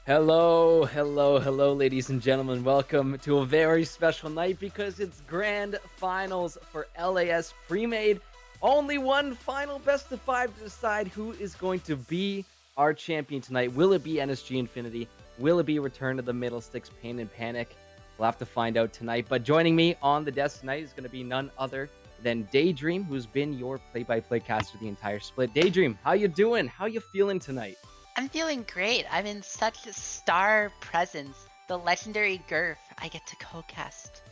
Hello, ladies and gentlemen. Welcome to a very special night because it's grand finals for LAS Premade. Only one final best of five to decide who is going to be our champion tonight. Will it be NSG Infinity? Will it be Return to the Middle Sticks Pain and Panic? We'll have to find out tonight. But joining me on the desk tonight is going to be none other than Daydream, who's been your play-by-play caster the entire split. Daydream, how you doing? How you feeling tonight? I'm feeling great. I'm in such a star presence. The legendary Gurf I get to co-cast.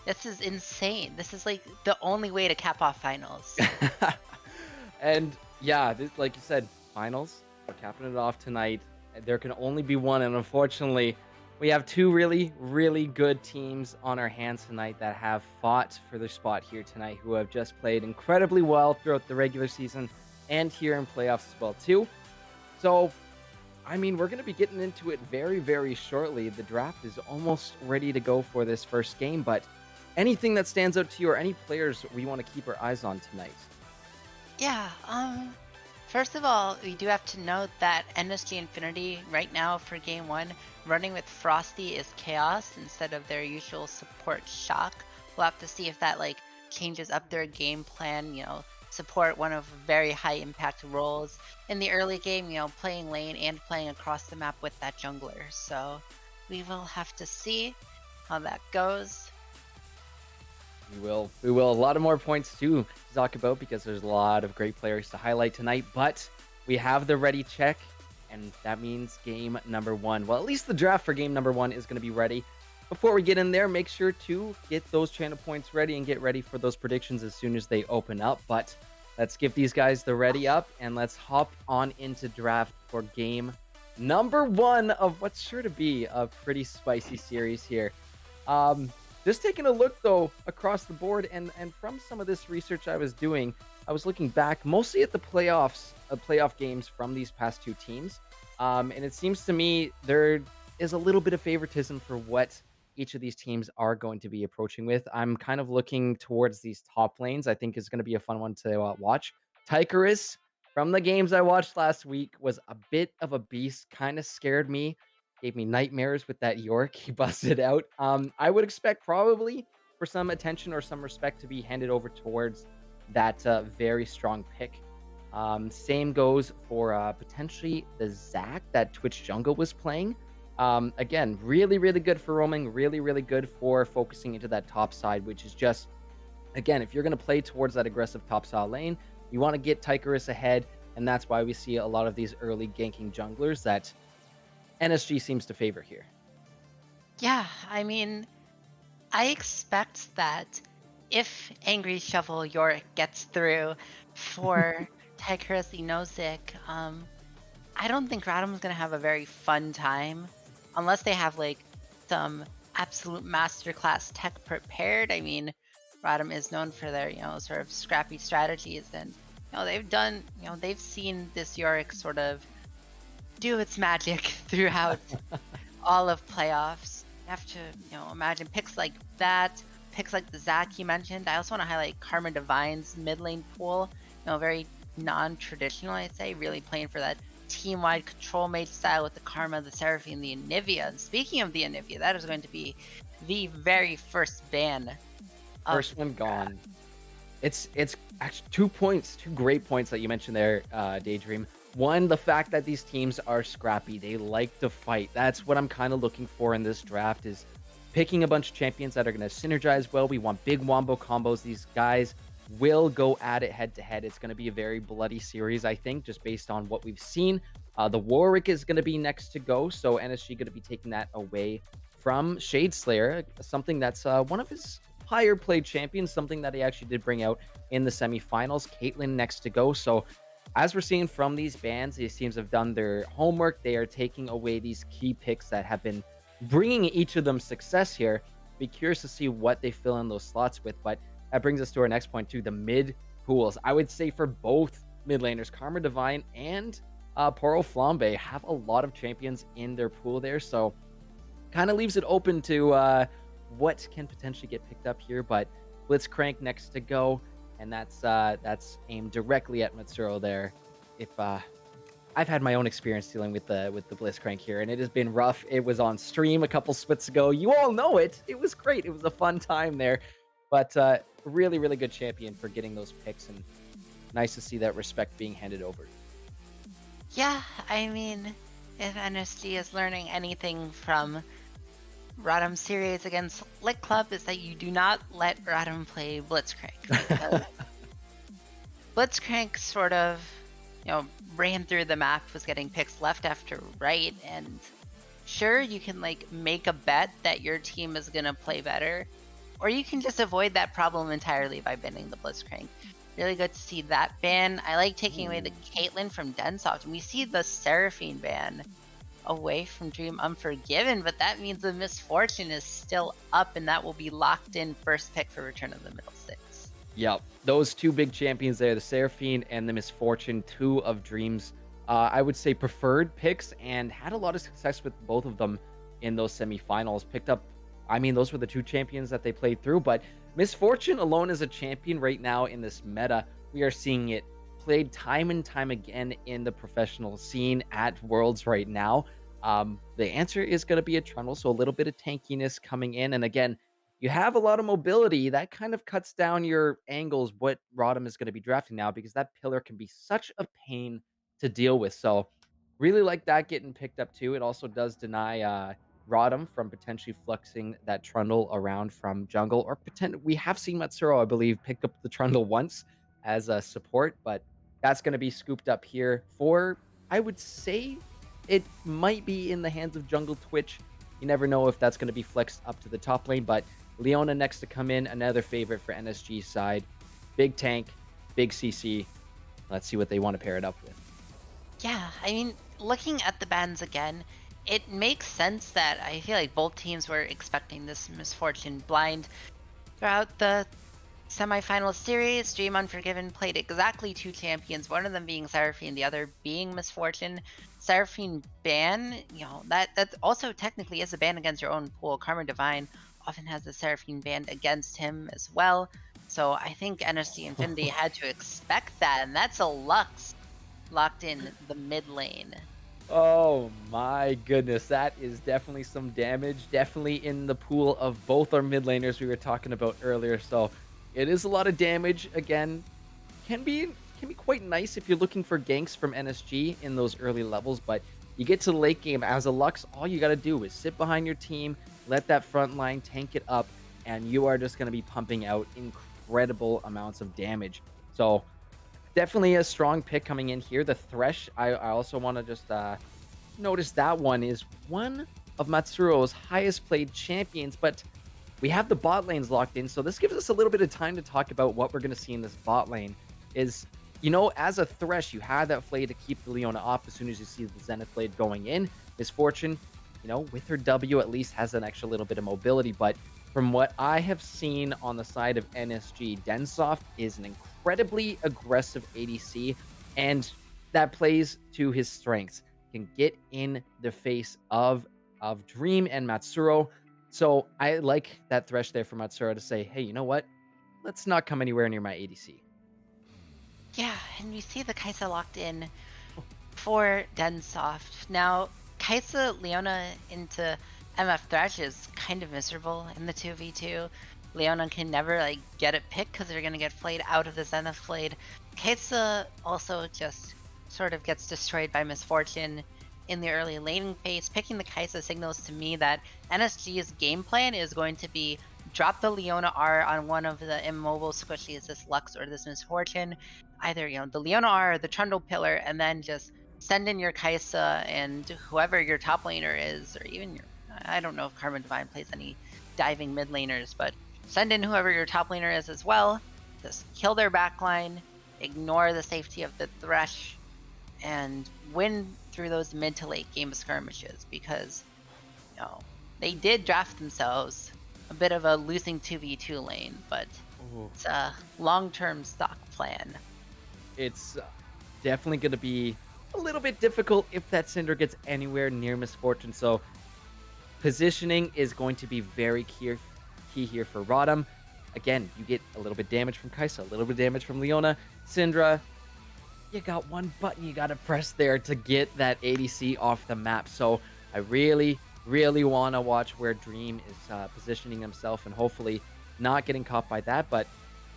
This is insane. This is like the only way to cap off finals. And yeah, like you said, finals. We're capping it off tonight. There can only be one, and unfortunately, we have two really good teams on our hands tonight that have fought for their spot here tonight, who have just played incredibly well throughout the regular season and here in playoffs as well too. So, I mean, we're going to be getting into it very shortly. The draft is almost ready to go for this first game, but anything that stands out to you or any players we want to keep our eyes on tonight? Yeah, first of all, we do have to note that NSG Infinity right now for game one, running with Frosty is Chaos instead of their usual support Shock. We'll have to see if that like changes up their game plan, support one of very high impact roles in the early game, playing lane and playing across the map with that jungler. So we will have to see how that goes. We will. A lot of more points to talk about because there's a lot of great players to highlight tonight, but we have the ready check, and that means game number one. Well, at least the draft for game number one is going to be ready. Before we get in there, make sure to get those channel points ready and get ready for those predictions as soon as they open up. But let's give these guys the ready up, and let's hop on into draft for game number one of what's sure to be a pretty spicy series here. Just taking a look, though, across the board, and from some of this research I was doing, I was looking back mostly at the playoff games from these past two teams. And it seems to me there is a little bit of favoritism for what each of these teams are going to be approaching with. I'm kind of looking towards these top lanes. I think is going to be a fun one to watch. Tychorus, from the games I watched last week, was a bit of a beast, kind of scared me. Gave me nightmares with that York. He busted out. I would expect probably for some attention or some respect to be handed over towards that very strong pick. Same goes for potentially the Zac that Twitch Jungle was playing. Again, really good for roaming, really good for focusing into that top side, which is just, again, if you're going to play towards that aggressive top side lane, you want to get Tychorus ahead, and that's why we see a lot of these early ganking junglers that NSG seems to favor here. Yeah, I mean, I expect that if Angry Shovel Yorick gets through for Tychorus Nozick, I don't think Radham's gonna have a very fun time unless they have like some absolute masterclass tech prepared. I mean, Radham is known for their, sort of scrappy strategies, and they've seen this Yorick sort of do its magic throughout all of playoffs. You have to, imagine picks like that, picks like the Zac you mentioned. I also want to highlight Karma Divine's mid lane pool. Very non-traditional, I'd say, really playing for that team-wide control mage style with the Karma, the Seraphine, the Anivia. And speaking of the Anivia, that is going to be the very first ban. First one gone. It's actually 2 points, 2 great points that you mentioned there, Daydream. One, the fact that these teams are scrappy. They like to fight. That's what I'm kind of looking for in this draft, is picking a bunch of champions that are going to synergize well. We want big wombo combos. These guys will go at it head to head. It's going to be a very bloody series, I think, just based on what we've seen. The Warwick is going to be next to go, so NSG going to be taking that away from Shadeslayer, something that's one of his higher played champions, something that he actually did bring out in the semifinals. Caitlyn next to go, so as we're seeing from these bans, these teams have done their homework. They are taking away these key picks that have been bringing each of them success here. Be curious to see what they fill in those slots with, but that brings us to our next point too, the mid pools. I would say for both mid laners, Karma Divine and Poro Flambe have a lot of champions in their pool there, so kind of leaves it open to what can potentially get picked up here, but Blitzcrank next to go. And that's aimed directly at Matsuro there. If I've had my own experience dealing with the Blitzcrank here, and it has been rough. It was on stream a couple splits ago. You all know it. It was great. It was a fun time there, but really, really good champion for getting those picks, and nice to see that respect being handed over. Yeah, I mean, if NSG is learning anything from ROTM series against Lit Club, is that you do not let ROTM play Blitzcrank, because Blitzcrank sort of, ran through the map, was getting picks left after right, and sure, you can like make a bet that your team is gonna play better, or you can just avoid that problem entirely by banning the Blitzcrank. Really good to see that ban. I like taking away the Caitlyn from Densoft, and we see the Seraphine ban away from Dream Unforgiven, but that means the Misfortune is still up, and that will be locked in first pick for Return of the Middle Six. Yep, those two big champions there, the Seraphine and the Misfortune, two of Dream's, I would say, preferred picks, and had a lot of success with both of them in those semifinals. Picked up, I mean, those were the two champions that they played through, but Misfortune alone as a champion right now in this meta, we are seeing it played time and time again in the professional scene at Worlds right now. The answer is going to be a Trundle, so a little bit of tankiness coming in, and again, you have a lot of mobility. That kind of cuts down your angles, what Rodham is going to be drafting now, because that pillar can be such a pain to deal with. So really like that getting picked up too. It also does deny Rodham from potentially fluxing that Trundle around from jungle, or pretend we have seen Matsuro, I believe, pick up the Trundle once as a support, but that's going to be scooped up here for, I would say, it might be in the hands of Jungle Twitch. You never know if that's going to be flexed up to the top lane, but Leona next to come in, another favorite for NSG side. Big tank, big CC. Let's see what they want to pair it up with. Yeah, I mean, looking at the bans again, it makes sense that I feel like both teams were expecting this Misfortune blind. Throughout the semifinal series, Dream Unforgiven played exactly two champions, one of them being Seraphine, the other being Misfortune. Seraphine ban, that also technically is a ban against your own pool. Karma Divine often has the Seraphine banned against him as well. So I think NSG Infinity had to expect that, and that's a Lux locked in the mid lane. Oh my goodness, that is definitely some damage. Definitely in the pool of both our mid laners we were talking about earlier. So it is a lot of damage. Again, can be quite nice if you're looking for ganks from NSG in those early levels, but you get to the late game as a Lux, all you got to do is sit behind your team, let that front line tank it up, and you are just going to be pumping out incredible amounts of damage. So definitely a strong pick coming in here. The Thresh, I also want to just notice that one is one of Matsuro's highest played champions, but we have the bot lanes locked in, so this gives us a little bit of time to talk about what we're going to see in this bot lane. Is, as a Thresh, you have that Flay to keep the Leona off as soon as you see the Zenith Blade going in. Misfortune, with her W at least has an extra little bit of mobility, but from what I have seen on the side of NSG, Densoft is an incredibly aggressive ADC, and that plays to his strengths. Can get in the face of Dream and Matsuro. So I like that Thresh there for Matsuro to say, hey, you know what? Let's not come anywhere near my ADC. Yeah, and we see the Kaisa locked in for Densoft. Now, Kaisa Leona into MF Thresh is kind of miserable in the 2v2. Leona can never get it picked because they're gonna get flayed out of the Zenith Blade. Kaisa also just sort of gets destroyed by Misfortune in the early laning phase. Picking the Kaisa signals to me that NSG's game plan is going to be drop the Leona R on one of the immobile squishies, this Lux or this Misfortune, either the Leona R or the Trundle Pillar, and then just send in your Kaisa and whoever your top laner is, or even I don't know if Karma Divine plays any diving mid laners, but send in whoever your top laner is as well. Just kill their backline, ignore the safety of the Thresh, and win through those mid to late game skirmishes, because they did draft themselves a bit of a losing 2v2 lane, but it's a long-term stock plan. It's definitely going to be a little bit difficult if that Cinder gets anywhere near Misfortune. So positioning is going to be very key here for Rodham. Again, you get a little bit damage from Kaisa, a little bit damage from Leona. Syndra, you got one button you got to press there to get that ADC off the map. So I really, really want to watch where Dream is positioning himself and hopefully not getting caught by that. But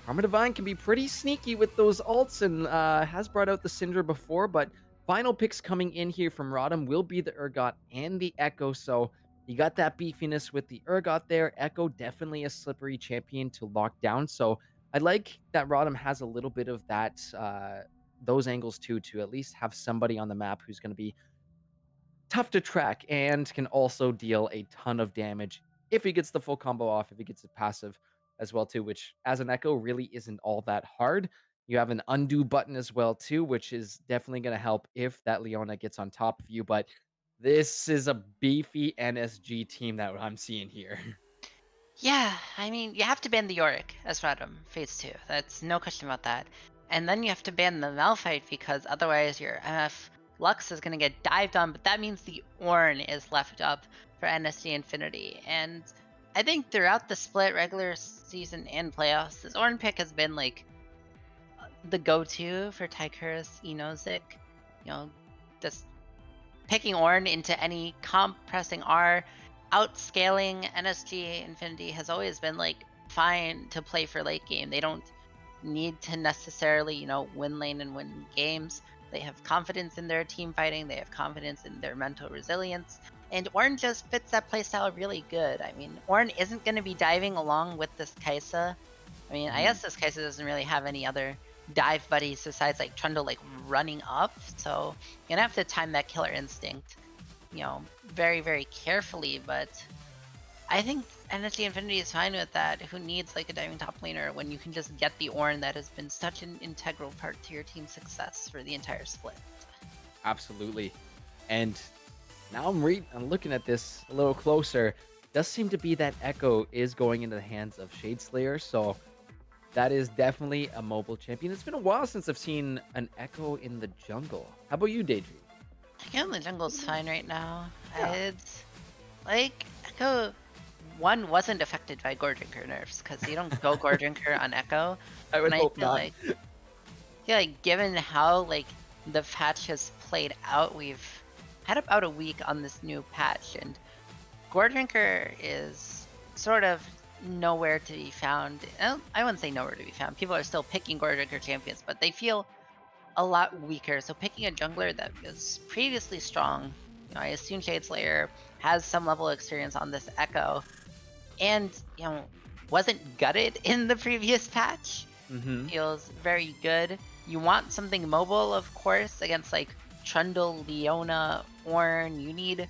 Karma Divine can be pretty sneaky with those ults and has brought out the Syndra before. But final picks coming in here from ROTM will be the Urgot and the Echo. So you got that beefiness with the Urgot there. Echo definitely a slippery champion to lock down. So I like that ROTM has a little bit of that those angles too, to at least have somebody on the map who's going to be tough to track and can also deal a ton of damage if he gets the full combo off, if he gets a passive as well too, which as an Echo really isn't all that hard. You have an undo button as well too, which is definitely going to help if that Leona gets on top of you. But this is a beefy NSG team that I'm seeing here. Yeah, I mean, you have to ban the Yorick as Radom Phase 2. That's no question about that. And then you have to ban the Malphite because otherwise your MF Lux is going to get dived on, but that means the Ornn is left up for NSG Infinity. And I think throughout the split, regular season, and playoffs, this Ornn pick has been like the go to for Tychurus, Enozik. You know, just picking Ornn into any comp, pressing R, outscaling NSG Infinity has always been like fine to play for late game. They don't need to necessarily, win lane and win games. They have confidence in their team fighting, they have confidence in their mental resilience. And Ornn just fits that playstyle really good. I mean, Ornn isn't going to be diving along with this Kaisa. I mean, I Mhm. guess this Kaisa doesn't really have any other dive buddies besides like Trundle like running up. So you're gonna have to time that killer instinct, very, very carefully. But I think NSG Infinity is fine with that. Who needs like a diving top laner when you can just get the Ornn that has been such an integral part to your team's success for the entire split? Absolutely. And now I'm looking at this a little closer. Does seem to be that Echo is going into the hands of Shadeslayer, so that is definitely a mobile champion. It's been a while since I've seen an Echo in the jungle. How about you, Daydream? Echo the jungle's fine right now. Yeah, It's like Echo one wasn't affected by Gordrinker nerfs because you don't go Gordrinker on Echo. I And would hope not. I feel like given how like the patch has played out, we've had about a week on this new patch, and Gordrinker is sort of nowhere to be found. I wouldn't say nowhere to be found. People are still picking Gordrinker champions, but they feel a lot weaker. So picking a jungler that was previously strong, I assume Shadeslayer has some level of experience on this Echo, and wasn't gutted in the previous patch, Hmm. feels very good. You want something mobile, of course, against like Trundle, Leona, Ornn. You need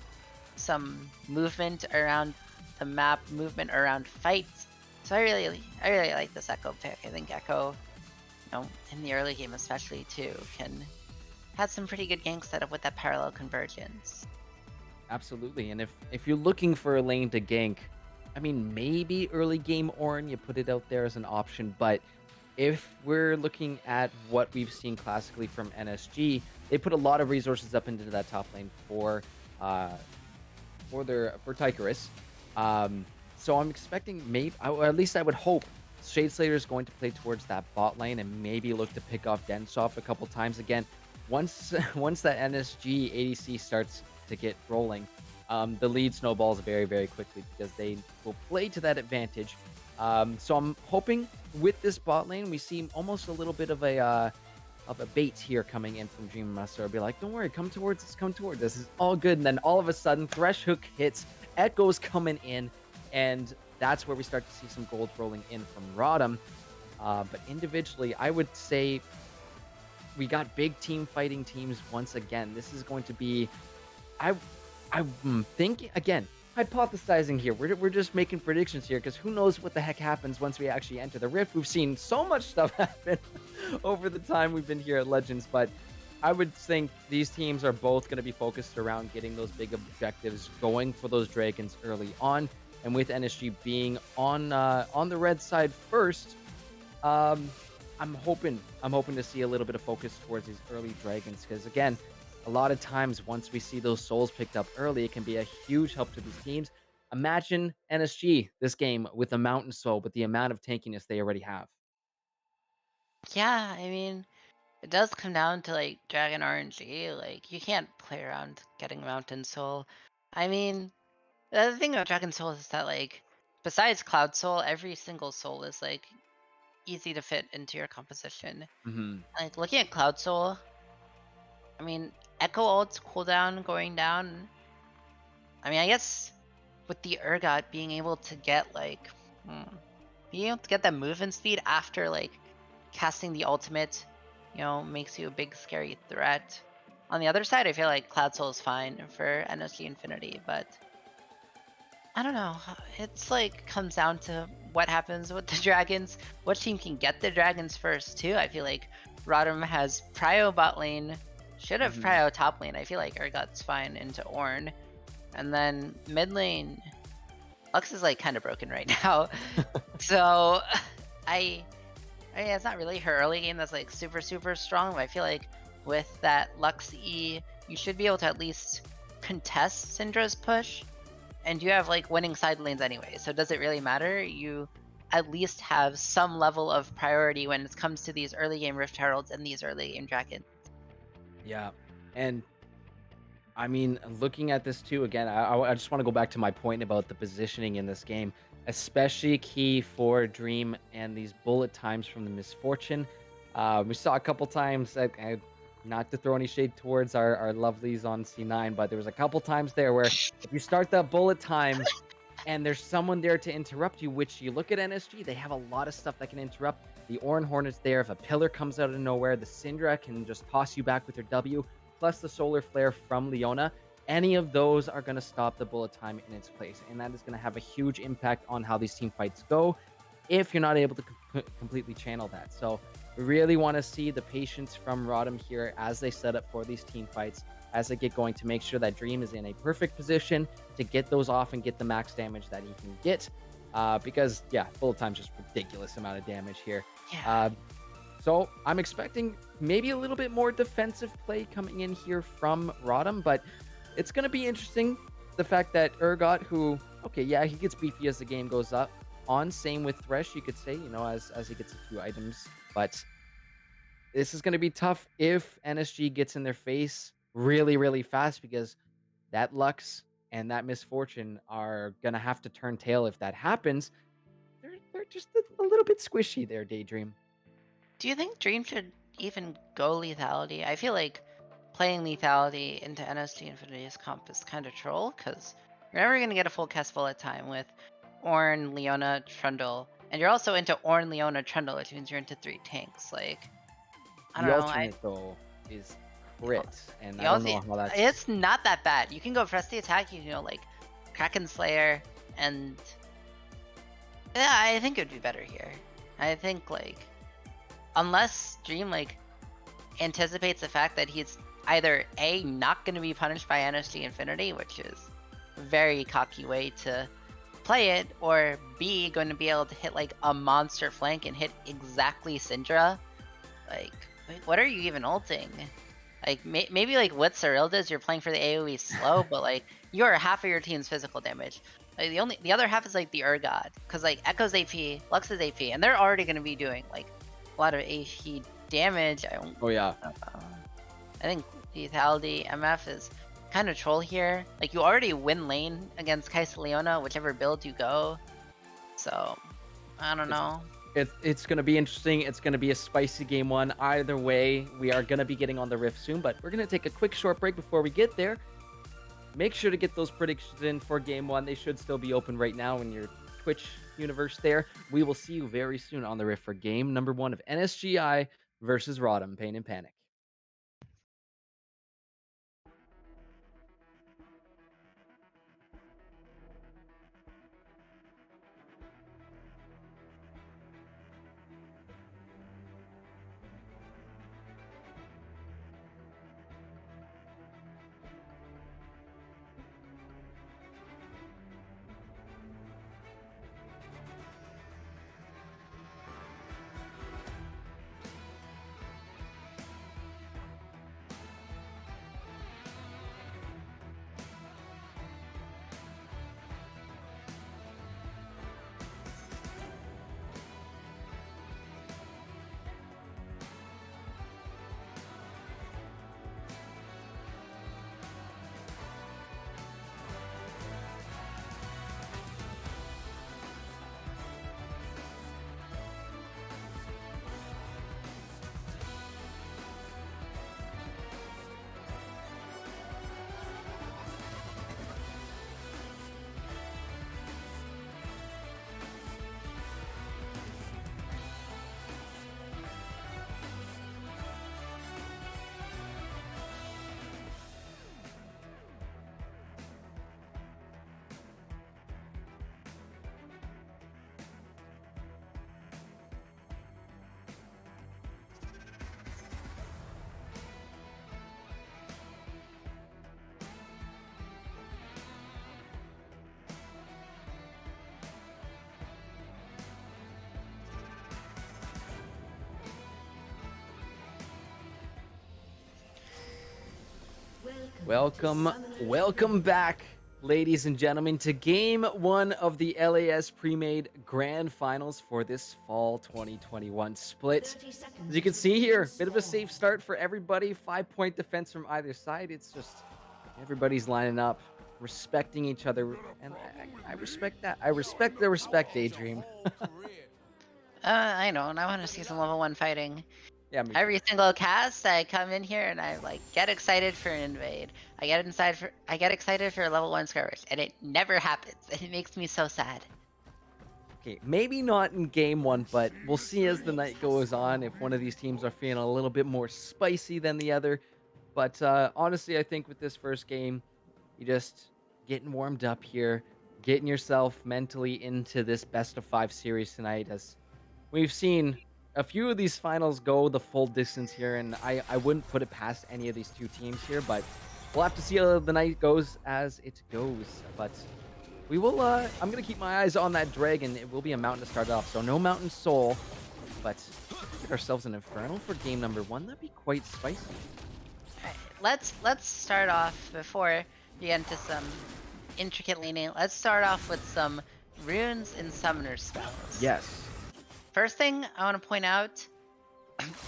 some movement around the map, movement around fights. So I really like this Echo pick. I think Echo, in the early game especially too, can have some pretty good gank setup with that parallel convergence. Absolutely. And if you're looking for a lane to gank, I mean, maybe early game Ornn, you put it out there as an option. But if we're looking at what we've seen classically from NSG, they put a lot of resources up into that top lane uh for Tychurus. So I'm expecting maybe, or at least I would hope, Shadeslayer is going to play towards that bot lane and maybe look to pick off Densoff a couple times again. Once once that NSG ADC starts to get rolling, the lead snowballs very, very quickly because they will play to that advantage. So I'm hoping with this bot lane, we see almost a little bit of a bait here coming in from Dream Master. I'll be like, don't worry, come towards us, come towards us. This is all good. And then all of a sudden, Thresh Hook hits, Echo's coming in, and that's where we start to see some gold rolling in from ROTM. But individually, I would say we got big team fighting teams once again. This is going to be I I'm thinking again, hypothesizing here. We're just making predictions here because who knows what the heck happens once we actually enter the Rift. We've seen so much stuff happen over the time we've been here at Legends, but I would think these teams are both going to be focused around getting those big objectives, going for those dragons early on, and with NSG being on the red side first, um, I'm hoping to see a little bit of focus towards these early dragons because again, a lot of times once we see those souls picked up early, it can be a huge help to these teams. Imagine NSG this game with a mountain soul with the amount of tankiness they already have. Yeah, I mean, it does come down to like Dragon RNG. Like you can't play around getting Mountain Soul. I mean, the other thing about Dragon Soul is that like besides Cloud Soul, every single soul is like easy to fit into your composition. Hmm. Like looking at Cloud Soul, I mean, Echo ult's cooldown going down. I mean, I guess with the Urgot being able to get like being able to get that movement speed after like casting the ultimate, makes you a big scary threat. On the other side, I feel like Cloud Soul is fine for NSG Infinity, but I don't know. It's like comes down to what happens with the dragons. What team can get the dragons first too? I feel like ROTM has Prio bot lane, should have Hmm. Prio top lane. I feel like Urgot's fine into Ornn, and then mid lane, Lux is like kind of broken right now. So I I mean, it's not really her early game that's like super, super strong, but I feel like with that Lux E, you should be able to at least contest Syndra's push. And you have like winning side lanes anyway, so does it really matter? You at least have some level of priority when it comes to these early game Rift Heralds and these early game Dragons. Yeah. And I mean, looking at this too, again, I just want to go back to my point about the positioning in this game, especially key for Dream and these bullet times from the Misfortune. We saw a couple times, not to throw any shade towards our lovelies on C9, but there was a couple times there where if you start that bullet time and there's someone there to interrupt you, which you look at NSG, they have a lot of stuff that can interrupt. The Orin Hornet's there. If a pillar comes out of nowhere, the Syndra can just toss you back with her W, plus the Solar Flare from Leona. Any of those are going to stop the bullet time in its place, and that is going to have a huge impact on how these team fights go if you're not able to completely channel that. So we really want to see the patience from ROTM here as they set up for these team fights, as they get going, to make sure that Dream is in a perfect position to get those off and get the max damage that he can get. Because, yeah, bullet time's just ridiculous amount of damage here. Yeah. So I'm expecting maybe a little bit more defensive play coming in here from ROTM, but it's going to be interesting. The fact that Urgot, who, okay, yeah, he gets beefy as the game goes on. Same with Thresh, you could say, as he gets a few items. But this is going to be tough if NSG gets in their face really, really fast, because that Lux and that Misfortune are going to have to turn tail if that happens. They're just a little bit squishy there, Daydream. Do you think Dream should even go lethality? I feel like playing lethality into NSG Infinity's comp is kind of troll because you're never going to get a full cast bullet time with Ornn, Leona, Trundle. And you're also into Ornn, Leona, Trundle, which means you're into 3 tanks. Like, I The don't know. alternate, though, is The, crit, and the, I don't ulti- know how that's... it's not that bad. You can go press the attack, you can go like Kraken Slayer, and yeah, I think it would be better here. I think like unless Dream like anticipates the fact that he's either A, not going to be punished by NSG Infinity, which is a very cocky way to play it, or B, going to be able to hit like a monster flank and hit exactly Syndra. Like, what are you even ulting? Like, maybe like what Cyril does, you're playing for the AoE slow, but like, you're half of your team's physical damage. Like, the other half is like the Urgot, because like Echo's AP, Lux's AP, and they're already going to be doing like a lot of AP damage. Oh, yeah. I think lethality MF is kind of troll here. Like you already win lane against Kai'Sa Leona, whichever build you go. So I don't know. It's going to be interesting. It's going to be a spicy game one. Either way, we are going to be getting on the Rift soon, but we're going to take a quick short break before we get there. Make sure to get those predictions in for game one. They should still be open right now in your Twitch universe there. We will see you very soon on the Rift for game number 1 of NSGI versus ROTM, Pain and Panic. Welcome back, ladies and gentlemen, to Game 1 of the LAS Premade Grand Finals for this Fall 2021 split. As you can see here, bit of a safe start for everybody. 5-point defense from either side. It's just everybody's lining up, respecting each other, and I respect that. I respect the respect, Daydream. I don't. I want to see some level 1 fighting. Yeah, me too. Every single cast, I come in here and I like get excited for an invade. I get excited for a level 1 skirmish, and it never happens. And it makes me so sad. Okay, maybe not in game 1, but we'll see as the night goes on if one of these teams are feeling a little bit more spicy than the other. But honestly, I think with this first game, you just getting warmed up here, getting yourself mentally into this best of 5 series tonight, as we've seen a few of these finals go the full distance here, and I wouldn't put it past any of these two teams here, but we'll have to see how the night goes as it goes. But we will, I'm going to keep my eyes on that dragon. It will be a mountain to start off, so no mountain soul, but get ourselves an Infernal for game number 1. That'd be quite spicy. Let's start off before we get into some intricate laning. Let's start off with some runes and summoner spells. Yes. First thing I want to point out,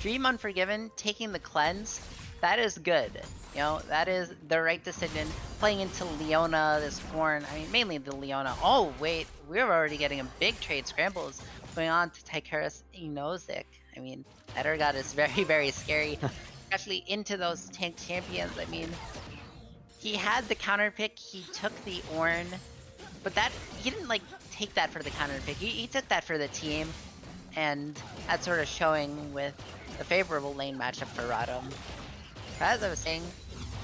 Dream Unforgiven taking the cleanse, that is good. You know, that is the right decision. Playing into Leona, this Horn, I mean, mainly the Leona. Oh, wait, we're already getting a big trade scrambles going on to Tychurus Enozic. I mean, that Urgot is very, very scary, especially into those tank champions. I mean, he had the counter pick, he took the Ornn, but that, he didn't like take that for the counter pick, he took that for the team. And that's sort of showing with the favorable lane matchup for ROTM. As I was saying,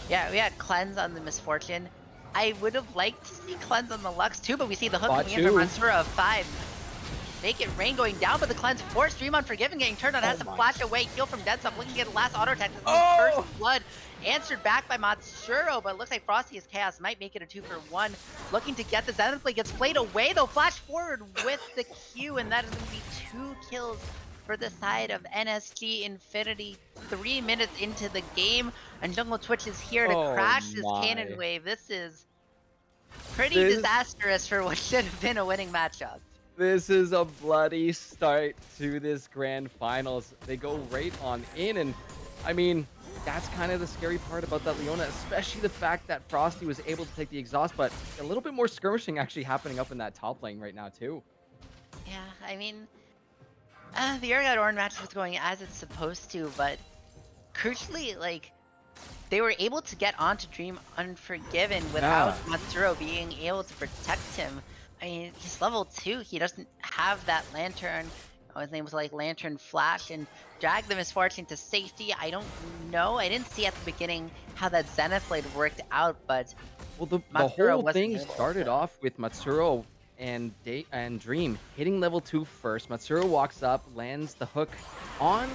yeah, we had Cleanse on the Misfortune. I would have liked to see Cleanse on the Lux too, but we see the hook coming in from Matsura of 5. Make it rain going down, but the Cleanse forced Dream Unforgiven getting turned on, has to flash away, heal from Dead Stop, looking to get a last auto attack. First blood answered back by Matsuro, but it looks like Frosty's Chaos might make it a 2-for-1. Looking to get the Zenith Blade, gets played away though, flash forward with the Q, and that is going to be 2 kills for the side of NSG Infinity. 3 minutes into the game, and Jungle Twitch is here to crash this cannon wave. This is pretty disastrous for what should have been a winning matchup. This is a bloody start to this grand finals. They go right on in, and I mean, that's kind of the scary part about that Leona, especially the fact that Frosty was able to take the exhaust, but a little bit more skirmishing actually happening up in that top lane right now too. Yeah, I mean, the Urgot Ornn match was going as it's supposed to, but crucially, like, they were able to get onto Dream Unforgiven without Matsuro being able to protect him. I mean, he's level 2, he doesn't have that Lantern. His name was like Lantern Flash, and drag the Misfortune to safety. I don't know. I didn't see at the beginning how that Zenith Blade worked out, but well, the whole thing started off with Matsuro and Dream hitting level 2 first. Matsuro walks up, lands the hook on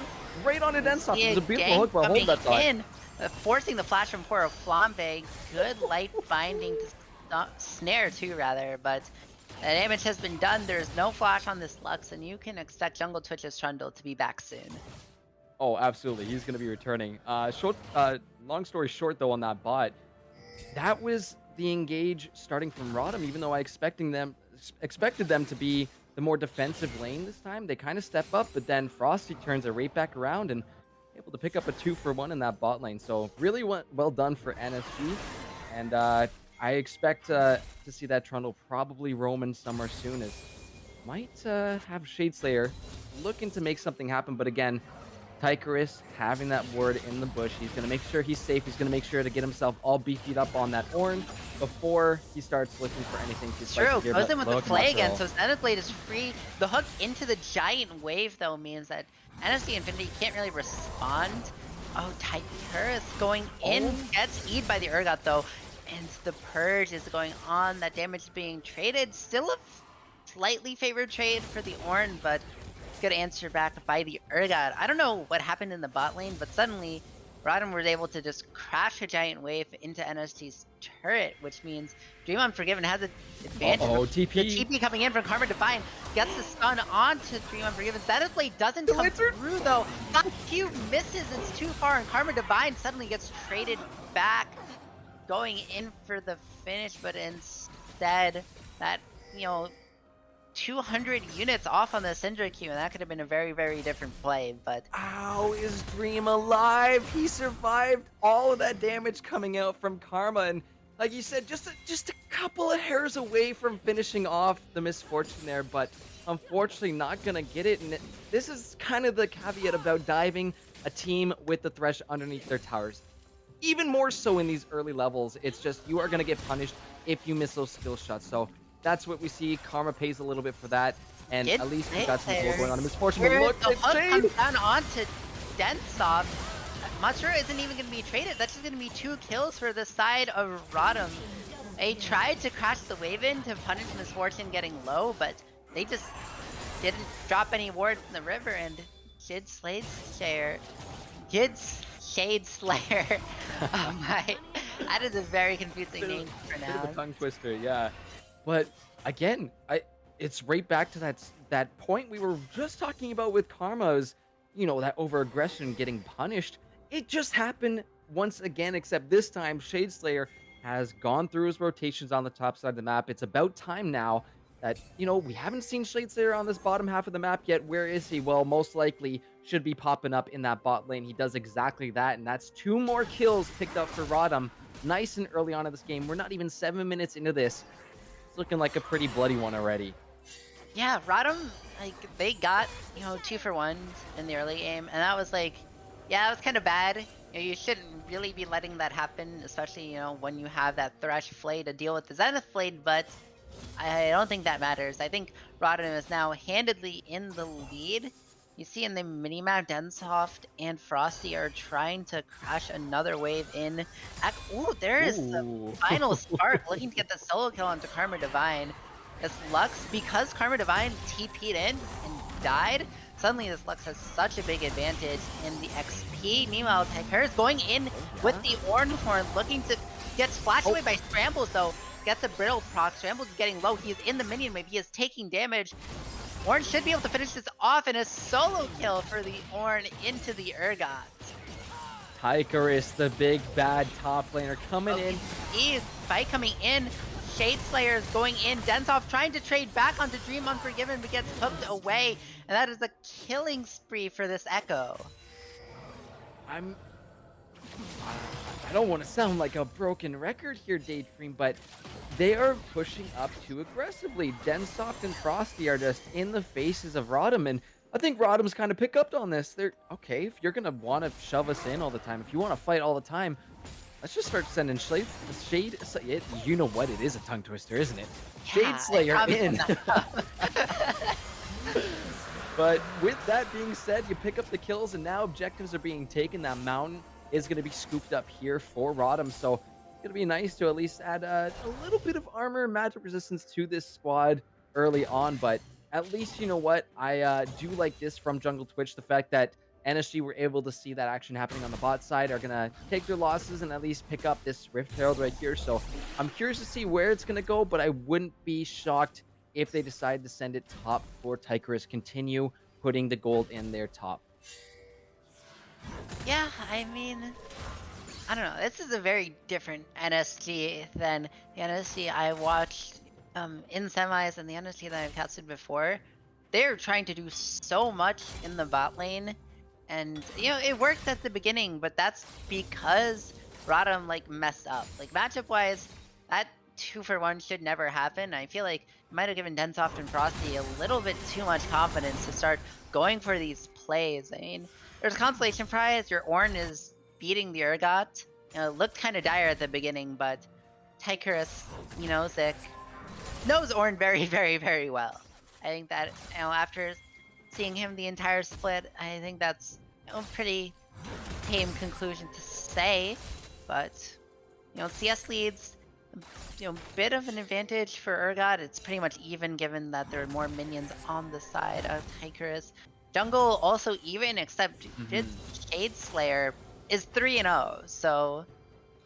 right on a Dead Stop. It was a beautiful hook, but hold that thought. Forcing the flash from Poro Flambe. Good light binding to snare too, rather, but the damage has been done. There's no flash on this Lux, and you can expect Jungle Twitch's Trundle to be back soon. Oh, absolutely. He's going to be returning. Long story short, though, on that bot, that was the engage starting from ROTM, even though I expected them to be the more defensive lane this time. They kind of step up, but then Frosty turns it right back around and able to pick up a 2-for-1 in that bot lane. So really well done for NSG. And I expect to see that Trundle probably roaming somewhere soon, as might have Shadeslayer looking to make something happen. But again, Tychurus having that ward in the bush, he's going to make sure he's safe. He's going to make sure to get himself all beefied up on that Ornn before he starts looking for anything to True, goes in with the play again, so Zenith Blade is free. The hook into the giant wave, though, means that NSG Infinity can't really respond. Oh, Tychurus going in, gets E'd by the Urgot, though. And the Purge is going on. That damage is being traded. Still a slightly favored trade for the Ornn, but good answer back by the Urgot. I don't know what happened in the bot lane, but suddenly ROTM was able to just crash a giant wave into NSG's turret, which means Dream Unforgiven has an advantage. TP. The TP coming in from Karma Divine gets the stun onto Dream Unforgiven. Zenith Blade doesn't come through, though. Q misses, it's too far, and Karma Divine suddenly gets traded back. going in for the finish, but instead that, you know, 200 units off on the Syndra Q, and that could have been a very, very different play, but Ow, is Dream alive? He survived all of that damage coming out from Karma, and like you said, just a couple of hairs away from finishing off the misfortune there, but unfortunately not gonna get it. And this is kind of the caveat about diving a team with the Thresh underneath their towers. Even more so in these early levels, it's just you are gonna get punished if you miss those skill shots. So that's what we see. Karma pays a little bit for that, and at least we got some gold going on in misfortune. But look, the hook Shade comes down onto Densoft. Matsura isn't even going to be traded. That's just going to be 2 kills for the side of ROTM. They tried to crash the wave in to punish Misfortune getting low, but they just didn't drop any wards in the river, and Shade Slayer. Oh my, that is a very confusing name to pronounce. Bit of a tongue twister, yeah. But again, it's right back to that point we were just talking about with Karma, is, you know, that over aggression getting punished. It just happened once again, except this time Shade Slayer has gone through his rotations on the top side of the map. It's about time now that, you know, we haven't seen Shade Slayer on this bottom half of the map yet. Where is he? Well, most likely should be popping up in that bot lane. He does exactly that, and that's 2 more kills picked up for ROTM. Nice and early on in this game. We're not even 7 minutes into this. It's looking like a pretty bloody one already. Yeah, ROTM, like, they got, you know, 2 for 1 in the early game, and that was like, yeah, it was kind of bad. You know, you shouldn't really be letting that happen, especially, you know, when you have that Thresh Flay to deal with the Zenith Blade, but I don't think that matters. I think ROTM is now handedly in the lead. You see in the minimap, Densoft and Frosty are trying to crash another wave in. Ooh, there is the final spark, looking to get the solo kill onto Karma Divine. This Lux, because Karma Divine TP'd in and died, suddenly this Lux has such a big advantage in the XP. Meanwhile, Tyker is going in with the Ornhorn, looking to get splashed away by Scrambles, though. Gets a brittle proc. Scrambles is getting low. He is in the minion wave. He is taking damage. Ornn should be able to finish this off, and a solo kill for the Ornn into the Urgot. Tykerus, the big bad top laner, coming in. He's fight coming in. Shade Slayer is going in. Densoft trying to trade back onto Dream Unforgiven, but gets hooked away. And that is a killing spree for this Echo. I don't want to sound like a broken record here, Daydream, but they are pushing up too aggressively. Densoft and Frosty are just in the faces of ROTM, and I think ROTM's kind of picked up on this. They're, okay, if you're going to want to shove us in all the time, if you want to fight all the time, let's just start sending Shade, you know what, it is a tongue twister, isn't it? Yeah, Shade Slayer in. But with that being said, you pick up the kills, and now objectives are being taken. That mountain is going to be scooped up here for ROTM, so it's going to be nice to at least add a little bit of armor and magic resistance to this squad early on. But at least, you know what, I do like this from Jungle Twitch, the fact that NSG were able to see that action happening on the bot side, are going to take their losses and at least pick up this Rift Herald right here. So I'm curious to see where it's going to go, but I wouldn't be shocked if they decide to send it top for Tykerus, continue putting the gold in their top. Yeah, I mean, I don't know. This is a very different NSG than the NSG I watched in semis and the NSG that I've casted before. They're trying to do so much in the bot lane, and you know, it worked at the beginning, but that's because ROTM like messed up. Like matchup wise, that 2 for 1 should never happen. I feel like it might have given Densoft and Frosty a little bit too much confidence to start going for these plays. I mean, there's a consolation prize. Your Ornn is beating the Urgot. You know, it looked kind of dire at the beginning, but Tykerus, you know, knows Ornn very, very, very well. I think that, you know, after seeing him the entire split, I think that's, you know, a pretty tame conclusion to say. But, you know, CS leads, you know, bit of an advantage for Urgot. It's pretty much even given that there are more minions on the side of Tykerus. Jungle also even, except Shade Slayer is 3-0. So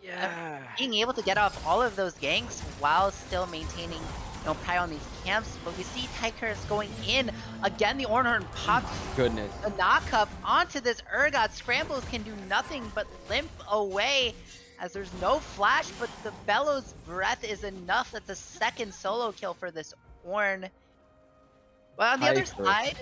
yeah, being able to get off all of those ganks while still maintaining, you know, pride on these camps. But we see Tykerus going in again. The Ornhorn pops goodness the knock up onto this Urgot. Scrambles can do nothing but limp away. as there's no flash, but the Bellows breath is enough. That's a second solo kill for this Ornn. Well, on the other Hyper. side,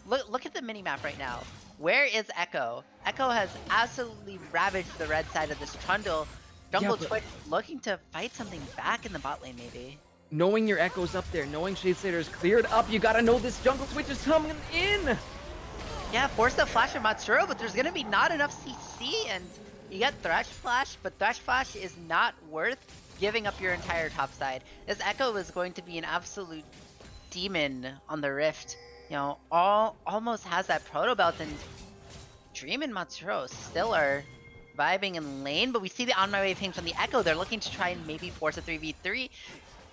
look at the minimap right now. Where is Echo? Echo has absolutely ravaged the red side of this Trundle. Jungle Twitch looking to fight something back in the bot lane, maybe. Knowing your Echo's up there, knowing Shadeslayer is cleared up, you gotta know this Jungle Twitch is coming in! Yeah, force the flash of Matsuro, but there's gonna be not enough CC, and you get Thresh Flash, but Thresh Flash is not worth giving up your entire top side. This Echo is going to be an absolute demon on the Rift. You know, almost has that Proto Belt, and Dream and Matsuro still are vibing in lane, but we see the on my way ping from the Echo. They're looking to try and maybe force a 3v3.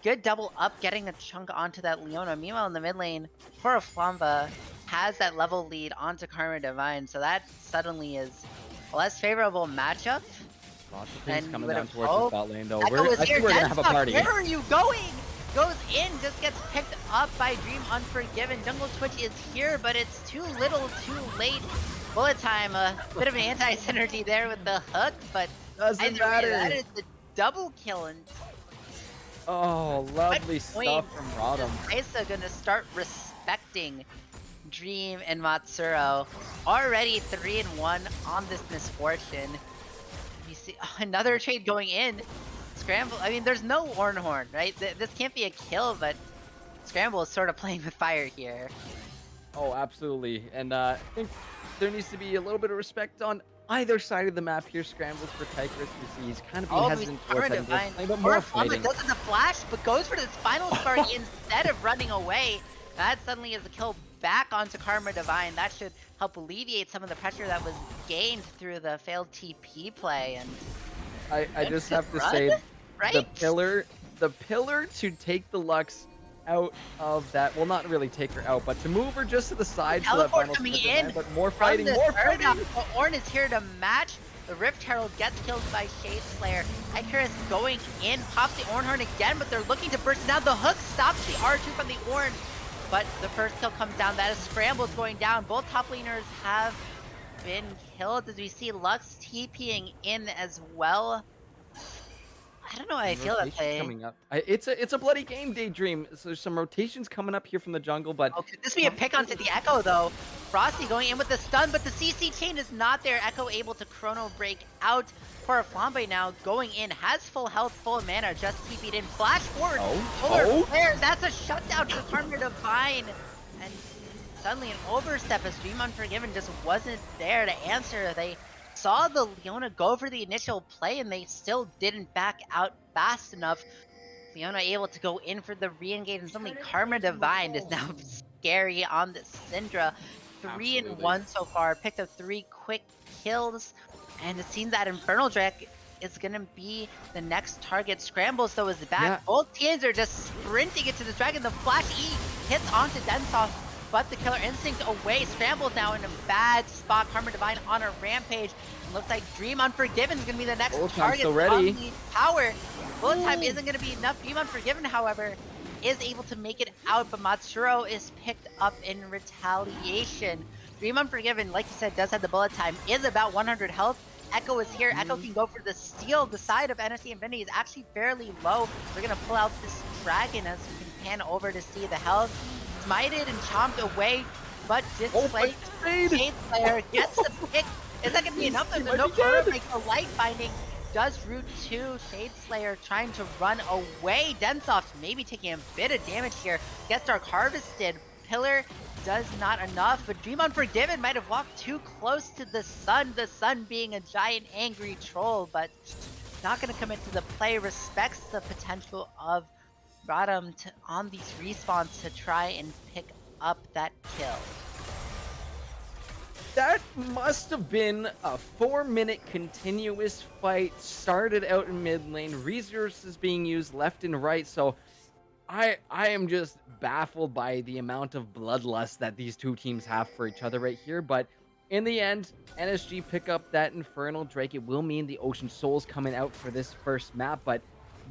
Good double up, getting a chunk onto that Leona. Meanwhile, in the mid lane, Flamba has that level lead onto Karma Divine, so that suddenly is a less favorable matchup. Lots of things coming down towards the bot lane, though. I think we're gonna have a party. Where are you going? Goes in, just gets picked up by Dream Unforgiven. Jungle Twitch is here, but it's too little, too late. Bullet time, a bit of an anti-synergy there with the hook, but doesn't matter. That is the double kill, and oh, lovely stuff from ROTM. Isa gonna start respecting Dream and Matsuro. Already 3-1 on this misfortune. You see another trade going in. Scramble, I mean, there's no Ornhorn, right? This can't be a kill, but Scramble is sort of playing with fire here. Oh, absolutely. And I think there needs to be a little bit of respect on either side of the map here. Scrambles for Tigris. You see, he's kind of being hesitant towards that, but more fighting. Doesn't the flash, but goes for this final spark instead of running away. That suddenly is a kill back onto Karma Divine. That should help alleviate some of the pressure that was gained through the failed TP play. And I just have to say, right? the pillar to take the Lux out of that, well, not really take her out, but to move her just to the side so that final coming in, but more fighting, more fighting. Ornn is here to match. The Rift Herald gets killed by Shadeslayer. Icarus going in, pops the Ornhorn again, but they're looking to burst down. The hook stops the R2 from the Ornn, but the first kill comes down. That is Scrambles going down. Both top laners have been killed, as we see Lux TPing in as well. I don't know how I feel that play. Coming up. It's a bloody game, Daydream. So there's some rotations coming up here from the jungle, but could this be a pick onto the Echo though? Frosty going in with the stun, but the CC chain is not there. Echo able to chrono break out. For Flambe now going in, has full health, full mana, just TP'd in. Flash forward. Flare. That's a shutdown for Karma Divine. And suddenly an overstep as Dream Unforgiven just wasn't there to answer. They saw the Leona go for the initial play and they still didn't back out fast enough. Leona able to go in for the re-engage, and suddenly Karma Divine is now scary on the Syndra. 3-1 so far, picked up 3 quick kills, and it seems that Infernal Drake is gonna be the next target. Scrambles though is back. Yeah. Both teams are just sprinting into the dragon. The Flash E hits onto Densoft, but the Killer Instinct away. Scrambles now in a bad spot. Karma Divine on a rampage. Looks like Dream Unforgiven is going to be the next target on the tower. Bullet time isn't going to be enough. Dream Unforgiven, however, is able to make it out, but Matsuro is picked up in retaliation. Dream Unforgiven, like you said, does have the bullet time, is about 100 health. Echo is here. Echo can go for the steal. The side of NSC Infinity is actually fairly low. We're going to pull out this dragon as we can pan over to see the health. Smited and chomped away, but displaced. Shadeslayer gets the pick. Is that going to be enough? There's no cover break. The light binding does root 2. Shadeslayer trying to run away. Densoft maybe taking a bit of damage here. Gets Dark Harvested. Pillar does not enough, but Dream Unforgiven might have walked too close to the sun being a giant angry troll, but not going to come into the play. Respects the potential of ROTM on these respawns to try and pick up that kill. That must have been a 4-minute continuous fight. Started out in mid lane, resources being used left and right. So I am just baffled by the amount of bloodlust that these two teams have for each other right here. But in the end, NSG pick up that Infernal Drake. It will mean the Ocean Soul's coming out for this first map, but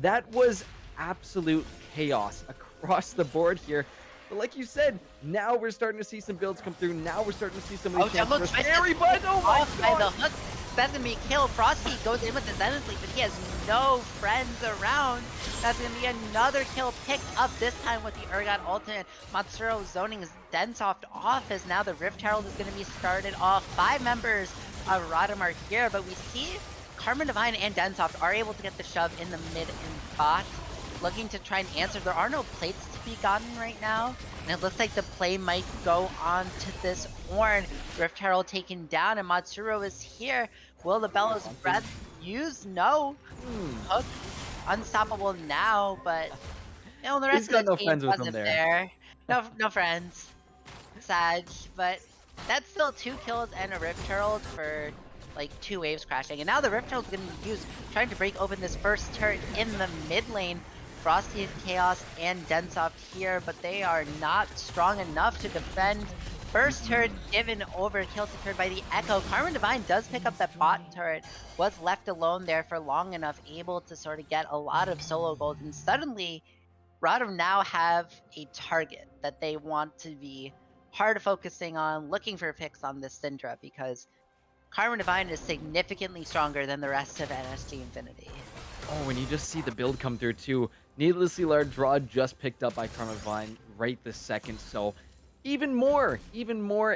that was absolute chaos across the board here. But like you said, now we're starting to see some builds come through. Now we're starting to see some of these Scary, but oh my god! The hook That's gonna be a kill. Frosty goes in with the Zenith Leap, but he has no friends around. That's gonna be another kill picked up, this time with the Urgot ultimate. Matsuro zoning his Densoft off, as now the Rift Herald is gonna be started off. 5 members of ROTM are here, but we see Karma Divine and Densoft are able to get the shove in the mid and bot, looking to try and answer. There are no plates to be gotten right now, and it looks like the play might go on to this Ornn. Rift Herald taken down, and Matsuro is here. Will the Bellows Breath use? No. Hook unstoppable now, but you know, the He's rest got of the no team friends with him wasn't there. there. No friends. Sad, but that's still 2 kills and a Rift Herald for like 2 waves crashing. And now the Rift Herald's gonna be used trying to break open this first turret in the mid lane. Frosty, Chaos, and Densoft here, but they are not strong enough to defend. First turret given over, kill secured by the Echo. Karma Divine does pick up that bot turret, was left alone there for long enough, able to sort of get a lot of solo gold, and suddenly ROTM now have a target that they want to be hard focusing on, looking for picks on this Syndra, because Karma Divine is significantly stronger than the rest of NSG Infinity. Oh, and you just see the build come through too. Needlessly large draw just picked up by Karma Divine right this second. So even more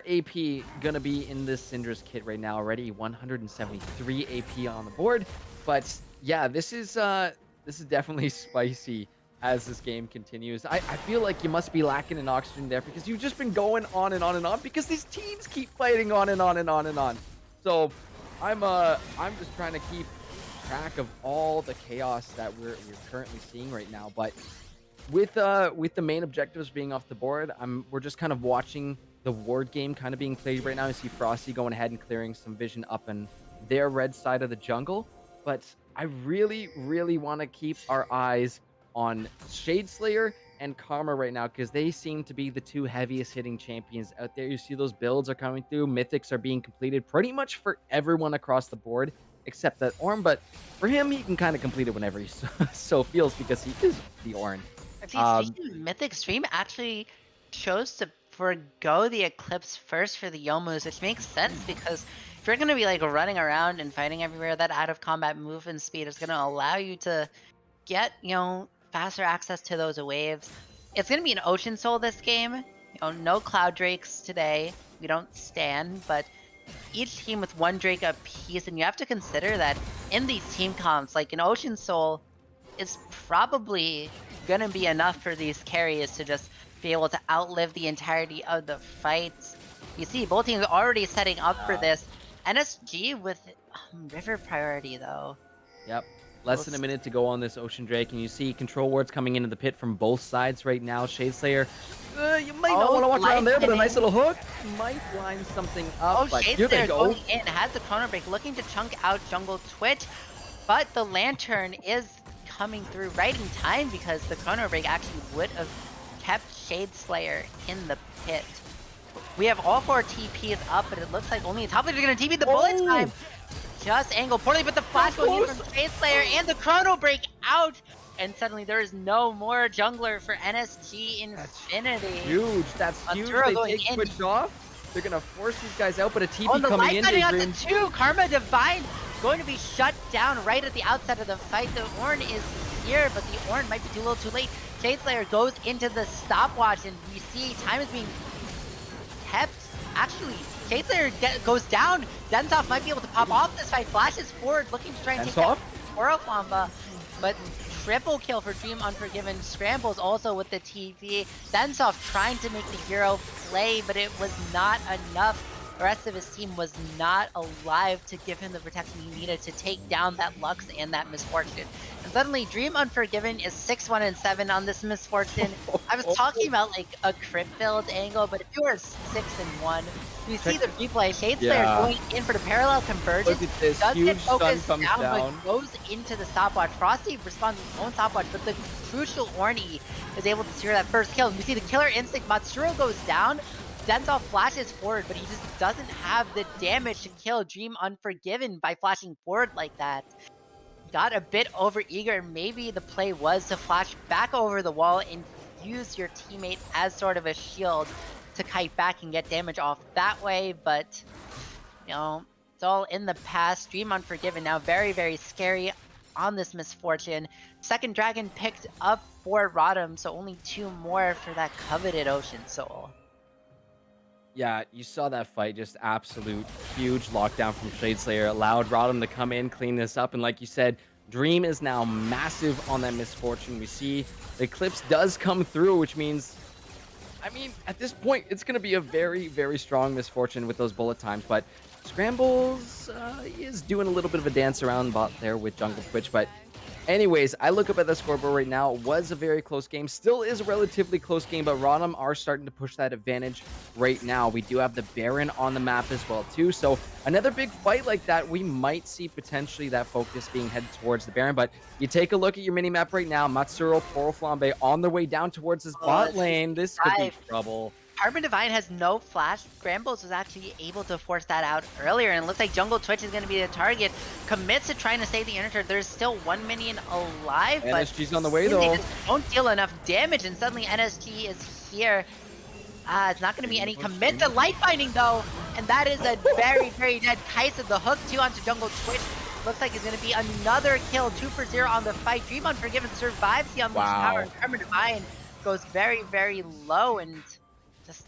AP gonna be in this Syndra's kit right now already. 173 AP on the board. But yeah, this is definitely spicy as this game continues. I feel like you must be lacking in oxygen there, because you've just been going on and on and on, because these teams keep fighting on and on and on and on. So I'm just trying to keep track of all the chaos that we're currently seeing right now. But with the main objectives being off the board, we're just kind of watching the ward game kind of being played right now. You see Frosty going ahead and clearing some vision up in their red side of the jungle. But I really want to keep our eyes on Shadeslayer and Karma right now, because they seem to be the 2 heaviest hitting champions out there. You see those builds are coming through. Mythics are being completed pretty much for everyone across the board, except that Ornn. But for him, he can kind of complete it whenever he so feels, because he is the Ornn. See, speaking of Mythic, Stream actually chose to forgo the Eclipse first for the Yomus, which makes sense, because if you're going to be like running around and fighting everywhere, that out of combat movement speed is going to allow you to get, you know, faster access to those waves. It's going to be an Ocean Soul this game. You know, no Cloud Drakes today. We don't stand, but each team with 1 Drake apiece, and you have to consider that in these team comps, like an Ocean Soul is probably gonna be enough for these carriers to just be able to outlive the entirety of the fights. You see, both teams already setting up for this. NSG with river priority though. Yep. Less than a minute to go on this Ocean Drake, and you see control wards coming into the pit from both sides right now. Shadeslayer, you might not want to watch around there, but a nice little hook might line something up. Oh, but here they Shadeslayer go. going in, has the Chrono Break, looking to chunk out Jungle Twitch, but the Lantern is coming through right in time, because the Chrono Break actually would have kept Shadeslayer in the pit. We have all 4 TPs up, but it looks like only top laner is going to TP the bullet time. Just angled poorly, but the flash going in from Shadeslayer and the Chrono Break out. And suddenly there is no more jungler for NSG Infinity. That's huge. That's huge. They take Twitch off. They're going to force these guys out, but a TP coming in. The light on the 2. Karma Divine going to be shut down right at the outset of the fight. The Ornn is here, but the Ornn might be too little too late. Shadeslayer goes into the stopwatch, and we see time is being kept. Actually, Shadeslayer goes down. Densoft might be able to pop off this fight. Flashes forward, looking to try and take out Oroflamba, but triple kill for Dream Unforgiven. Scrambles also with the TP. Densoft trying to make the hero play, but it was not enough. The rest of his team was not alive to give him the protection he needed to take down that Lux and that Misfortune. And suddenly, Dream Unforgiven is 6-1-7 on this Misfortune. I was talking about like a crit build angle, but if you were 6-1, you see the replay. Shadeslayer going in for the parallel convergence. Look at this, does huge get focused stun comes down. but goes into the stopwatch. Frosty responds with his own stopwatch, but the crucial Ornn is able to secure that first kill. You see the killer instinct. Matsuro goes down. Densoft flashes forward, but he just doesn't have the damage to kill Dream Unforgiven by flashing forward like that. Got a bit overeager. Maybe the play was to flash back over the wall and use your teammate as sort of a shield to kite back and get damage off that way, but you know, It's all in the past. Dream Unforgiven now very, very scary on this misfortune. Second dragon picked up for ROTM, so only 2 more for that coveted Ocean Soul. Yeah, you saw that fight, just absolute huge lockdown from Shadeslayer. Allowed ROTM to come in, clean this up, and like you said, Dream is now massive on that misfortune. We see the Eclipse does come through, which means, I mean, at this point, it's going to be a very, very strong misfortune with those bullet times, but Scrambles is doing a little bit of a dance around bot there with Jungle Twitch, but anyways, I look up at the scoreboard right now. It was a very close game. Still is a relatively close game, but ROTM are starting to push that advantage right now. We do have the Baron on the map as well, too. So another big fight like that, we might see potentially that focus being headed towards the Baron. But you take a look at your mini-map right now. Matsuro, Poro Flambe on their way down towards his bot lane. This could be trouble. Carbon Divine has no flash. Scrambles was actually able to force that out earlier, and it looks like Jungle Twitch is going to be the target. Commits to trying to save the inner turret. There's still 1 minion alive, but NSG's on the way, though. They just don't deal enough damage, and suddenly NSG is here. It's not going to be any commit to Light Binding, though, and that is a very, very dead Kaisa. The hook, too, onto Jungle Twitch. Looks like it's going to be another kill, 2 for 0 on the fight. Dream Unforgiven survives the Unleashed Power, and Carbon Divine goes very, very low, and just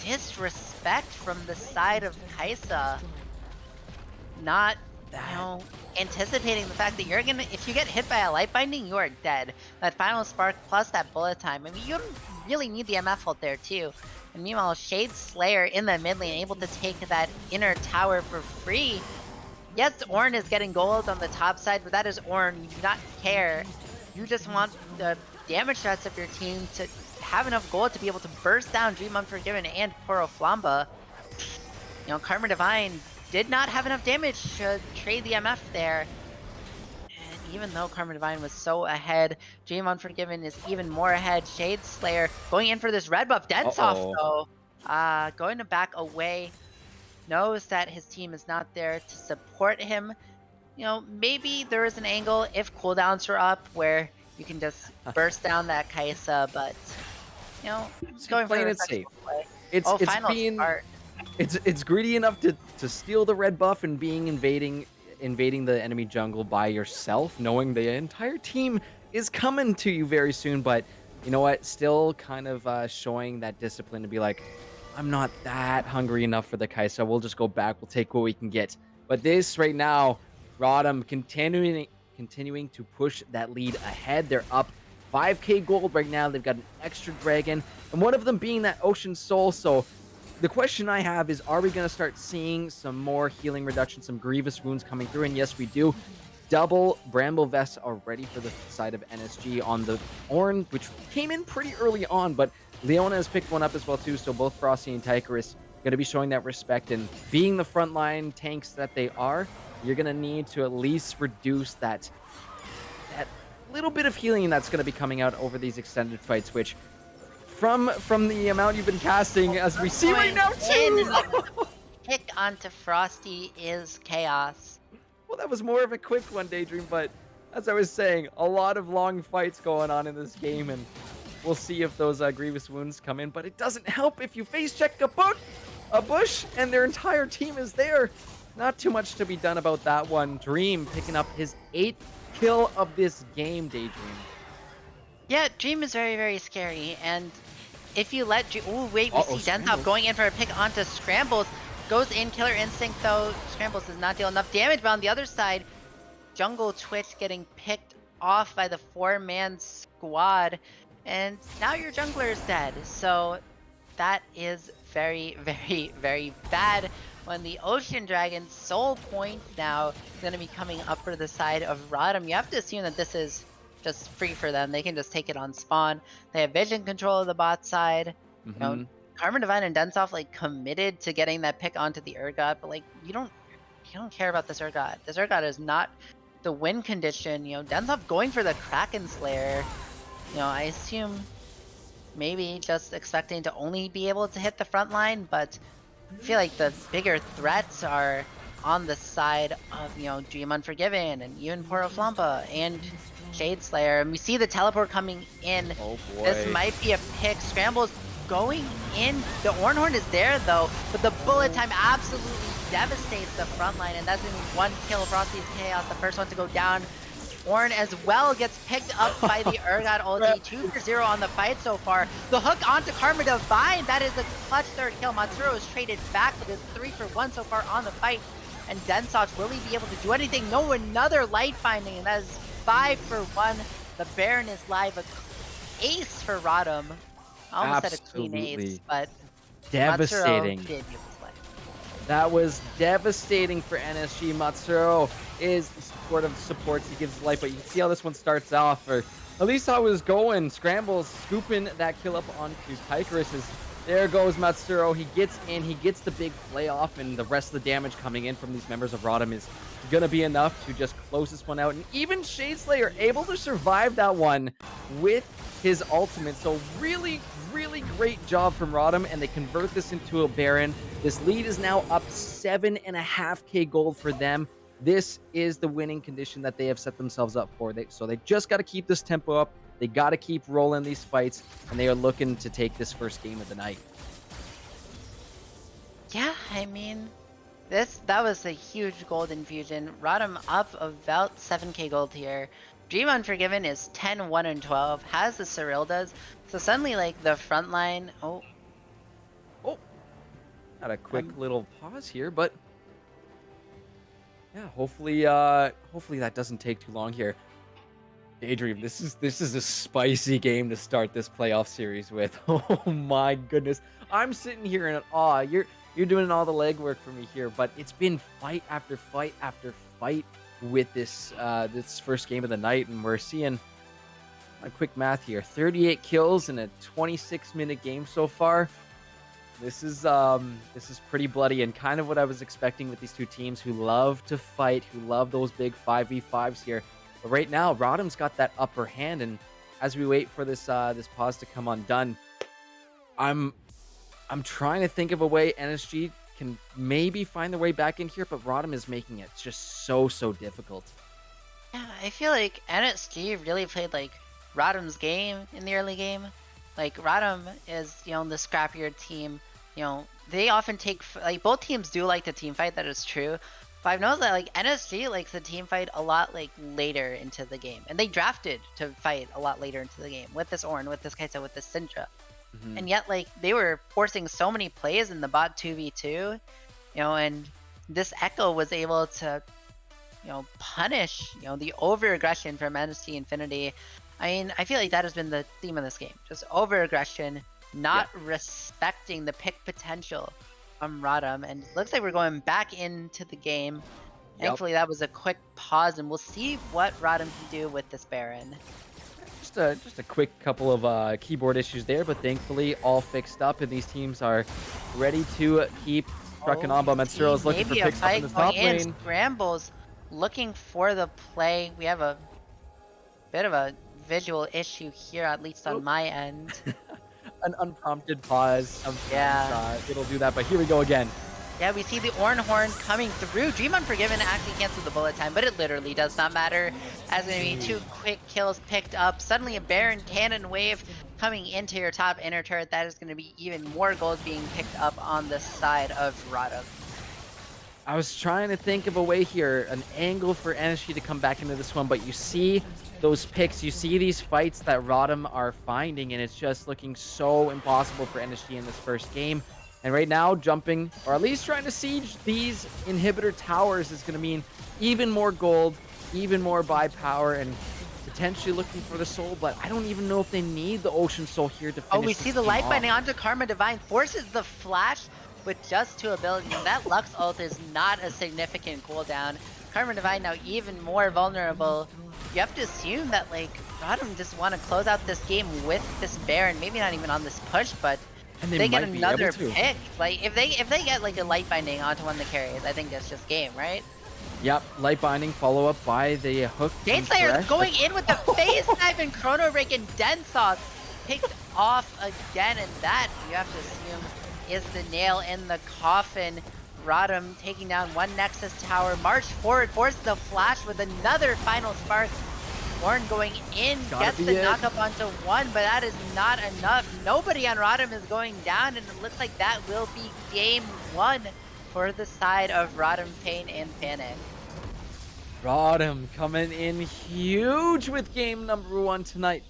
disrespect from the side of Kaisa. Not, anticipating the fact that you're gonna, if you get hit by a Light Binding, you are dead. That final spark plus that bullet time. I mean, you don't really need the MF ult there too. And meanwhile, Shade Slayer in the mid lane, able to take that inner tower for free. Yes, Ornn is getting gold on the top side, but that is Ornn. You do not care. You just want the damage threats of your team to have enough gold to be able to burst down Dream Unforgiven and Poro Flambe. Carbon Divine did not have enough damage to trade the MF there. And even though Carbon Divine was so ahead, Dream Unforgiven is even more ahead. Shade Slayer going in for this red buff. Densoft though, going to back away. Knows that his team is not there to support him. Maybe there is an angle if cooldowns are up where you can just burst down that Kaisa, but going playing for it safe. Play. It's greedy enough to steal the red buff and being invading the enemy jungle by yourself, knowing the entire team is coming to you very soon. But you know what? Still kind of showing that discipline to be like, I'm not that hungry enough for the Kaisa. We'll just go back. We'll take what we can get. But this right now, ROTM continuing to push that lead ahead. They're up 5k gold right now. They've got an extra dragon, and one of them being that Ocean Soul. So the question I have is, are we going to start seeing some more healing reduction, some grievous wounds coming through? And yes, we do. Double Bramble Vest already for the side of NSG on the Ornn, which came in pretty early on, but Leona has picked one up as well too. So both Frosty and Tychorus going to be showing that respect, and being the frontline tanks that they are, you're going to need to at least reduce that little bit of healing that's going to be coming out over these extended fights, which from the amount you've been casting, as we see right now too. Pick onto Frosty is chaos. Well, that was more of a quick one, Daydream, but as I was saying, a lot of long fights going on in this game, and we'll see if those grievous wounds come in, but it doesn't help if you face check a bush and their entire team is there. Not too much to be done about that one. Dream picking up his 8th kill of this game, Daydream. Yeah, Dream is very, very scary, and if you let Dream... Oh, wait, we see Densoft going in for a pick onto Scrambles. Goes in, Killer Instinct, though. Scrambles does not deal enough damage, but on the other side, Jungle Twitch getting picked off by the 4-man squad, and now your jungler is dead. So that is very, very, very bad. When the Ocean Dragon's soul point now is going to be coming up for the side of ROTM, you have to assume that this is just free for them. They can just take it on spawn. They have vision control of the bot side. Carbon Divine and Densoft committed to getting that pick onto the Urgot, but you don't care about this Urgot. This Urgot is not the win condition. Densoft going for the Kraken Slayer. I assume maybe just expecting to only be able to hit the front line, but I feel like the bigger threats are on the side of, Dream Unforgiven and even Poro Flambe and Shade Slayer. And we see the teleport coming in. Oh boy. This might be a pick. Scrambles going in. The Ornhorn is there though, but the bullet time absolutely devastates the front line, and that's going to be one kill for Frosty Chaos, the first one to go down. Ornn as well gets picked up by the Urgot ulti. 2-0 on the fight so far. The hook onto Karma Divine. That is a clutch third kill. Matsuro is traded back with his 3-for-1 so far on the fight. And Densox, will he be able to do anything? No, another light binding, and that is 5-for-1. The Baron is live. An ace for ROTM. I almost said a clean ace, but devastating. Matsuro did give his life. That was devastating for NSG. Matsuro is the supports. He gives his life, but you can see how this one starts off, or at least how it was going. Scrambles scooping that kill up onto Tychus. There goes Matsuro. He gets in, he gets the big play off, and the rest of the damage coming in from these members of ROTM is going to be enough to just close this one out. And even Shadeslayer able to survive that one with his ultimate. So really, really great job from ROTM, and they convert this into a Baron. This lead is now up 7.5k gold for them. This is the winning condition that they have set themselves up for. So they just got to keep this tempo up. They got to keep rolling these fights, and they are looking to take this first game of the night. Yeah, I mean, that was a huge gold infusion. ROTM up about 7k gold here. Dream Unforgiven is 10-1-12, has the Cyrildas. So suddenly, like, the front line... Oh. Had a quick little pause here, but... yeah, hopefully that doesn't take too long here. Daydream, this is a spicy game to start this playoff series with. Oh my goodness. I'm sitting here in awe. You're doing all the legwork for me here, but it's been fight after fight after fight with this this first game of the night, and we're seeing a quick math here. 38 kills in a 26-minute game so far. This is pretty bloody, and kind of what I was expecting with these two teams who love to fight, who love those big 5v5s here. But right now, ROTM's got that upper hand, and as we wait for this this pause to come undone, I'm trying to think of a way NSG can maybe find their way back in here, but ROTM is making it just so difficult. Yeah, I feel like NSG really played like ROTM's game in the early game. Like, ROTM is, you know, the scrappier team. You know, they often take, like, both teams do like the team fight, that is true. But I've noticed that, like, NSG likes the team fight a lot, like, later into the game. And they drafted to fight a lot later into the game with this Ornn, with this Kai'Sa, with this Syndra. And yet, like, they were forcing so many plays in the bot 2v2, you know, and this Echo was able to, you know, punish, you know, the over-aggression from NSG Infinity. I mean, I feel like that has been the theme of this game. Just over-aggression, not respecting the pick potential from ROTM. And it looks like we're going back into the game. Thankfully, that was a quick pause, and we'll see what ROTM can do with this Baron. Just a quick couple of keyboard issues there, but thankfully all fixed up, and these teams are ready to keep trucking on. But Matsuro is looking for picks up in the top lane. Scrambles looking for the play. We have a bit of a visual issue here, at least on my end. An unprompted pause. It'll do that, but here we go again. Yeah, we see the Ornn Horn coming through. Dream Unforgiven actually cancels the bullet time, but it literally does not matter. As going to be 2 quick kills picked up. Suddenly a Baron Cannon Wave coming into your top inner turret. That is going to be even more gold being picked up on the side of ROTM. I was trying to think of a way here, an angle for NSG to come back into this one, but you see those picks, you see these fights that ROTM are finding, and it's just looking so impossible for NSG in this first game. And right now, jumping, or at least trying to siege these inhibitor towers is going to mean even more gold, even more buy power, and potentially looking for the soul, but I don't even know if they need the Ocean Soul here to finish. Oh, we see the light binding onto Karma Divine, forces the flash with just 2 abilities. That Lux ult is not a significant cooldown. Karma Divine now even more vulnerable. You have to assume that, like, ROTM just want to close out this game with this Baron. Maybe not even on this push, but they get another pick. Like, if they get like a light binding onto one of the carries, I think that's just game, right? Yep, light binding, follow up by the hook. Shadeslayer going in with the face knife, and Chrono Break, and Densox picked off again, and that, you have to assume, is the nail in the coffin. ROTM taking down one Nexus tower, march forward, force the flash with another final spark. Ornn going in, gets the knockup onto one, but that is not enough. Nobody on ROTM is going down, and it looks like that will be game 1 for the side of Rotom Pain and Panic. ROTM coming in huge with game number 1 tonight.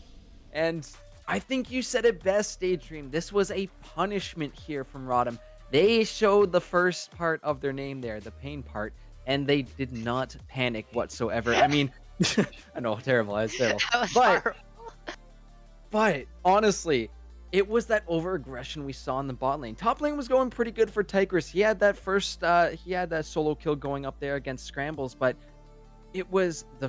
And I think you said it best, Daydream. This was a punishment here from ROTM. They showed the first part of their name there, the pain part, and they did not panic whatsoever. I mean, I know, terrible. That's terrible. That was But horrible. honestly, it was that over aggression we saw in the bot lane. Top lane was going pretty good for Tigris. He had that he had that solo kill going up there against Scrambles, but it was the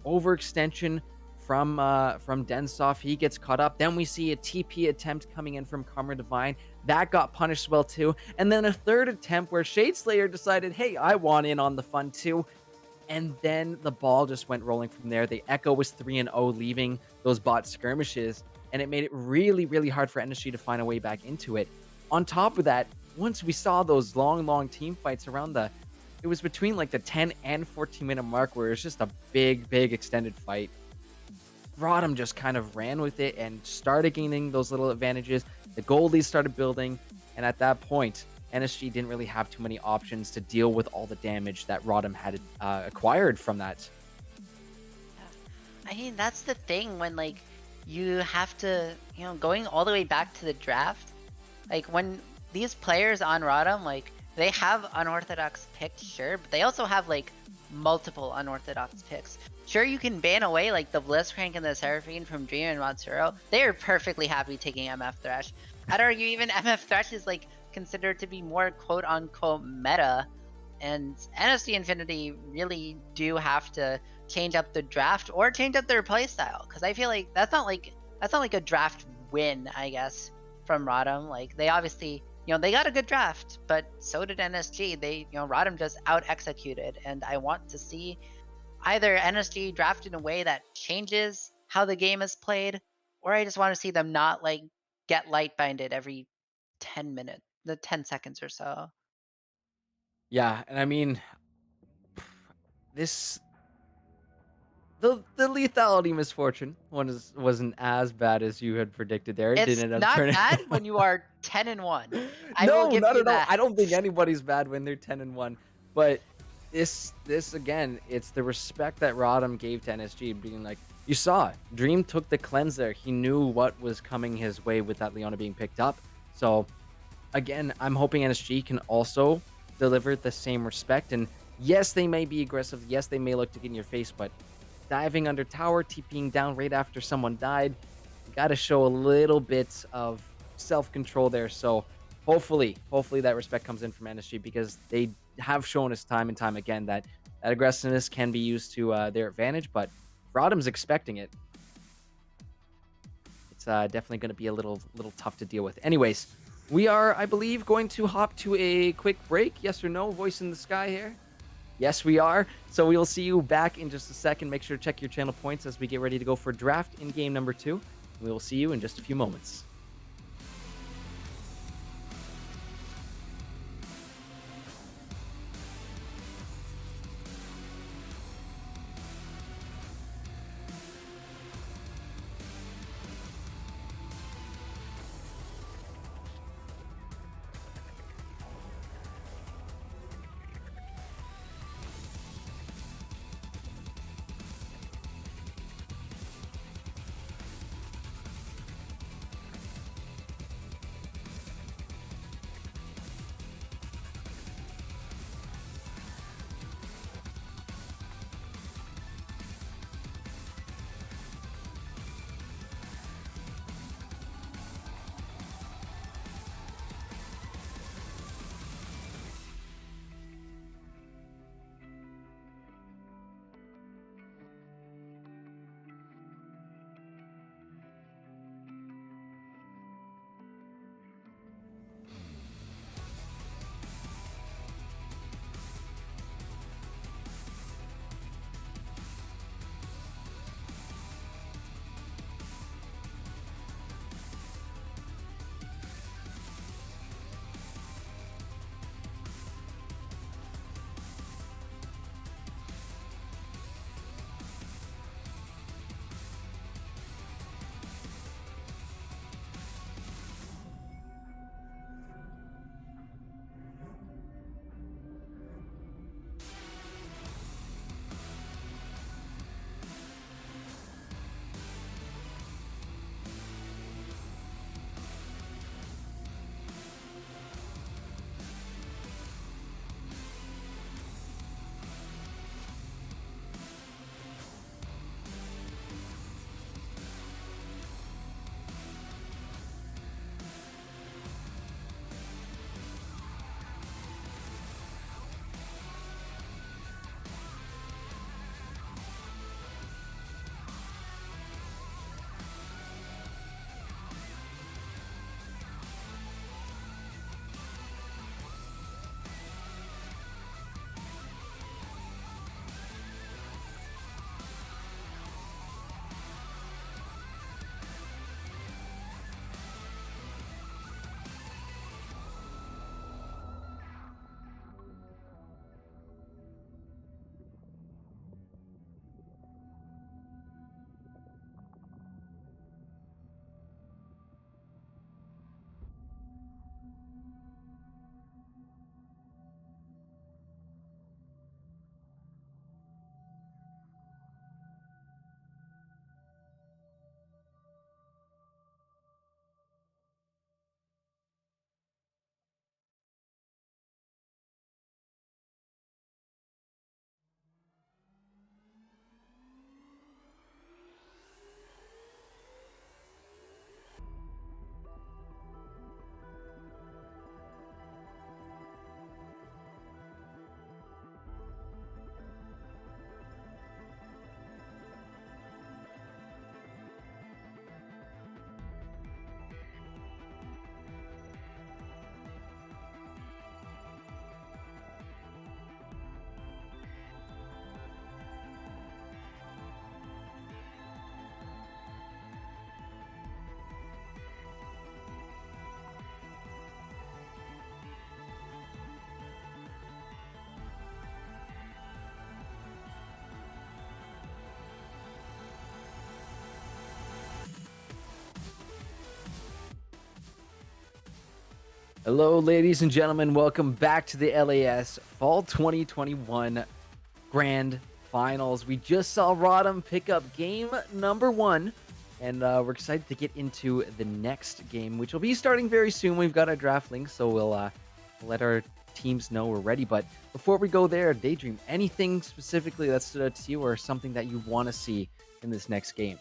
overextension from Densoff. He gets caught up. Then we see a TP attempt coming in from Karma Divine. That got punished well too. And then a third attempt where Shadeslayer decided, hey, I want in on the fun too. And then the ball just went rolling from there. The Echo was 3-0, leaving those bot skirmishes, and it made it really, really hard for NSG to find a way back into it. On top of that, once we saw those long team fights around it was between like the 10 and 14 minute mark where it was just a big extended fight. ROTM just kind of ran with it and started gaining those little advantages. The goalies started building, and at that point, NSG didn't really have too many options to deal with all the damage that ROTM had acquired from that. I mean, that's the thing when like you have to, going all the way back to the draft, like when these players on ROTM, like they have unorthodox picks, sure, but they also have like multiple unorthodox picks. Sure, you can ban away like the Blitzcrank and the Seraphine from Dream and Matsuro. They are perfectly happy taking MF Thresh. I'd argue even MF Thresh is like considered to be more quote-unquote meta, and NSG Infinity really do have to change up the draft or change up their playstyle, because I feel like that's not like a draft win, I guess, from ROTM. Like they obviously, they got a good draft, but so did NSG. They, ROTM just out executed, and I want to see either NSG draft in a way that changes how the game is played, or I just want to see them not like get light binded every 10 minutes, the 10 seconds or so. Yeah, and I mean, this the lethality misfortune wasn't as bad as you had predicted there. It It's didn't end up not turning. bad when you are 10-1. I will No, give not you at all. that. I don't think anybody's bad when they're 10-1. But this again, it's the respect that ROTM gave to NSG, being like, you saw Dream took the cleanse there. He knew what was coming his way with that Leona being picked up. So again, I'm hoping NSG can also deliver the same respect. And yes, they may be aggressive. Yes, they may look to get in your face, but diving under tower, TPing down right after someone died, you got to show a little bit of self-control there. So hopefully that respect comes in from NSG, because they have shown us time and time again that aggressiveness can be used to their advantage. But ROTM's expecting it. It's definitely going to be a little tough to deal with. Anyways, we are, I believe, going to hop to a quick break. Yes or no? Voice in the sky here. Yes, we are. So we will see you back in just a second. Make sure to check your channel points as we get ready to go for draft in game number 2. We will see you in just a few moments. Hello, ladies and gentlemen. Welcome back to the LAS Fall 2021 Grand Finals. We just saw ROTM pick up game number 1, and we're excited to get into the next game, which will be starting very soon. We've got our draft link, so we'll let our teams know we're ready. But before we go there, Daydream, anything specifically that stood out to you or something that you want to see in this next game?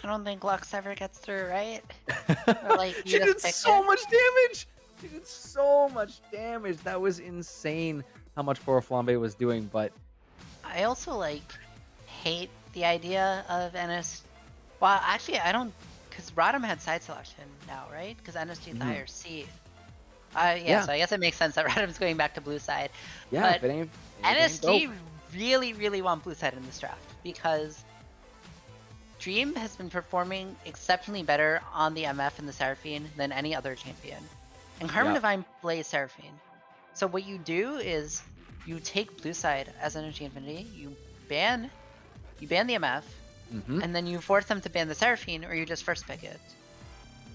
I don't think Lux ever gets through, right? Or like you She just did pick so it. much damage. She did so much damage. That was insane how much poor Flambe was doing. But I also like hate the idea of NS. Well, actually, I don't, because Rodham had side selection now, right? Because NSG is the higher seed. Yeah, yeah, so I guess it makes sense that Rodham's going back to blue side. yeah. But If it ain't broke, NSG really, really want blue side in this draft because Dream has been performing exceptionally better on the MF and the Seraphine than any other champion. And Carmen yeah. Divine plays Seraphine. So what you do is you take blue side as Energy Infinity, ban the MF, hmm and then you force them to ban the Seraphine, or you just first pick it.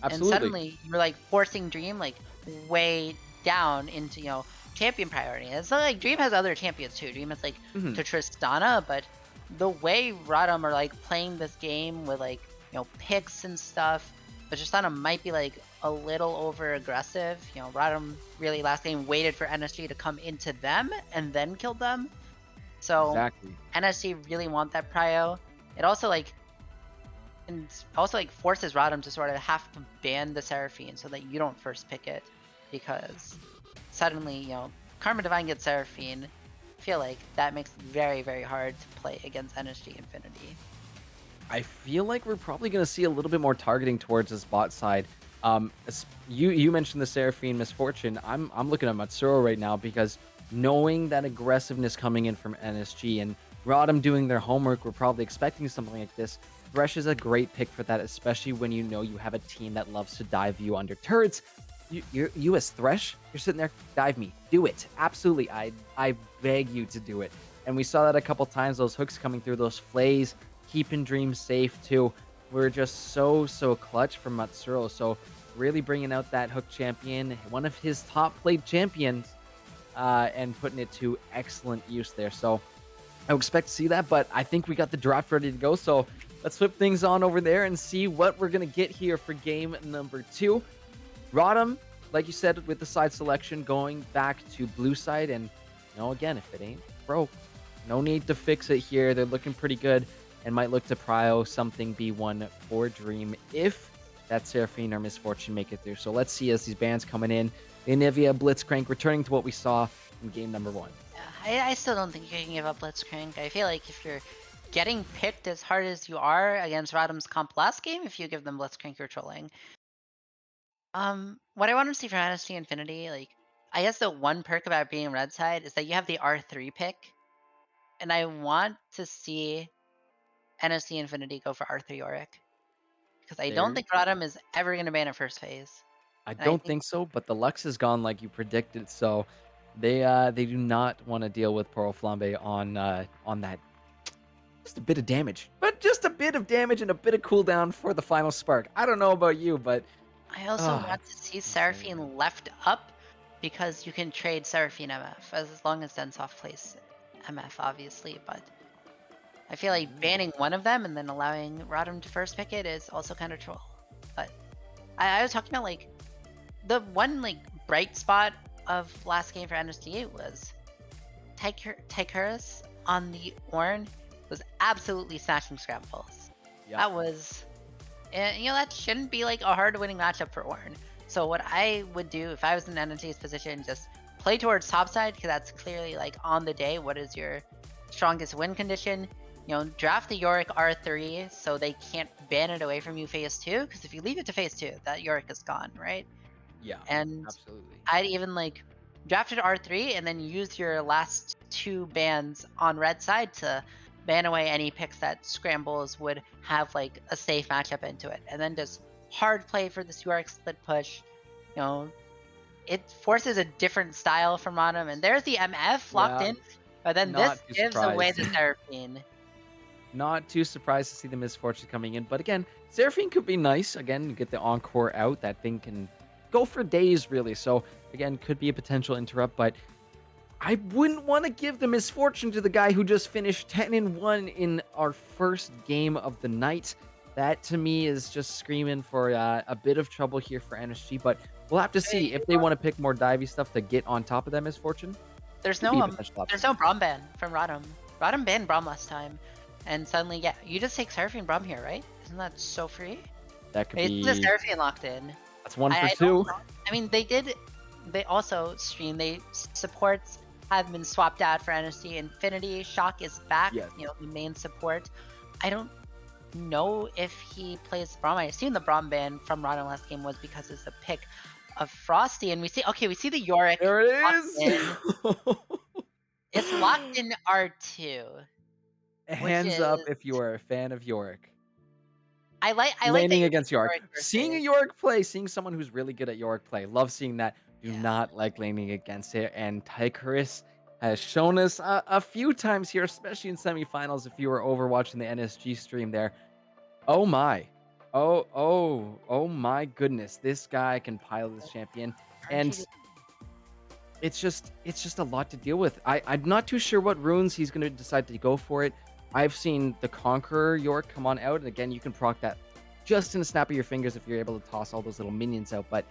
And Absolutely. suddenly you're like forcing Dream like way down into champion priority. And it's not like Dream has other champions too. Dream has like hmm Tristana, but the way Rodham are like playing this game with like picks and stuff, but Tristana might be like a little over aggressive. Rodham really last game waited for NSG to come into them and then killed them. So Exactly. NSG really want that prio. It also forces Rodham to sort of have to ban the Seraphine so that you don't first pick it, because suddenly Karma Divine gets Seraphine. I feel like that makes it very, very hard to play against NSG Infinity. I feel like we're probably going to see a little bit more targeting towards this bot side. You mentioned the Seraphine Misfortune. I'm looking at Matsuro right now because knowing that aggressiveness coming in from NSG and ROTM doing their homework, we're probably expecting something like this. Thresh is a great pick for that, especially when you know you have a team that loves to dive you under turrets. You as Thresh, you're sitting there, dive me, do it, absolutely. I beg you to do it. And we saw that a couple times. Those hooks coming through, those flays, keeping Dream safe too. We're just so clutch from Matsuro. So really bringing out that hook champion, one of his top played champions, and putting it to excellent use there. So I would expect to see that, but I think we got the draft ready to go. So let's flip things on over there and see what we're going to get here for game number 2. ROTM, like you said, with the side selection going back to blue side. And, again, if it ain't broke, no need to fix it here. They're looking pretty good and might look to prio something B1 for Dream if that Seraphine or Misfortune make it through. So let's see as these bans coming in. Anivia, Blitzcrank, returning to what we saw in game number 1. Yeah, I still don't think you can give up Blitzcrank. I feel like if you're getting picked as hard as you are against Rodham's comp last game, if you give them Blitzcrank, you're trolling. What I want to see from NSG Infinity, like, I guess the one perk about being red side is that you have the R3 pick, and I want to see NSG Infinity go for R3 Yorick, because I don't There, think Rodham is ever going to ban a first phase. I And I don't think think so, but the Lux is gone like you predicted. So they do not want to deal with Pearl Flambe on that. Just a bit of damage, but just a bit of damage and a bit of cooldown for the final spark. I don't know about you, but I also want to it's see insane. Seraphine left up, because you can trade Seraphine MF as long as Densoft plays MF, obviously. But I feel like Mhm. banning one of them and then allowing Rodham to first pick it is also kind of troll. But I was talking about like the one like bright spot of last game for NSGA was Tychurus on the Ornn was absolutely smashing scrambles. Yeah. That was, and that shouldn't be like a hard winning matchup for Ornn. So what I would do if I was in NSGA's position, just play towards topside, because that's clearly like on the day. What is your strongest win condition? Draft the Yorick R3 so they can't ban it away from you phase 2, because if you leave it to phase 2, that Yorick is gone, right? Yeah. And Absolutely. I'd even like drafted R3 and then use your last 2 bans on red side to ban away any picks that scrambles would have like a safe matchup into it. And then just hard play for this Yorick split push. You know, it forces a different style from Autumn, and there's the MF locked Yeah. in, but then this Not too gives away surprised. the Seraphine. Not too surprised to see the Misfortune coming in, but again, Seraphine could be nice. Again, you get the Encore out. That thing can go for days, really. So again, could be a potential interrupt, but I wouldn't want to give the misfortune to the guy who just finished 10-1 in our first game of the night. That to me is just screaming for a bit of trouble here for NSG, but we'll have to Hey, see if they want to pick more divey stuff to get on top of that misfortune. there's Could be no a potential there's option. no Braum ban from ROTM. ROTM banned Braum last time, and suddenly, yeah, you just take Seraphine Braum here, right? Isn't that so free? That could It's the be, Seraphine locked in. that's one for I don't two. know. I mean, they did. They also stream. Supports have been swapped out for NSG. Infinity Shock is back. Yes. You know, the main support. I don't know if he plays Braum. I assume the Braum ban from ROTM last game was because it's the pick of Frosty, and we see the Yorick There it locked is. in. It's locked in R2, which Hands is up if you are a fan of Yorick. I like that Laning you're against picking Yorick. Yorick Seeing a versus. Yorick play, seeing someone who's really good at Yorick play. Love seeing that. Do Yeah. not like laning against it. And Tychurus has shown us a few times here, especially in semifinals, if you were over watching the NSG stream there. Oh my. Oh my goodness. This guy can pilot this champion. Aren't you And just it's just a lot to deal with. I'm not too sure what runes he's going to decide to go for it. I've seen the Conqueror York come on out, and again, you can proc that just in a snap of your fingers if you're able to toss all those little minions out. But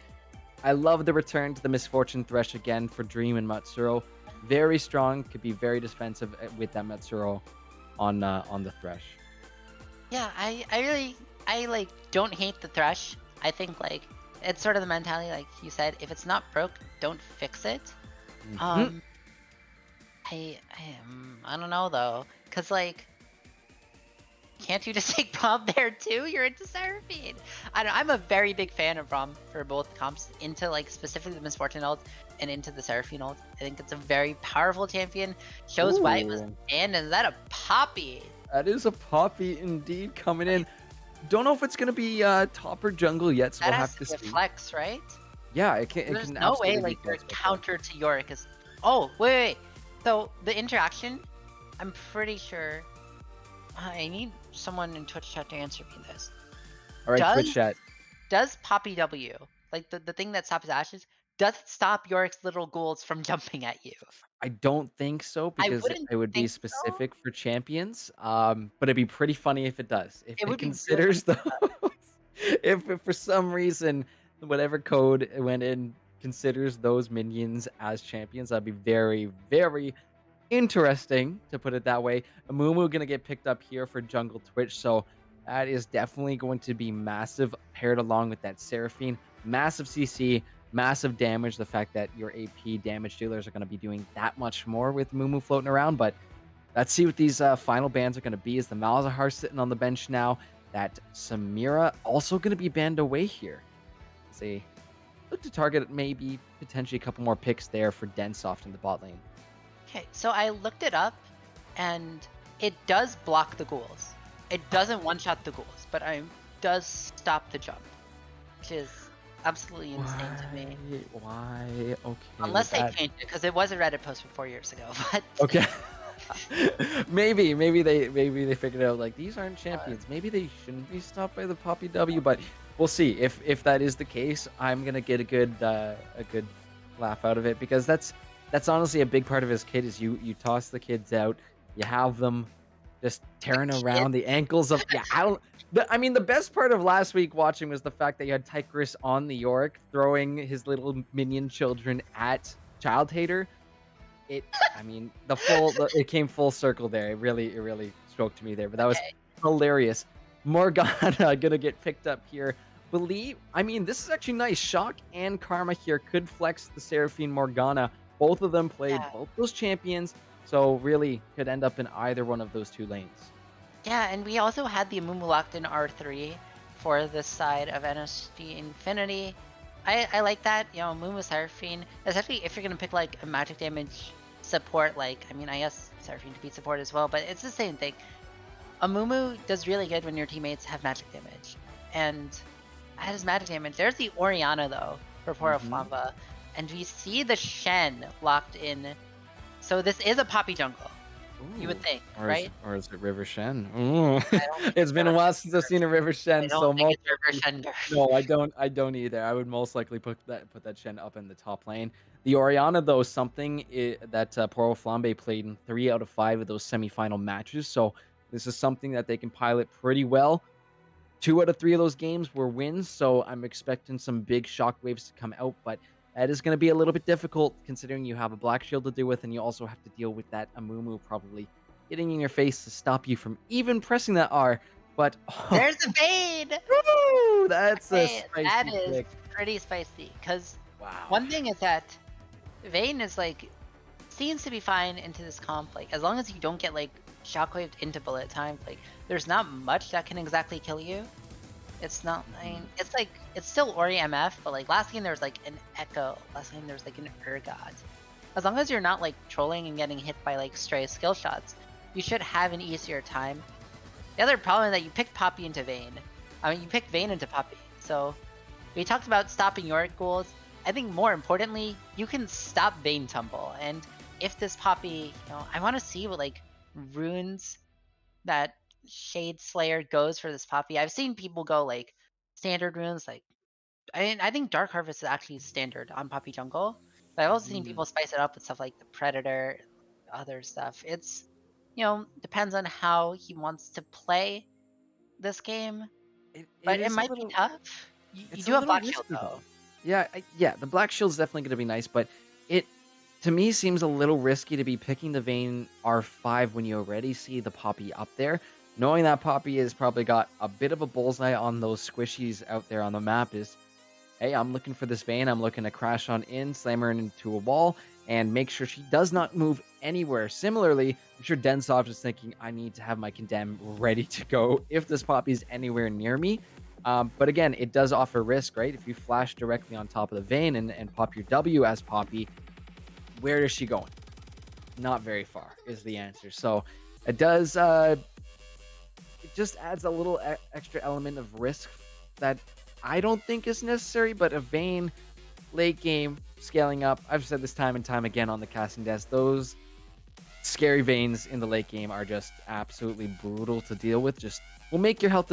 I love the return to the Misfortune Thresh again for Dream and Matsuro. Very strong, could be very defensive with that Matsuro on the Thresh. Yeah, I like don't hate the Thresh. I think like it's sort of the mentality, like you said, if it's not broke, don't fix it. Mhm. I don't know though, cause like, can't you just take Braum there too? You're into Seraphine. I'm a very big fan of Braum for both comps, into like specifically the Misfortune ult and into the Seraphine ult. I think it's a very powerful champion. Shows why it was Ooh, banned. Is that a Poppy? that is a Poppy indeed coming in. Don't know if it's gonna be top or jungle yet, so That we'll has have to to be a see. flex, right? Yeah, it can. It There's can no way absolutely be like your flex with that. counter to Yorick is. Oh wait. So the interaction, I'm pretty sure. I need someone in Twitch chat to answer me this. All right, Twitch Does chat. does Poppy W, like the thing that stops ashes, does it stop Yorick's little ghouls from jumping at you? I don't think so I because wouldn't it would be think so. specific for champions. But it'd be pretty funny if it does. If It it would be really funny. considers those, if for some reason whatever code it went in considers those minions as champions, that'd be very, very interesting to put it that way. Amumu gonna get picked up here for jungle Twitch, so that is definitely going to be massive paired along with that Seraphine. Massive CC, massive damage. The fact that your AP damage dealers are going to be doing that much more with Mumu floating around, but let's see what these final bans are going to be. Is the Malzahar sitting on the bench now? That Samira also going to be banned away here. They look to target maybe potentially a couple more picks there for Densoft in the bot lane. Okay, so I looked it up, and it does block the ghouls. It doesn't one-shot the ghouls, but it does stop the jump, which is absolutely insane to me. Why? Okay. Unless they changed it, because it was a Reddit post from 4 years ago. But Okay. maybe they figured out like these aren't champions. Maybe they shouldn't be stopped by the Poppy W, but we'll see. If that is the case, I'm gonna get a good laugh out of it because that's honestly a big part of his kit is you toss the kids out, you have them just tearing around the ankles of I mean the best part of last week watching was the fact that you had Tychurus on the Yorick throwing his little minion children at Child Hater. I mean, it came full circle there. It really spoke to me there. But that was okay. hilarious. Morgana gonna get picked up here. I mean, this is actually nice. Shock and Karma here could flex the Seraphine Morgana. Both of them played both those champions, so really could end up in either one of those two lanes. Yeah, and we also had the Amumu locked in R3 for this side of NSG Infinity. I like that, you know, Amumu Seraphine, especially if you're gonna pick like a magic damage support. Like, I mean, I guess Seraphine could be support as well, but it's the same thing. Amumu does really good when your teammates have magic damage, and that is magic damage. There's the Oriana though for Poro Flamba, and we see the Shen locked in. So this is a Poppy jungle. You would Ooh, think, right? or is it River Shen? Ooh. I don't think It's it's been a River while since I've Sender. seen a River I Shen, don't so think most it's River likely Sender. no, I don't either. I would most likely put that Shen up in the top lane. The Orianna, though, is something that Poro Flambe played in 3 out of 5 of those semifinal matches, so this is something that they can pilot pretty well. 2 out of 3 of those games were wins, so I'm expecting some big shockwaves to come out, but that is gonna be a little bit difficult considering you have a Black Shield to deal with, and you also have to deal with that Amumu probably getting in your face to stop you from even pressing that R, but There's a Vayne! woo, that's a Hey, that spicy is pick. pretty spicy. Because Wow. one thing is that Vayne is like seems to be fine into this comp. Like as long as you don't get like shockwaved into bullet time, like there's not much that can exactly kill you. It's not. I Mhm. mean, it's like it's still Ori MF, but like last game there was like an Echo. Last game there was like an Urgot. As long as you're not like trolling and getting hit by like stray skill shots, you should have an easier time. The other problem is that you picked Poppy into Vayne. I mean, you picked Vayne into Poppy. So we talked about stopping Yorick goals. I think more importantly, you can stop Vayne Tumble. And if this Poppy, I want to see what like runes that Shade Slayer goes for this Poppy. I've seen people go like standard runes, like I think Dark Harvest is actually standard on Poppy Jungle. But I've also seen Mhm. people spice it up with stuff like the Predator, other stuff. It's depends on how he wants to play this game, It but it is a might be little tough. You It's a do have little Black Shield risky though. though. Yeah, yeah, the Black Shield's definitely gonna be nice, but it to me seems a little risky to be picking the Vayne R5 when you already see the Poppy up there. Knowing that Poppy has probably got a bit of a bullseye on those squishies out there on the map is, hey, I'm looking for this Vayne. I'm looking to crash on in, slam her into a wall, and make sure she does not move anywhere. Similarly, I'm sure Densov is thinking, I need to have my Condemn ready to go if this Poppy's anywhere near me. But again, it does offer risk, right? If you flash directly on top of the Vayne and pop your W as Poppy, where is she going? Not very far is the answer. So it does it just adds a little extra element of risk that I don't think is necessary, but a Vayne late game scaling up. I've said this time and time again on the casting desk. Those scary Vaynes in the late game are just absolutely brutal to deal with. Just will make your health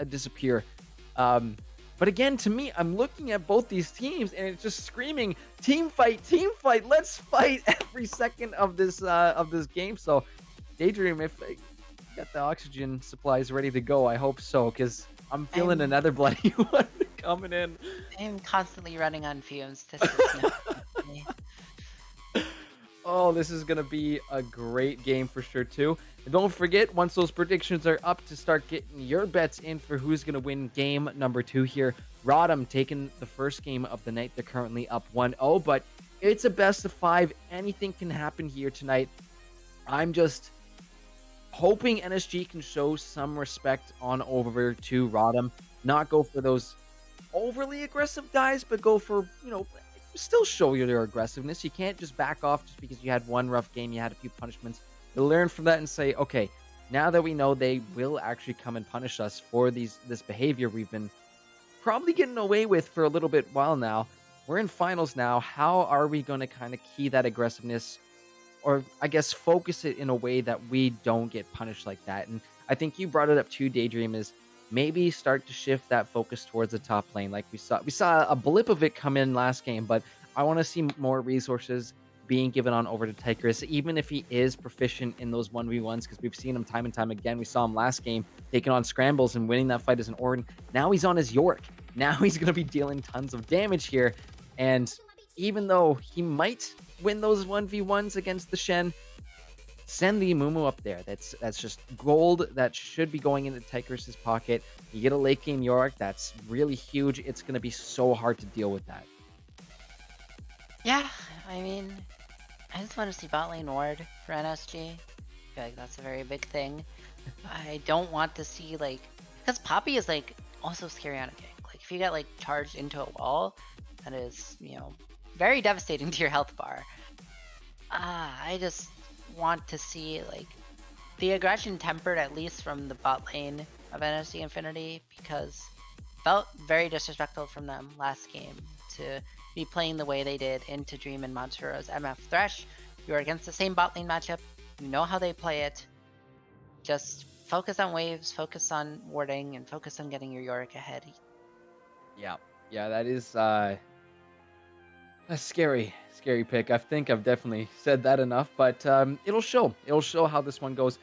disappear. Um, but again, to me, I'm looking at both these teams and it's just screaming team fight, team fight. Let's fight every second of this game. So Daydream, if you got the oxygen supplies ready to go, I hope so, because I'm feeling I'm another bloody one coming in. I'm constantly running on fumes. This is not good for me. Oh, this is going to be a great game for sure, too. And don't forget, once those predictions are up, to start getting your bets in for who's going to win game number 2 here. ROTM taking the first game of the night. They're currently up 1-0, but it's a best of 5. Anything can happen here tonight. I'm just hoping NSG can show some respect on over to ROTM. Not go for those overly aggressive dives, but go for, still show your aggressiveness. You can't just back off just because you had one rough game, you had a few punishments. You learn from that and say, okay, now that we know they will actually come and punish us for this behavior we've been probably getting away with for a little bit while now. We're in finals now. How are we going to kind of key that aggressiveness, or I guess focus it in a way that we don't get punished like that? And I think you brought it up too, Daydream, is maybe start to shift that focus towards the top lane. Like we saw a blip of it come in last game, but I want to see more resources being given on over to Tigris, even if he is proficient in those 1v1s, because we've seen him time and time again. We saw him last game taking on scrambles and winning that fight as an Ornn. Now he's on his York. Now he's going to be dealing tons of damage here. And even though he might win those 1v1s against the Shen, send the Mumu up there. That's just gold that should be going into Tigris's pocket. You get a late game Yorick, that's really huge. It's going to be so hard to deal with that. Yeah, I mean, I just want to see bot lane ward for NSG. I feel like that's a very big thing. I don't want to see because Poppy is also scary on a gank. Like if you get charged into a wall, that is very devastating to your health bar. I just want to see the aggression tempered at least from the bot lane of NSG Infinity, because felt very disrespectful from them last game to be playing the way they did into Dream and Montero's MF Thresh. You were against the same bot lane matchup. You know how they play it. Just focus on waves, focus on warding, and focus on getting your Yorick ahead. Yeah. Yeah, that is a scary pick. I think I've definitely said that enough, but it'll show. It'll show how this one goes.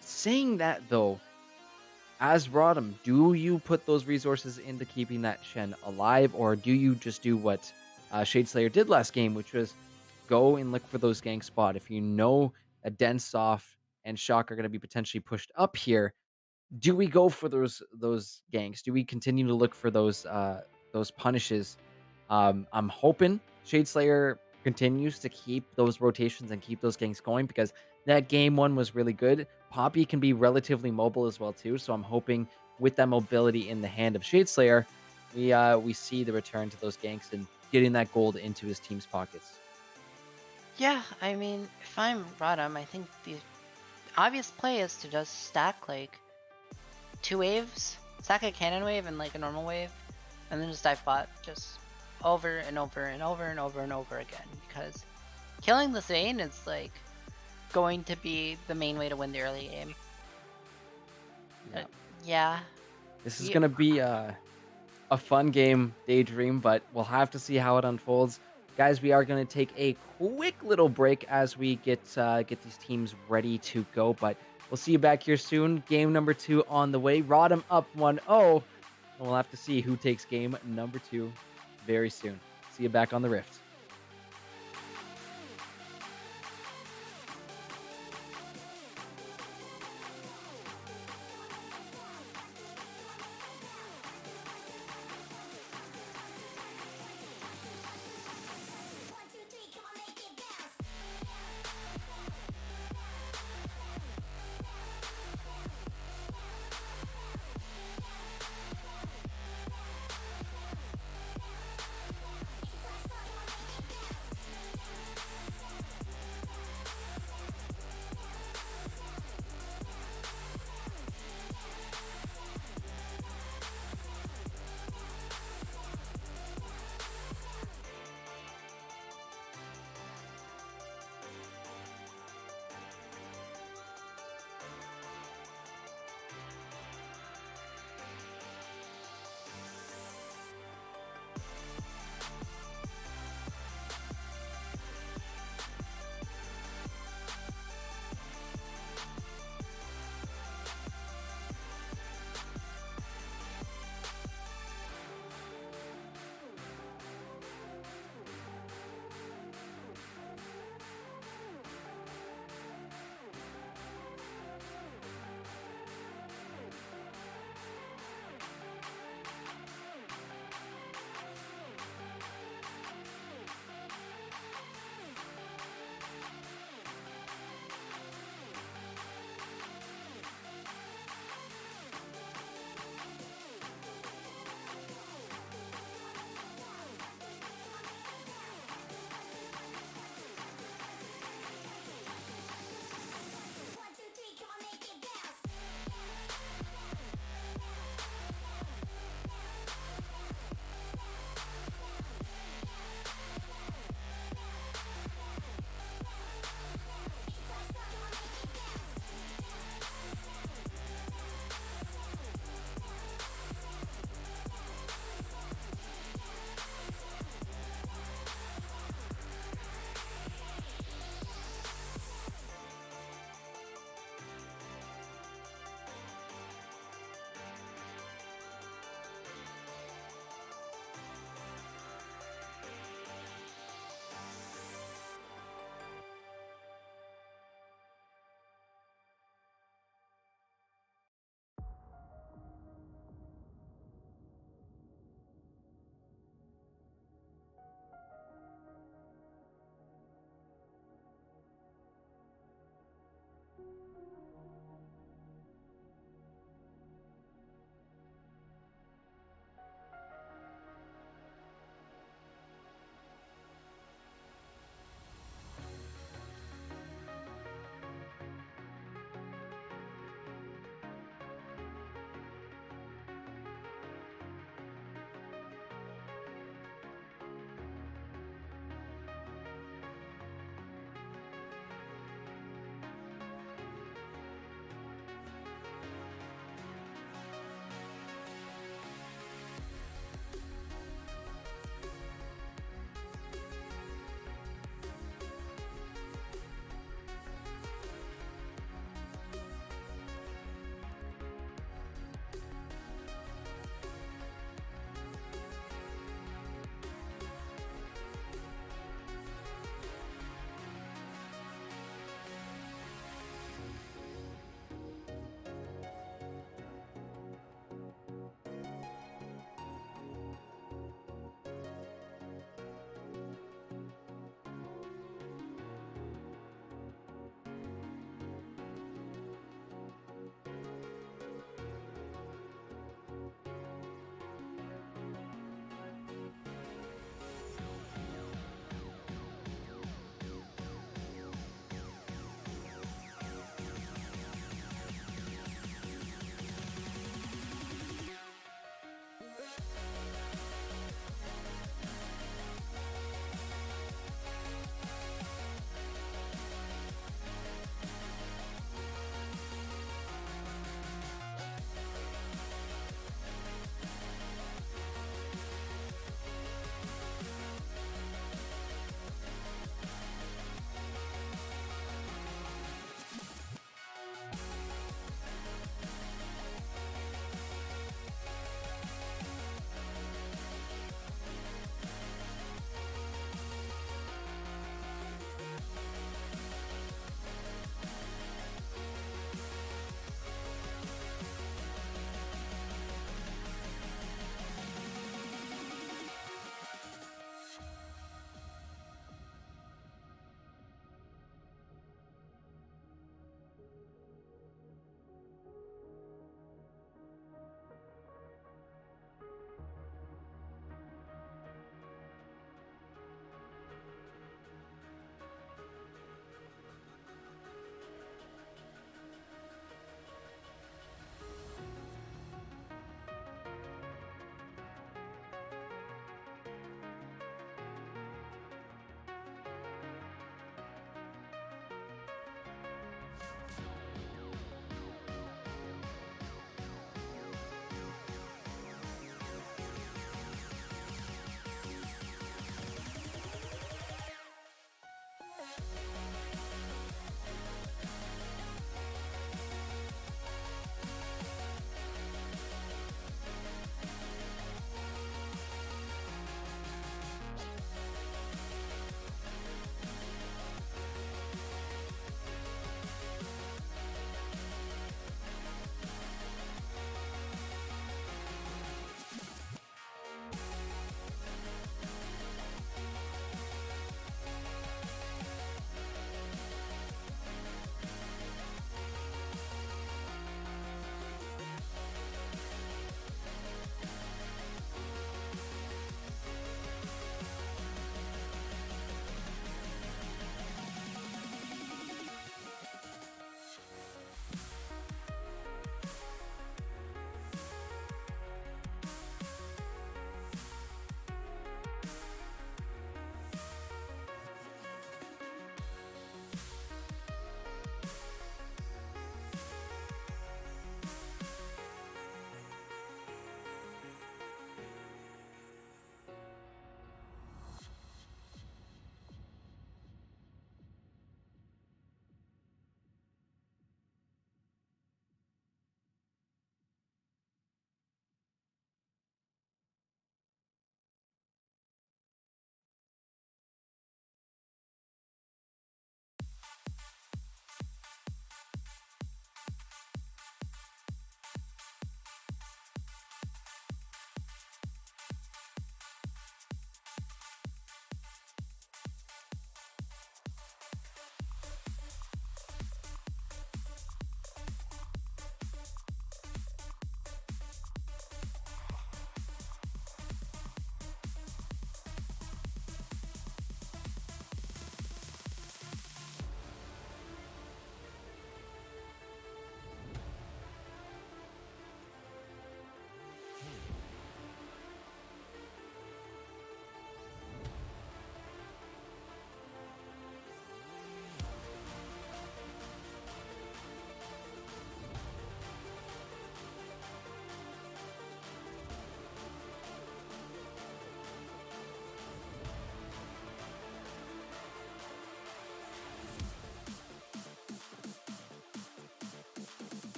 Saying that though, as Rodham, do you put those resources into keeping that Shen alive, or do you just do what Shadeslayer did last game, which was go and look for those gank spot? If you know a Densoff and Shock are going to be potentially pushed up here, do we go for those ganks? Do we continue to look for those punishes? I'm hoping Shadeslayer continues to keep those rotations and keep those ganks going because that game one was really good. Poppy can be relatively mobile as well too, so I'm hoping with that mobility in the hand of Shadeslayer, we see the return to those ganks and getting that gold into his team's pockets. Yeah, I mean, if I'm Rodham, I think the obvious play is to just stack like 2 waves, stack a cannon wave and like a normal wave, and then just dive bot just over and over and over and over and over again. Because killing the Zane is like going to be the main way to win the early game. Yeah. Yeah. This is You, gonna be a fun game, Daydream, but we'll have to see how it unfolds. Guys, we are going to take a quick little break as we get these teams ready to go, but we'll see you back here soon. Game number 2 on the way. Rodham up 1-0, and we'll have to see who takes game number 2 very soon. See you back on the Rift.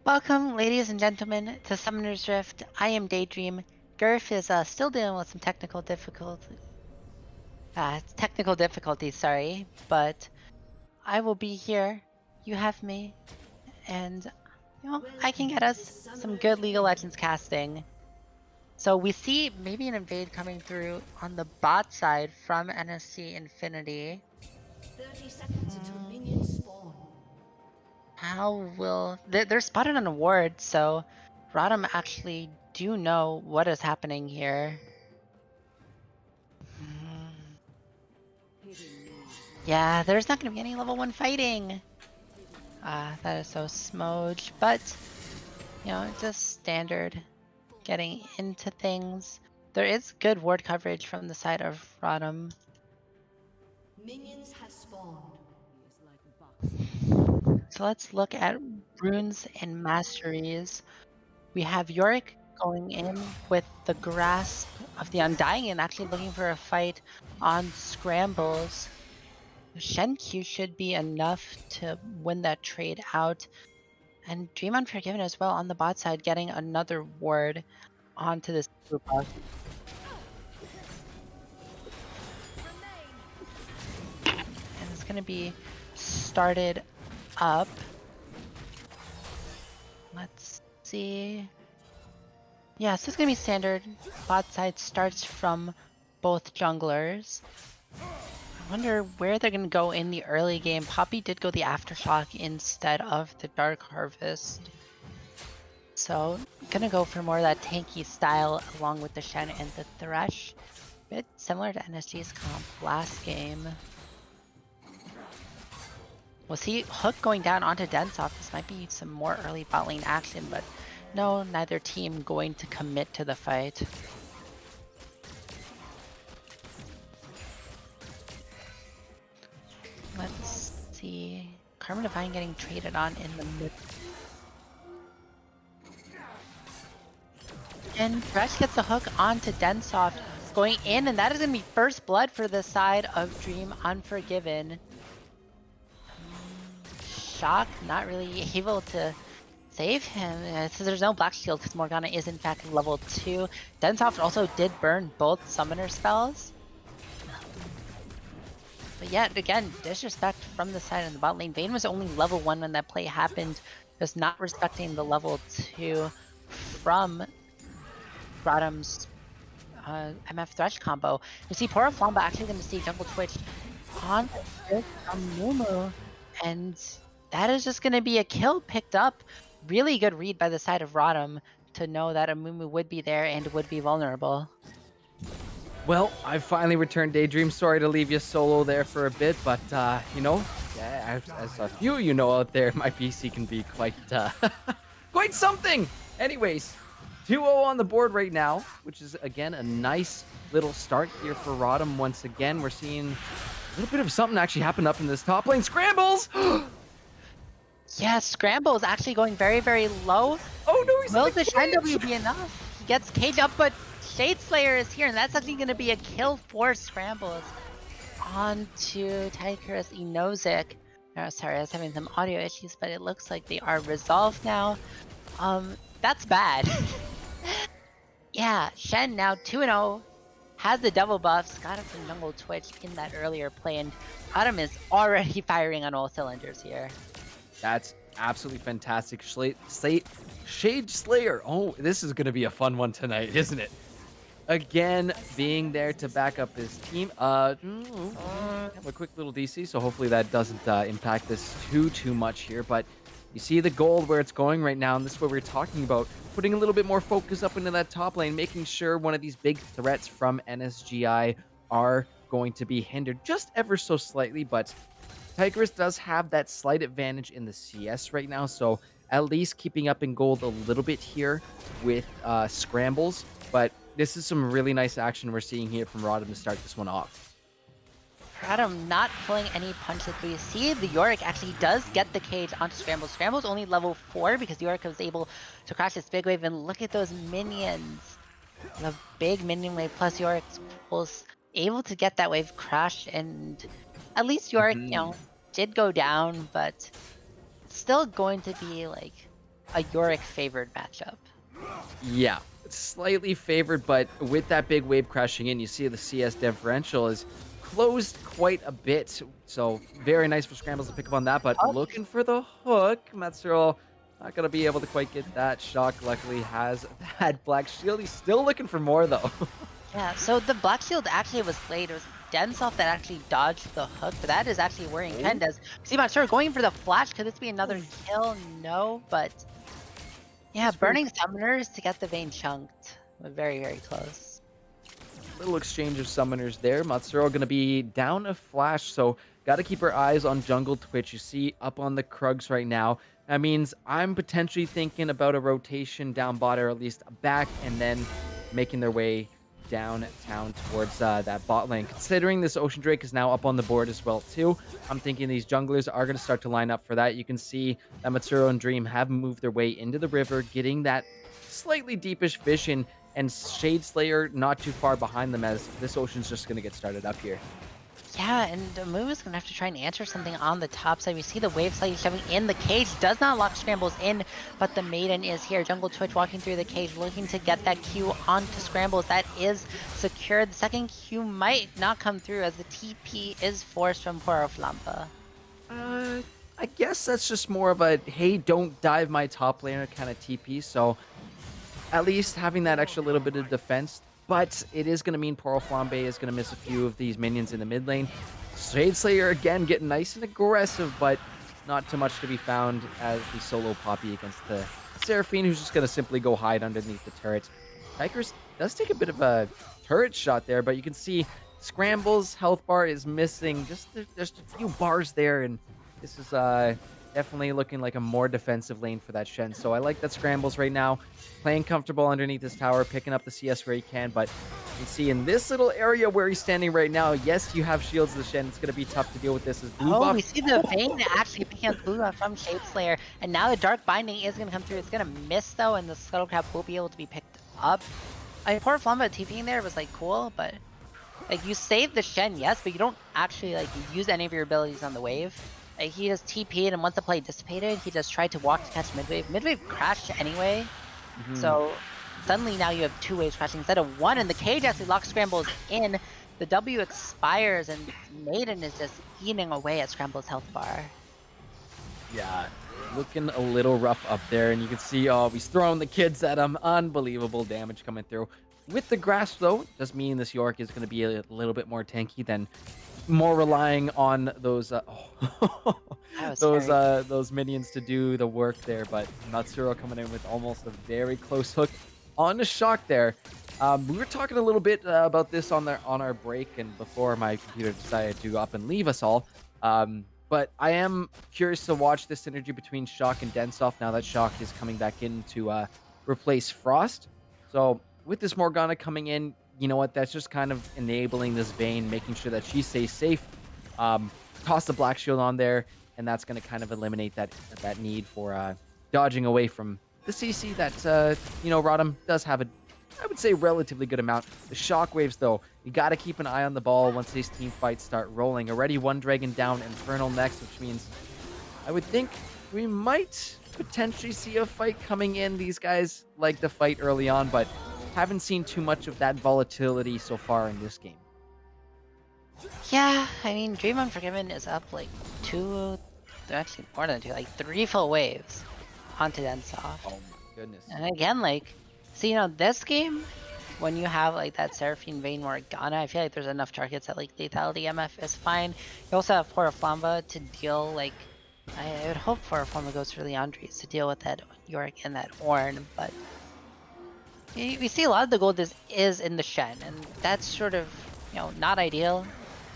Welcome, ladies and gentlemen, to Summoner's Rift. I am Daydream. Girth is still dealing with some technical difficulties, sorry, but I will be here. You have me, and I can get us some good League of Legends casting. So we see maybe an invade coming through on the bot side from NSC Infinity. 30 seconds until minions spawn. How will they're spotted on a ward, so ROTM actually do know what is happening here. Yeah, there's not going to be any level 1 fighting. That is so smudge, but just standard getting into things. There is good ward coverage from the side of ROTM. Minions have spawned. So let's look at runes and masteries. We have Yorick going in with the grasp of the Undying and actually looking for a fight on scrambles. Shen Q should be enough to win that trade out. And Dream Unforgiven as well on the bot side, getting another ward onto this group buff. And it's going to be started up. Let's see. Yeah, so it's going to be standard. Bot side starts from both junglers. I wonder where they're going to go in the early game. Poppy did go the Aftershock instead of the Dark Harvest. So, gonna go for more of that tanky style along with the Shen and the Thresh. Bit similar to NSG's comp last game. We'll see Hook going down onto Densoft. This might be some more early bot lane action, but no, neither team going to commit to the fight. Let's see. Karma Divine getting traded on in the mid. And Thresh gets the hook onto Densoft, going in, and that is going to be first blood for the side of Dream Unforgiven. Shock not really able to save him. So there's no Black Shield because Morgana is in fact level 2. Densoft also did burn both summoner spells. But yet again, disrespect from the side of the bot lane. Vayne was only level 1 when that play happened, just not respecting the level 2 from ROTM's MF Thresh combo. You see Pora Flamba actually going to see Jungle Twitch on Mumu, and that is just going to be a kill picked up. Really good read by the side of ROTM to know that Amumu would be there and would be vulnerable. Well, I finally returned, Daydream. Sorry to leave you solo there for a bit, but, as a few out there, my PC can be quite, quite something. Anyways, 2-0 on the board right now, which is, again, a nice little start here for ROTM. Once again, we're seeing a little bit of something actually happen up in this top lane. Scrambles! Yeah, Scramble is actually going very, very low. Oh, no, he's Will in the the Shine cage! W be enough? He gets cage up, but Shade Slayer is here, and that's actually going to be a kill for Scrambles. On to Tigris Enozic. Oh, sorry, I was having some audio issues, but it looks like they are resolved now. That's bad. Yeah, Shen now 2-0, has the double buffs, got him from Jungle Twitch in that earlier play, and ROTM is already firing on all cylinders here. That's absolutely fantastic. Shade Slayer. Oh, this is going to be a fun one tonight, isn't it? Again, being there to back up his team. Have a quick little DC, so hopefully that doesn't impact this too much here. But you see the gold where it's going right now, and this is what we're talking about. Putting a little bit more focus up into that top lane, making sure one of these big threats from NSGI are going to be hindered just ever so slightly, but Tigris does have that slight advantage in the CS right now, so at least keeping up in gold a little bit here with scrambles, but this is some really nice action we're seeing here from ROTM to start this one off. ROTM not pulling any punches, but you see the Yorick actually does get the cage onto Scramble. Scramble's only level 4 because Yorick was able to crash this big wave, and look at those minions. The big minion wave plus Yorick was able to get that wave crashed, and at least Yorick, did go down, but still going to be like a Yorick favored matchup. Yeah, slightly favored, but with that big wave crashing in, you see the CS differential is closed quite a bit. So very nice for Scrambles to pick up on that, but Oh, looking for the hook. Metzgerl not going to be able to quite get that. Shock luckily has that Black Shield. He's still looking for more, though. yeah, so the Black Shield actually was late. It was Densoft that actually dodged the hook, but that is actually worrying Ken does. See, I'm sure going for the flash. Could this be another kill? No, but yeah, It's very burning summoners to get the vein chunked. We're very, very close. little exchange of summoners there. Matsuro going to be down a flash, so got to keep our eyes on jungle Twitch. You see up on the Krugs right now. That means I'm potentially thinking about a rotation down bot, or at least back, and then making their way downtown towards that bot lane. Considering this Ocean Drake is now up on the board as well too, I'm thinking these junglers are going to start to line up for that. You can see that Matsuro and Dream have moved their way into the river, getting that slightly deepish vision, and Shade Slayer not too far behind them, as this Ocean's just going to get started up here. Yeah, and Moo is going to have to try and answer something on the top side. We see the wave slightly shoving in. The cage does not lock Scrambles in, but the Maiden is here. Jungle Twitch walking through the cage, looking to get that Q onto Scrambles. That is secured. The second Q might not come through, as the TP is forced from Poro Flampa. I guess that's just more of a, hey, don't dive my top laner kind of TP, so at least having that extra little bit of defense. But it is going to mean Poro Flambe is going to miss a few of these minions in the mid lane. Shade Slayer again getting nice and aggressive, but not too much to be found as the solo Poppy against the Seraphine, who's just going to simply go hide underneath the turret. Tigers does take a bit of a turret shot there, but you can see Scramble's health bar is missing just a few bars there, and this is definitely looking like a more defensive lane for that Shen. So I like that Scrambles right now, playing comfortable underneath this tower, picking up the CS where he can. But you can see in this little area where he's standing right now, yes, you have shields of the Shen. It's going to be tough to deal with this as blue buff. We see the Vayne actually picking up blue buff from Shade Slayer, and now the Dark Binding is going to come through. It's going to miss, though, and the Scuttle Crab will be able to be picked up. I mean, poor Flamma TPing there was, like, cool, but, like, you save the Shen, yes, but you don't actually, like, use any of your abilities on the wave. Like, he just TP'd, and once the play dissipated, he just tried to walk to catch midwave. Midwave crashed anyway, so suddenly now you have two waves crashing instead of one, and the cage actually locks Scrambles in. The W expires, and Maiden is just eating away at Scramble's health bar. Yeah, looking a little rough up there, and you can see, oh, he's throwing the kids at him. Unbelievable damage coming through. With the grass, though, does mean this York is going to be a little bit more tanky than more relying on those those minions to do the work there. But Matsuro coming in with almost a very close hook on the Shock there. We were talking a little bit about this on our break, and before my computer decided to go up and leave us all. But I am curious to watch this synergy between Shock and Densoft now that Shock is coming back in to replace Frost. So with this Morgana coming in, you know what? That's just kind of enabling this Vayne, making sure that she stays safe. Toss the Black Shield on there, and that's going to kind of eliminate that need for dodging away from the CC that ROTM does have I would say relatively good amount. The shockwaves, though, you got to keep an eye on the ball once these team fights start rolling. Already one dragon down, Infernal next, which means I would think we might potentially see a fight coming in. These guys like to fight early on, but haven't seen too much of that volatility so far in this game. Yeah, I mean, Dream Unforgiven is up like actually more than two, like 3 full waves onto Densoft. Oh my goodness. And again, like, so this game, when you have like that Seraphine Vayne Morgana, I feel like there's enough targets that like Lethality MF is fine. You also have Poro Flamva to deal, like, I would hope Poro Flamva goes for Leandres to deal with that Yorick and that Ornn, but we see a lot of the gold is in the Shen, and that's sort of, not ideal.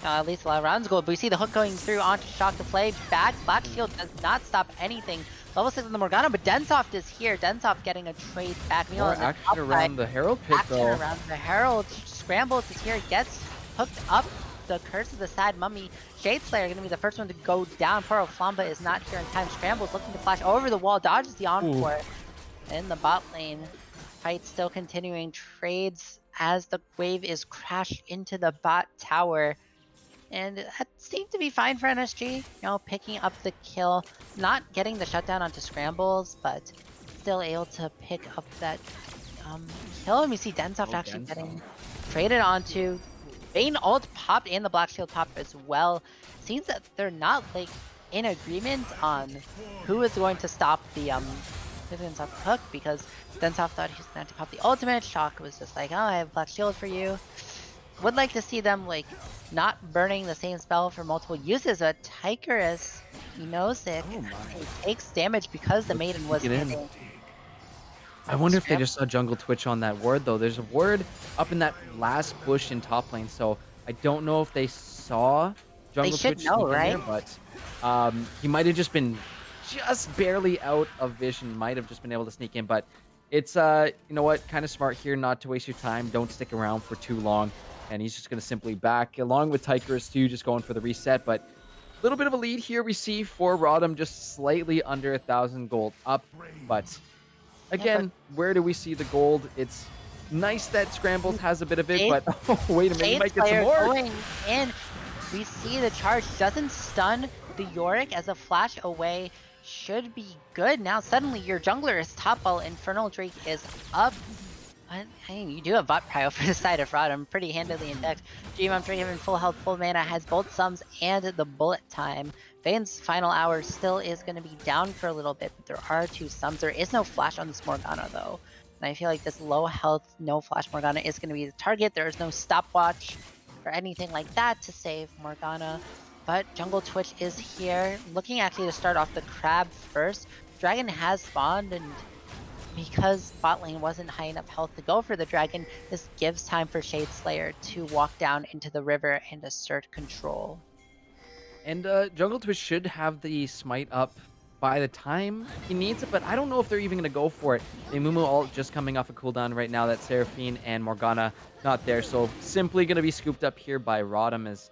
At least a lot of rounds gold, but we see the hook going through onto Shock to play. Back, Black Shield does not stop anything. Level 6 on the Morgana, but Densoft is here. Densoft getting a trade back. More action around the Herald pit, though. Action around the Herald. Scrambles is here, gets hooked up. The Curse of the Sad Mummy. Shade Slayer going to be the first one to go down. Poro Flamva is not here in time. Scrambles looking to flash over the wall, dodges the Encore. In the bot lane, fight still continuing. Trades as the wave is crashed into the bot tower. And that seemed to be fine for NSG, picking up the kill, not getting the shutdown onto Scrambles, but still able to pick up that kill. And we see Densoft actually getting traded onto. Vayne ult popped and the Black Shield popped as well. Seems that they're not like in agreement on who is going to stop the Densoft hook, because Densoft thought he was going to pop the ultimate. Shock was just like, oh, I have Black Shield for you. Would like to see them like not burning the same spell for multiple uses, but Tykerus, he knows it. He takes damage because the Maiden was hitting. I wonder if they just saw Jungle Twitch on that ward, though. There's a ward up in that last bush in top lane, so I don't know if they saw Jungle Twitch know, right? in there, but he might have just been barely out of vision, might have just been able to sneak in, but it's, you know what, kind of smart here not to waste your time. Don't stick around for too long, and he's just going to simply back, along with Tykerus too, just going for the reset, but a little bit of a lead here we see for ROTM, just slightly under 1,000 gold up, but again, where do we see the gold? It's nice that Scrambles has a bit of it, but oh, wait a minute, you might get some more. Going in. We see the charge doesn't stun the Yorick as a flash away should be good. Now suddenly your jungler is top while Infernal Drake is up. I mean, you do have bot prio for the side of ROTM pretty handily in deck. GM given full health, full mana, has both sums and the bullet time. Vayne's final hour still is going to be down for a little bit, but there are 2 sums. There is no flash on this Morgana though. And I feel like this low health, no flash Morgana is going to be the target. There is no stopwatch or anything like that to save Morgana. But Jungle Twitch is here, looking actually to start off the crab first. Dragon has spawned, and because bot lane wasn't high enough health to go for the dragon, this gives time for Shade Slayer to walk down into the river and assert control. And Jungle Twitch should have the smite up by the time he needs it, but I don't know if they're even going to go for it. The Mumu ult just coming off a cooldown right now. That Seraphine and Morgana not there, so simply going to be scooped up here by ROTM as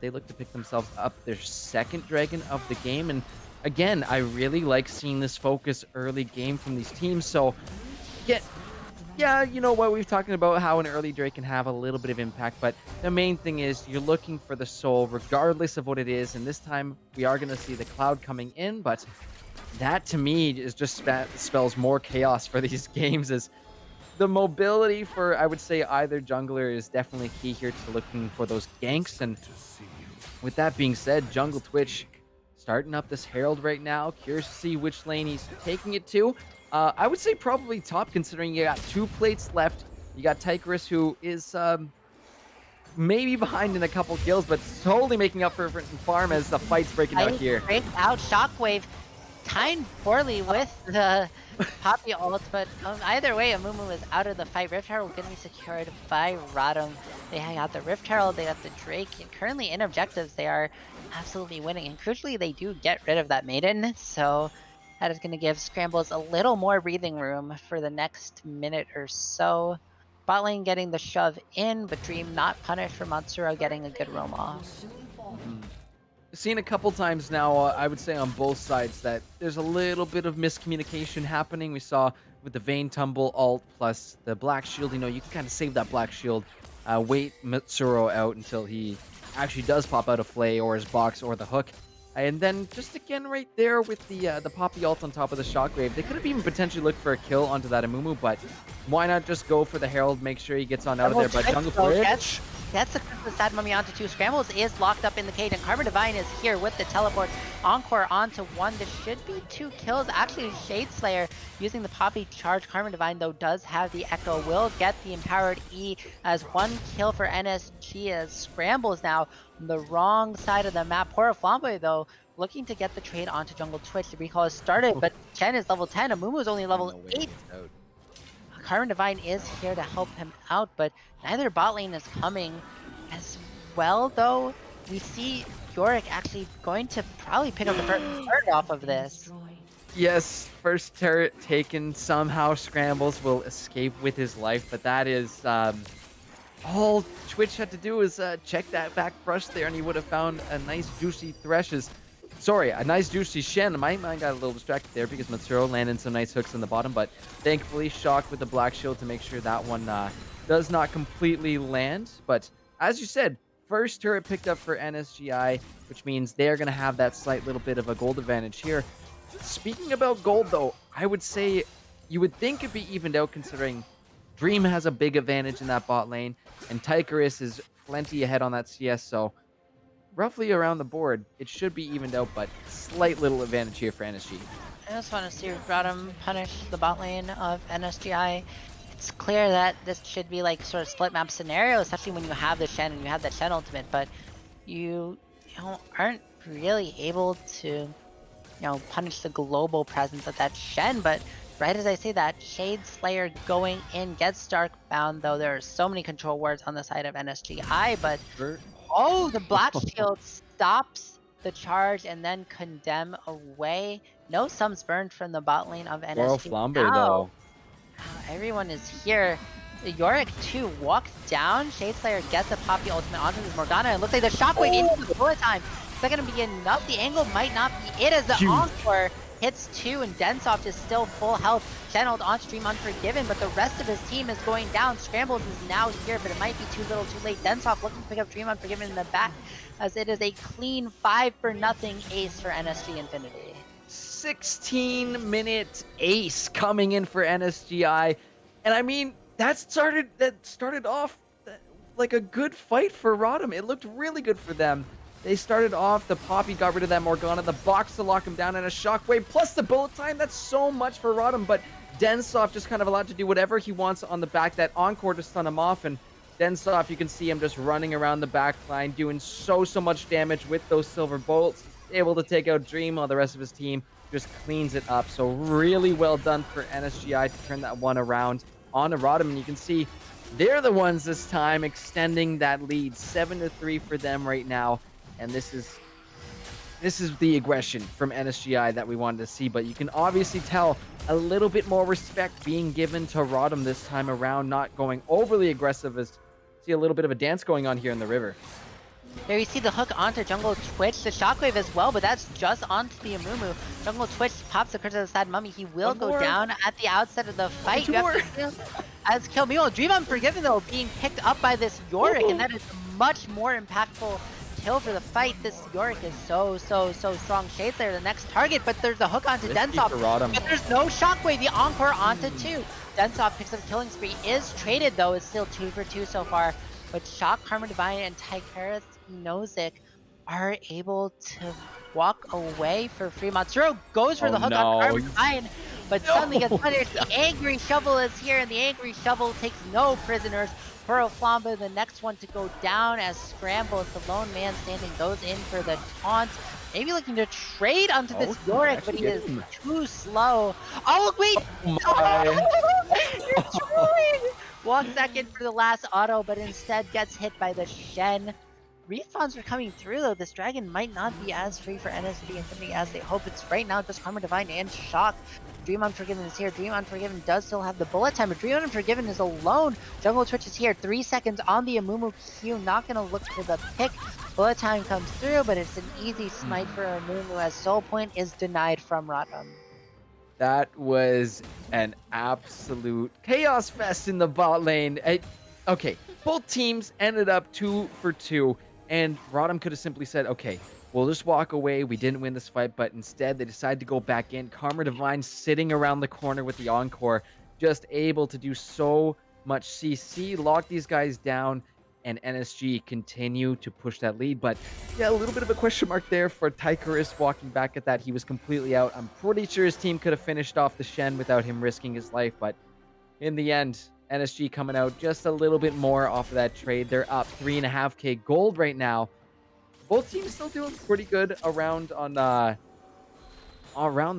they look to pick themselves up their second dragon of the game. And again, I really like seeing this focus early game from these teams. So, yeah, you know what? We've talked about how an early Drake can have a little bit of impact, but the main thing is you're looking for the soul regardless of what it is. And this time we are going to see the cloud coming in, but that to me is just spells more chaos for these games, as the mobility for, I would say, either jungler is definitely key here to looking for those ganks. And with that being said, Jungle Twitch starting up this Herald right now. Curious to see which lane he's taking it to. I would say probably top, considering you got 2 plates left. You got Tykerus, who is maybe behind in a couple kills, but totally making up for farm as the fight's breaking out here. Break out Shockwave, timed poorly with the Poppy ult, but either way, Amumu is out of the fight. Rift Herald going to be secured by ROTM. They got the Rift Herald, they got the Drake, and currently in objectives, they are absolutely winning. And crucially, they do get rid of that Maiden, so that is going to give Scrambles a little more breathing room for the next minute or so. Bot lane getting the shove in, but Dream not punished for Matsuro getting a good roam off. Seen a couple times now, I would say on both sides, that there's a little bit of miscommunication happening. We saw with the Vayne Tumble ult plus the Black Shield, you know, you can kind of save that Black Shield, wait Matsuro out until he actually does pop out a Flay or his box or the hook. And then just again right there with the Poppy ult on top of the Shockwave, they could have even potentially looked for a kill onto that Amumu, but why not just go for the Herald, make sure he gets on out of there. But Jungle Twitch, that's the sad mummy onto 2. Scrambles is locked up in the cage, and Karma Divine is here with the teleport. Encore onto 1. This should be 2 kills. Actually, Shade Slayer using the Poppy charge. Karma Divine, though, does have the Echo. Will get the Empowered E as 1 kill for NSG, as Scrambles now on the wrong side of the map. Poor Flamboy, though, looking to get the trade onto Jungle Twitch. The recall has started, but Chen is level 10. Amumu is only level 8. Karma Divine is here to help him out, but neither bot lane is coming as well, though. We see Yorick actually going to probably pick up the first turret off of this. Yes, first turret taken. Somehow Scrambles will escape with his life, but that is all Twitch had to do is check that back brush there, and he would have found a nice juicy Threshes. Sorry, a nice juicy Shen. My mind got a little distracted there because Matsuro landed some nice hooks in the bottom, but thankfully Shock with the Black Shield to make sure that one does not completely land. But as you said, first turret picked up for NSGI, which means they're going to have that slight little bit of a gold advantage here. Speaking about gold, though, I would say you would think it'd be evened out considering Dream has a big advantage in that bot lane, and Tychorus is plenty ahead on that CS, so roughly around the board, it should be evened out, but slight little advantage here for NSG. I just want to see Rotom punish the bot lane of NSGI. It's clear that this should be like sort of split map scenario, especially when you have the Shen and you have that Shen ultimate, but you aren't really able to punish the global presence of that Shen. But right as I say that, Shade Slayer going in gets Darkbound, though there are so many control wards on the side of NSGI, but oh, the Black Shield stops the charge and then Condemn away. No sums burned from the bot lane of NSG. Royal Flambe, though. Everyone is here. Yorick too walks down. Shade Slayer gets a Poppy ultimate onto this Morgana. It looks like the Shockwave into the bullet time. Is that going to be enough? The angle might not be it as the Encore hits 2 and Densoft is still full health. Channeled onto Dream Unforgiven, but the rest of his team is going down. Scrambles is now here, but it might be too little too late. Densoft looking to pick up Dream Unforgiven in the back as it is a clean 5-0 ace for NSG Infinity. 16-minute ace coming in for NSGI. And I mean, that started off like a good fight for ROTM. It looked really good for them. They started off, the Poppy got rid of that Morgana, the box to lock him down, and a Shockwave, plus the bullet time. That's so much for ROTM, but Densoft just kind of allowed to do whatever he wants on the back. That Encore to stun him off, and Densoft, you can see him just running around the back line, doing so much damage with those silver bolts, able to take out Dream while the rest of his team just cleans it up. So really well done for NSGI to turn that one around onto ROTM, and you can see they're the ones this time extending that lead. 7-3 for them right now. And this is the aggression from NSGI that we wanted to see, but you can obviously tell a little bit more respect being given to ROTM this time around, not going overly aggressive. As see a little bit of a dance going on here in the river. There you see the hook onto Jungle Twitch, the Shockwave as well, but that's just onto the Amumu. Jungle Twitch pops the Curse of the Sad Mummy. He will go down at the outset of the fight. As kill. Meanwhile, Dream Unforgiven though being picked up by this Yorick, and that is much more impactful kill for the fight. This Yorick is so strong. Shade Slayer the next target, but there's a hook onto Densoft, but there's no Shockwave. The Encore onto 2. Densoft picks up killing spree, is traded though. It's still 2 for 2 so far, but Shock, Karma Divine, and Tychorus Nozick are able to walk away for free. Matsuro goes for the hook on Karma Divine, but suddenly gets punished. The Angry Shovel is here, and the Angry Shovel takes no prisoners. Royal Flambe, the next one to go down as Scramble, the lone man standing, goes in for the taunt. Maybe looking to trade onto this Yorick, but he is too slow. Oh, wait! You're trolling! 1 second for the last auto, but instead gets hit by the Shen. Respawns are coming through though. This dragon might not be as free for NSG Infinity as they hope. It's right now just Karma Divine and Shock. Dream Unforgiven is here. Dream Unforgiven does still have the bullet time, but Dream Unforgiven is alone. Jungle Twitch is here. 3 seconds on the Amumu Q. Not going to look for the pick. Bullet time comes through, but it's an easy smite for Amumu as Soul Point is denied from ROTM. That was an absolute chaos fest in the bot lane. Okay, both teams ended up 2 for 2, and ROTM could have simply said, okay, we'll just walk away. We didn't win this fight, but instead they decided to go back in. Karma Divine sitting around the corner with the Encore, just able to do so much CC, lock these guys down, and NSG continue to push that lead. But yeah, a little bit of a question mark there for Tychorus walking back at that. He was completely out. I'm pretty sure his team could have finished off the Shen without him risking his life, but in the end, NSG coming out just a little bit more off of that trade. They're up 3.5k gold right now. Both teams still doing pretty good around the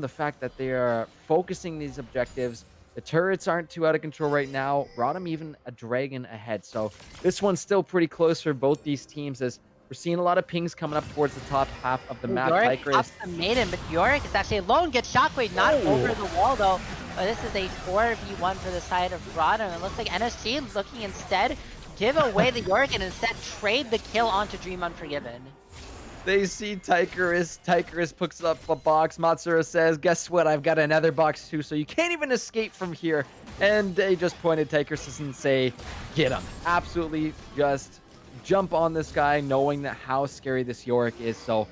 fact that they are focusing these objectives. The turrets aren't too out of control right now. ROTM even a dragon ahead. So this one's still pretty close for both these teams, as we're seeing a lot of pings coming up towards the top half of the map. Yorick pops the maiden, but Yorick is actually alone, gets Shockwave, not over the wall though. But this is a 4v1 for the side of ROTM. It looks like NSG looking instead give away the Yorick and instead trade the kill onto Dream Unforgiven. They see Tychorus. Tychorus picks up a box. Matsuro says, guess what? I've got another box too, so you can't even escape from here. And they just pointed Tychorus and say, get him. Absolutely just jump on this guy, knowing that how scary this Yorick is. So,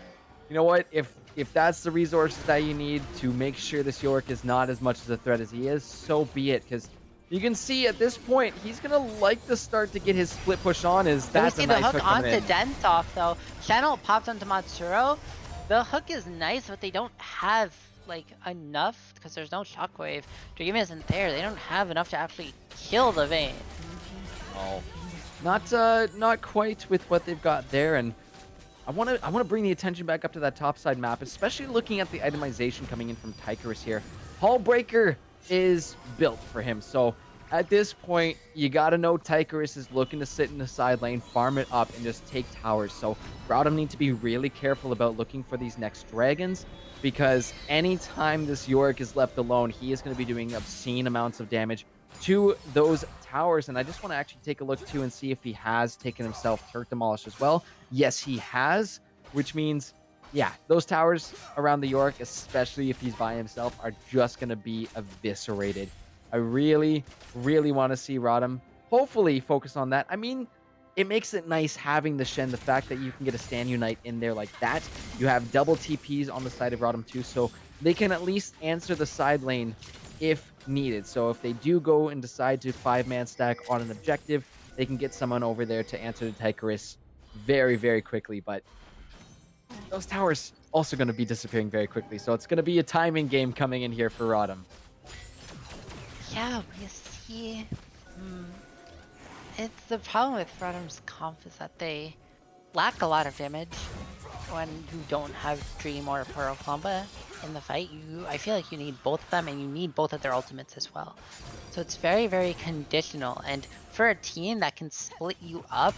you know what? If if that's the resources that you need to make sure this York is not as much as a threat as he is, so be it. Because you can see at this point, he's going to like to start to get his split push on. We That's see a the nice hook hook coming onto in. Densoff though. Channel pops onto Matsuro. The hook is nice, but they don't have like enough because there's no shockwave. Dream isn't there. They don't have enough to actually kill the Vayne. Oh, not quite with what they've got there. And I want to bring the attention back up to that top side map, especially looking at the itemization coming in from Tychorus here. Hull Breaker is built for him. So at this point, you got to know Tychorus is looking to sit in the side lane, farm it up, and just take towers. So ROTM need to be really careful about looking for these next dragons, because anytime this Yorick is left alone, he is going to be doing obscene amounts of damage to those towers. And I just want to actually take a look too and see if he has taken himself Turk Demolish as well. Yes, he has, which means, yeah, those towers around the York, especially if he's by himself, are just going to be eviscerated. I really, really want to see ROTM hopefully focus on that. I mean, it makes it nice having the Shen, the fact that you can get a Stand Unite in there like that. You have double TPs on the side of ROTM too, so they can at least answer the side lane if needed. So if they do go and decide to 5-man stack on an objective, they can get someone over there to answer the Tychorus very, very quickly. But those towers also going to be disappearing very quickly, so it's going to be a timing game coming in here for ROTM. Yeah, we see. It's the problem with ROTM's comp is that they lack a lot of damage when you don't have Dream or Pearl Flamba in the fight. I feel like you need both of them, and you need both of their ultimates as well. So it's very, very conditional. And for a team that can split you up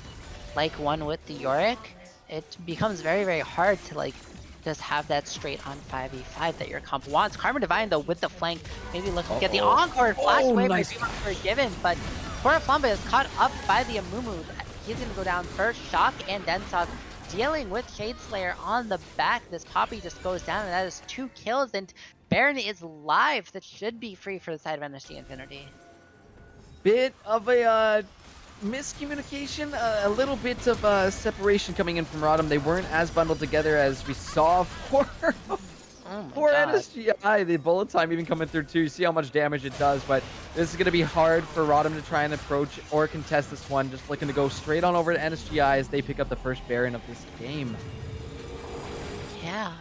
like one with the Yorick, it becomes very, very hard to like just have that straight on 5v5 that your comp wants. Karma Divine though with the flank, maybe looking to get the Encore flash wave nice. might be forgiven, but Pearl Flamba is caught up by the Amumu. He's gonna go down first. Shock and Densock dealing with Shade Slayer on the back. This Poppy just goes down, and that is 2 kills, and Baron is live. That should be free for the side of NSG Infinity. Bit of a miscommunication, a little bit of separation coming in from ROTM. They weren't as bundled together as we saw for NSGI. The bullet time even coming through too. You see how much damage it does, but this is going to be hard for ROTM to try and approach or contest this one. Just looking to go straight on over to NSGI as they pick up the first Baron of this game. Yeah,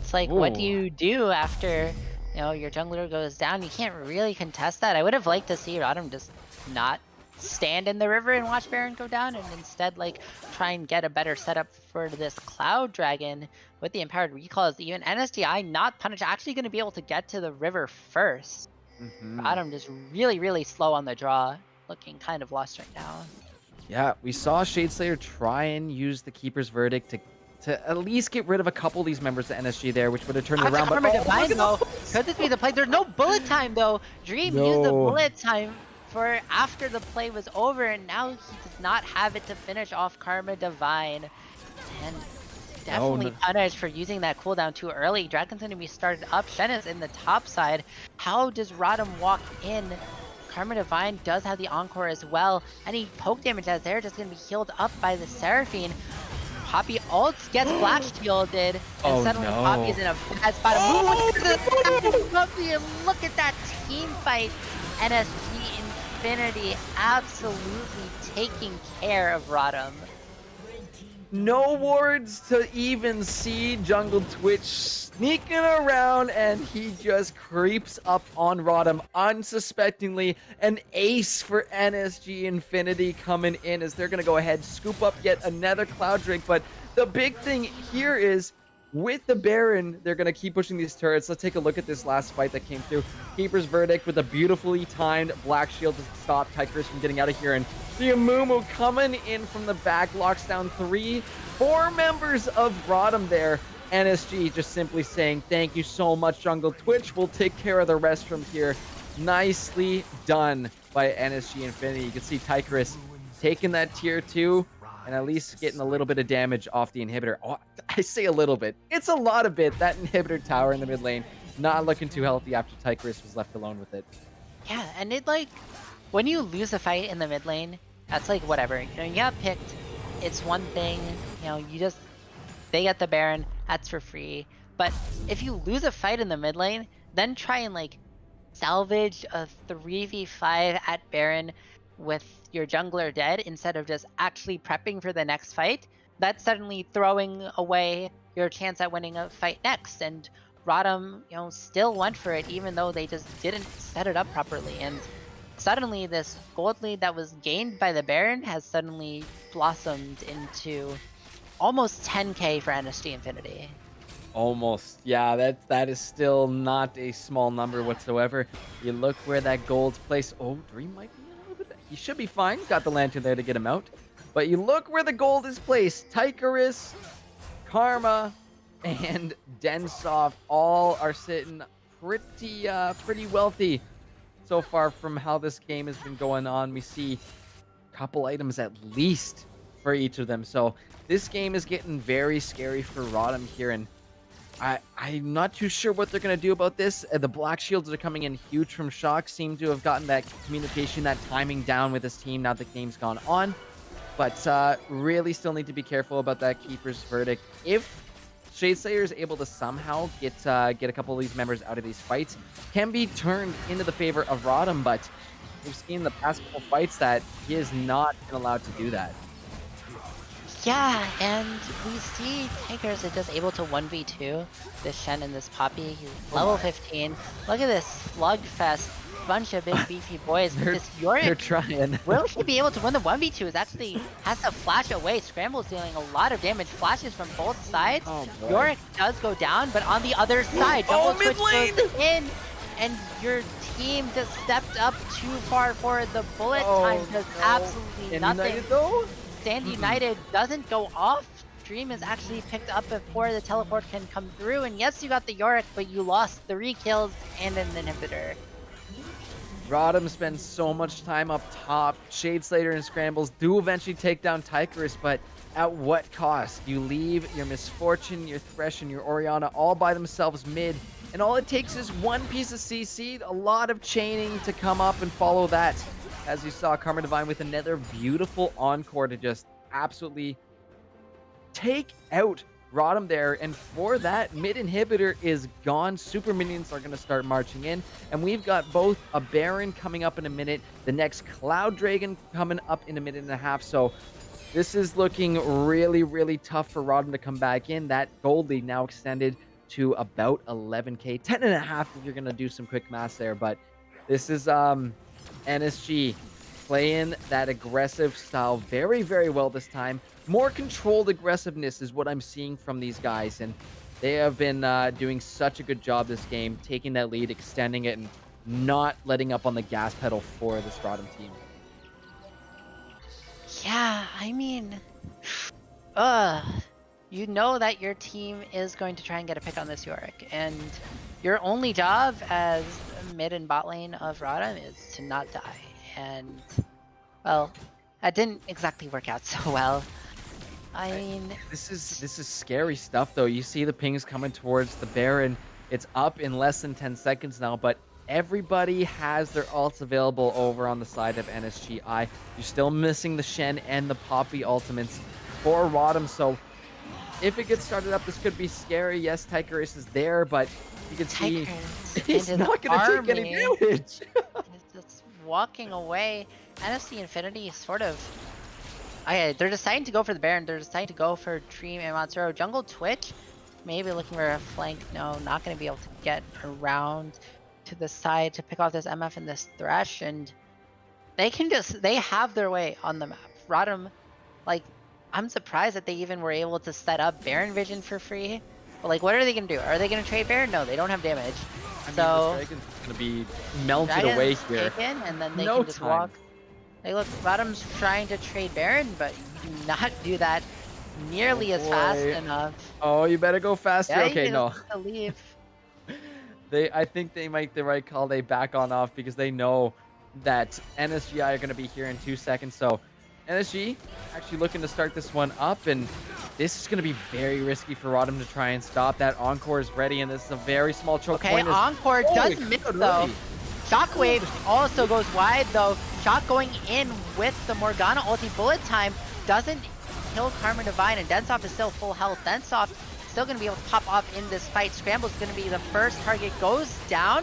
it's like, what do you do after, you know, your jungler goes down? You can't really contest that. I would have liked to see ROTM just not stand in the river and watch Baron go down, and instead like try and get a better setup for this Cloud Dragon with the empowered recalls. Even NSGI not punished, actually going to be able to get to the river first. ROTM just really, really slow on the draw, looking kind of lost right now. Yeah, we saw Shade Slayer try and use the Keeper's Verdict to at least get rid of a couple of these members of NSG there, which would have turned it around. But Divine, though, could this be the play? There's no bullet time though. Dream used the bullet time for after the play was over, and now he does not have it to finish off Karma Divine. And definitely punished for using that cooldown too early. Dragon's going to be started up. Shen is in the top side. How does ROTM walk in? Karma Divine does have the Encore as well. Any poke damage that's there just going to be healed up by the Seraphine. Poppy ults, gets flash shielded, and suddenly Poppy is in a bad spot. Look at that team fight. NSG Infinity absolutely taking care of ROTM. No wards to even see. Jungle Twitch sneaking around, and he just creeps up on ROTM unsuspectingly. An ace for NSG Infinity coming in as they're going to go ahead, scoop up yet another Cloud Drake. But the big thing here is, with the Baron, they're going to keep pushing these turrets. Let's take a look at this last fight that came through. Keeper's Verdict with a beautifully timed Black Shield to stop Tychorus from getting out of here. And the Amumu coming in from the back, locks down 4 members of ROTM there. NSG just simply saying, thank you so much, Jungle Twitch. We'll take care of the rest from here. Nicely done by NSG Infinity. You can see Tychorus taking that tier 2 and at least getting a little bit of damage off the inhibitor. Oh, I say a little bit. It's a lot of bit. That inhibitor tower in the mid lane, not looking too healthy after Tychorus was left alone with it. Yeah, and it like, when you lose a fight in the mid lane, that's like whatever. You know, you got picked. It's one thing. You know, you just they get the Baron, that's for free. But if you lose a fight in the mid lane, then try and like salvage a 3v5 at Baron with your jungler dead instead of just actually prepping for the next fight, that's suddenly throwing away your chance at winning a fight next. And ROTM, still went for it even though they just didn't set it up properly. And suddenly this gold lead that was gained by the Baron has suddenly blossomed into almost 10k for NSG Infinity. Almost. Yeah, that is still not a small number whatsoever. You look where that gold's placed. Oh, Dream might be a little bit... He should be fine. Got the lantern there to get him out. But you look where the gold is placed. Tycheris, Karma, and Densoft all are sitting pretty wealthy so far from how this game has been going on. We see a couple items at least for each of them. So this game is getting very scary for ROTM here, and I'm not too sure what they're going to do about this. The Black Shields are coming in huge from Shock. Seem to have gotten that communication, that timing down with this team now the game's gone on. But really still need to be careful about that Keeper's Verdict. If Shadeslayer is able to somehow get a couple of these members out of these fights, can be turned into the favor of ROTM, but we've seen the past couple fights that he is not allowed to do that. Yeah, and we see Tankers are just able to 1v2 this Shen and this Poppy. He's level 15. Look at this slugfest, bunch of big beefy boys. This They're Yorick, trying. will he be able to win the 1v2? Is actually has to flash away. Scramble's dealing a lot of damage. Flashes from both sides. Oh, boy. Yorick does go down, but on the other side, Jungle mid Switch lane! goes in, and your team just stepped up too far forward. The bullet time does absolutely nothing. United, though? Stand United doesn't go off. Dream is actually picked up before the teleport can come through. And yes, you got the Yorick, but you lost 3 kills and an inhibitor. ROTM spends so much time up top. Shadeslayer and Scrambles do eventually take down Tycheris, but at what cost? You leave your Misfortune, your Thresh, and your Orianna all by themselves mid, and all it takes is one piece of CC, a lot of chaining to come up and follow that. As you saw, Karma Divine with another beautiful encore to just absolutely take out ROTM there. And for that, mid inhibitor is gone. Super minions are going to start marching in. And we've got both a Baron coming up in a minute, the next Cloud Dragon coming up in a minute and a half. So this is looking really tough for ROTM to come back in. That gold lead now extended to about 11k, 10.5 if you're going to do some quick math there. But this is NSG playing that aggressive style very well this time. More controlled aggressiveness is what I'm seeing from these guys, and they have been doing such a good job this game, taking that lead, extending it, and not letting up on the gas pedal for this ROTM team. Yeah, I mean, you know that your team is going to try and get a pick on this Yorick, and your only job as mid and bot lane of ROTM is to not die. And, well, that didn't exactly work out so well. I mean, this is scary stuff, though. You see the pings coming towards the Baron. It's up in less than 10 seconds now, but everybody has their ults available over on the side of NSGI. You're still missing the Shen and the Poppy ultimates for ROTM, so if it gets started up, this could be scary. Yes, Tycheris is there, but you can see he's not going to take any damage. He's just walking away. NSC Infinity is sort of... they're deciding to go for the Baron. They're deciding to go for Dream and Matsuro. Jungle Twitch, maybe looking for a flank. No, not going to be able to get around to the side to pick off this MF and this Thresh. And they have their way on the map. ROTM, like, I'm surprised that they even were able to set up Baron Vision for free. But, like, what are they going to do? Are they going to trade Baron? No, they don't have damage. So this Dragon's going to be melted away here. Taken, and then they can just walk. Hey, look, ROTM's trying to trade Baron, but you do not do that nearly as fast enough. Oh, you better go faster. Yeah, okay, no. To leave. I think they make the right call. They back on off because they know that NSGI are going to be here in 2 seconds. So NSG actually looking to start this one up, and this is going to be very risky for ROTM to try and stop. That Encore is ready, and this is a very small choke point. Okay, Encore does miss, though. Shockwave also goes wide, though. Shock going in with the Morgana ulti. Bullet time doesn't kill Karma Divine, and Densoff is still full health. Densoff still going to be able to pop off in this fight. Scramble's going to be the first target. Goes down.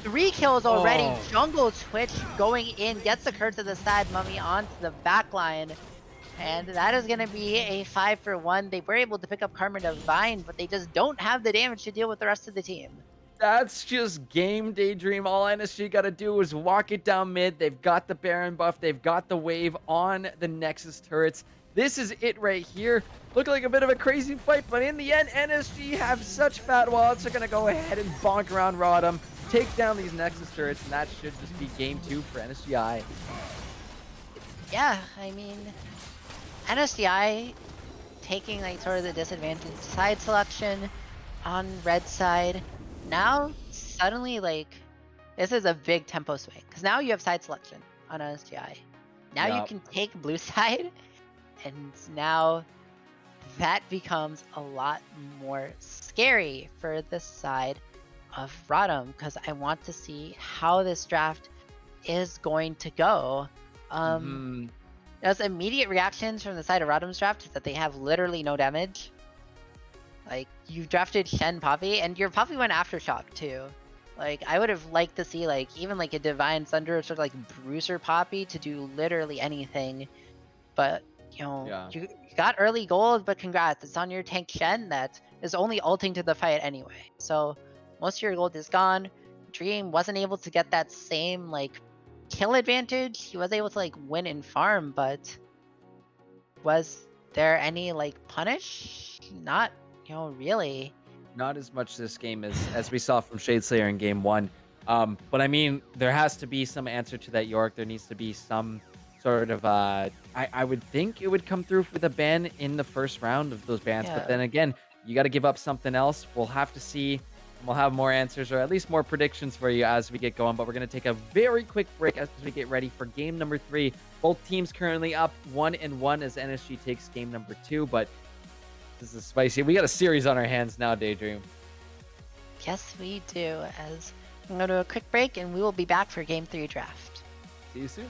3 kills already. Oh. Jungle Twitch going in. Gets the Curse of the Sad Mummy onto the back line. And that is going to be a 5 for 1. They were able to pick up Karma Divine, but they just don't have the damage to deal with the rest of the team. That's just game, Daydream. All NSG got to do is walk it down mid. They've got the Baron buff. They've got the wave on the Nexus turrets. This is it right here. Looked like a bit of a crazy fight, but in the end, NSG have such fat wallets. They're going to go ahead and bonk around ROTM, take down these Nexus turrets, and that should just be game 2 for NSGI. Yeah, I mean, NSGI taking like sort of the disadvantage side selection on red side. Now suddenly like this is a big tempo swing because now you have side selection on NSGI. Now you can take blue side, and now that becomes a lot more scary for the side of ROTM because I want to see how this draft is going to go. There's immediate reactions from the side of ROTM's draft is that they have literally no damage. Like, you drafted Shen Poppy, and your Poppy went Aftershock too. Like, I would have liked to see, like, even like a Divine Thunder, sort of like Bruiser Poppy to do literally anything. But, you know, you got early gold, but congrats. It's on your tank Shen that is only ulting to the fight anyway. So, most of your gold is gone. Dream wasn't able to get that same, like, kill advantage. He was able to, like, win in farm, but was there any, like, punish? Not, you know, really. Not as much this game as we saw from Shadeslayer in game 1. But I mean, there has to be some answer to that York. There needs to be some sort of I would think it would come through with a ban in the first round of those bans. But then again, you got to give up something else. We'll have to see. We'll have more answers, or at least more predictions for you as we get going. But we're going to take a very quick break as we get ready for game number 3. Both teams currently up 1-1 as NSG takes game number 2. But this is spicy. We got a series on our hands now, Daydream. Yes, we do. As we're going to do a quick break, and we will be back for game 3 draft. See you soon.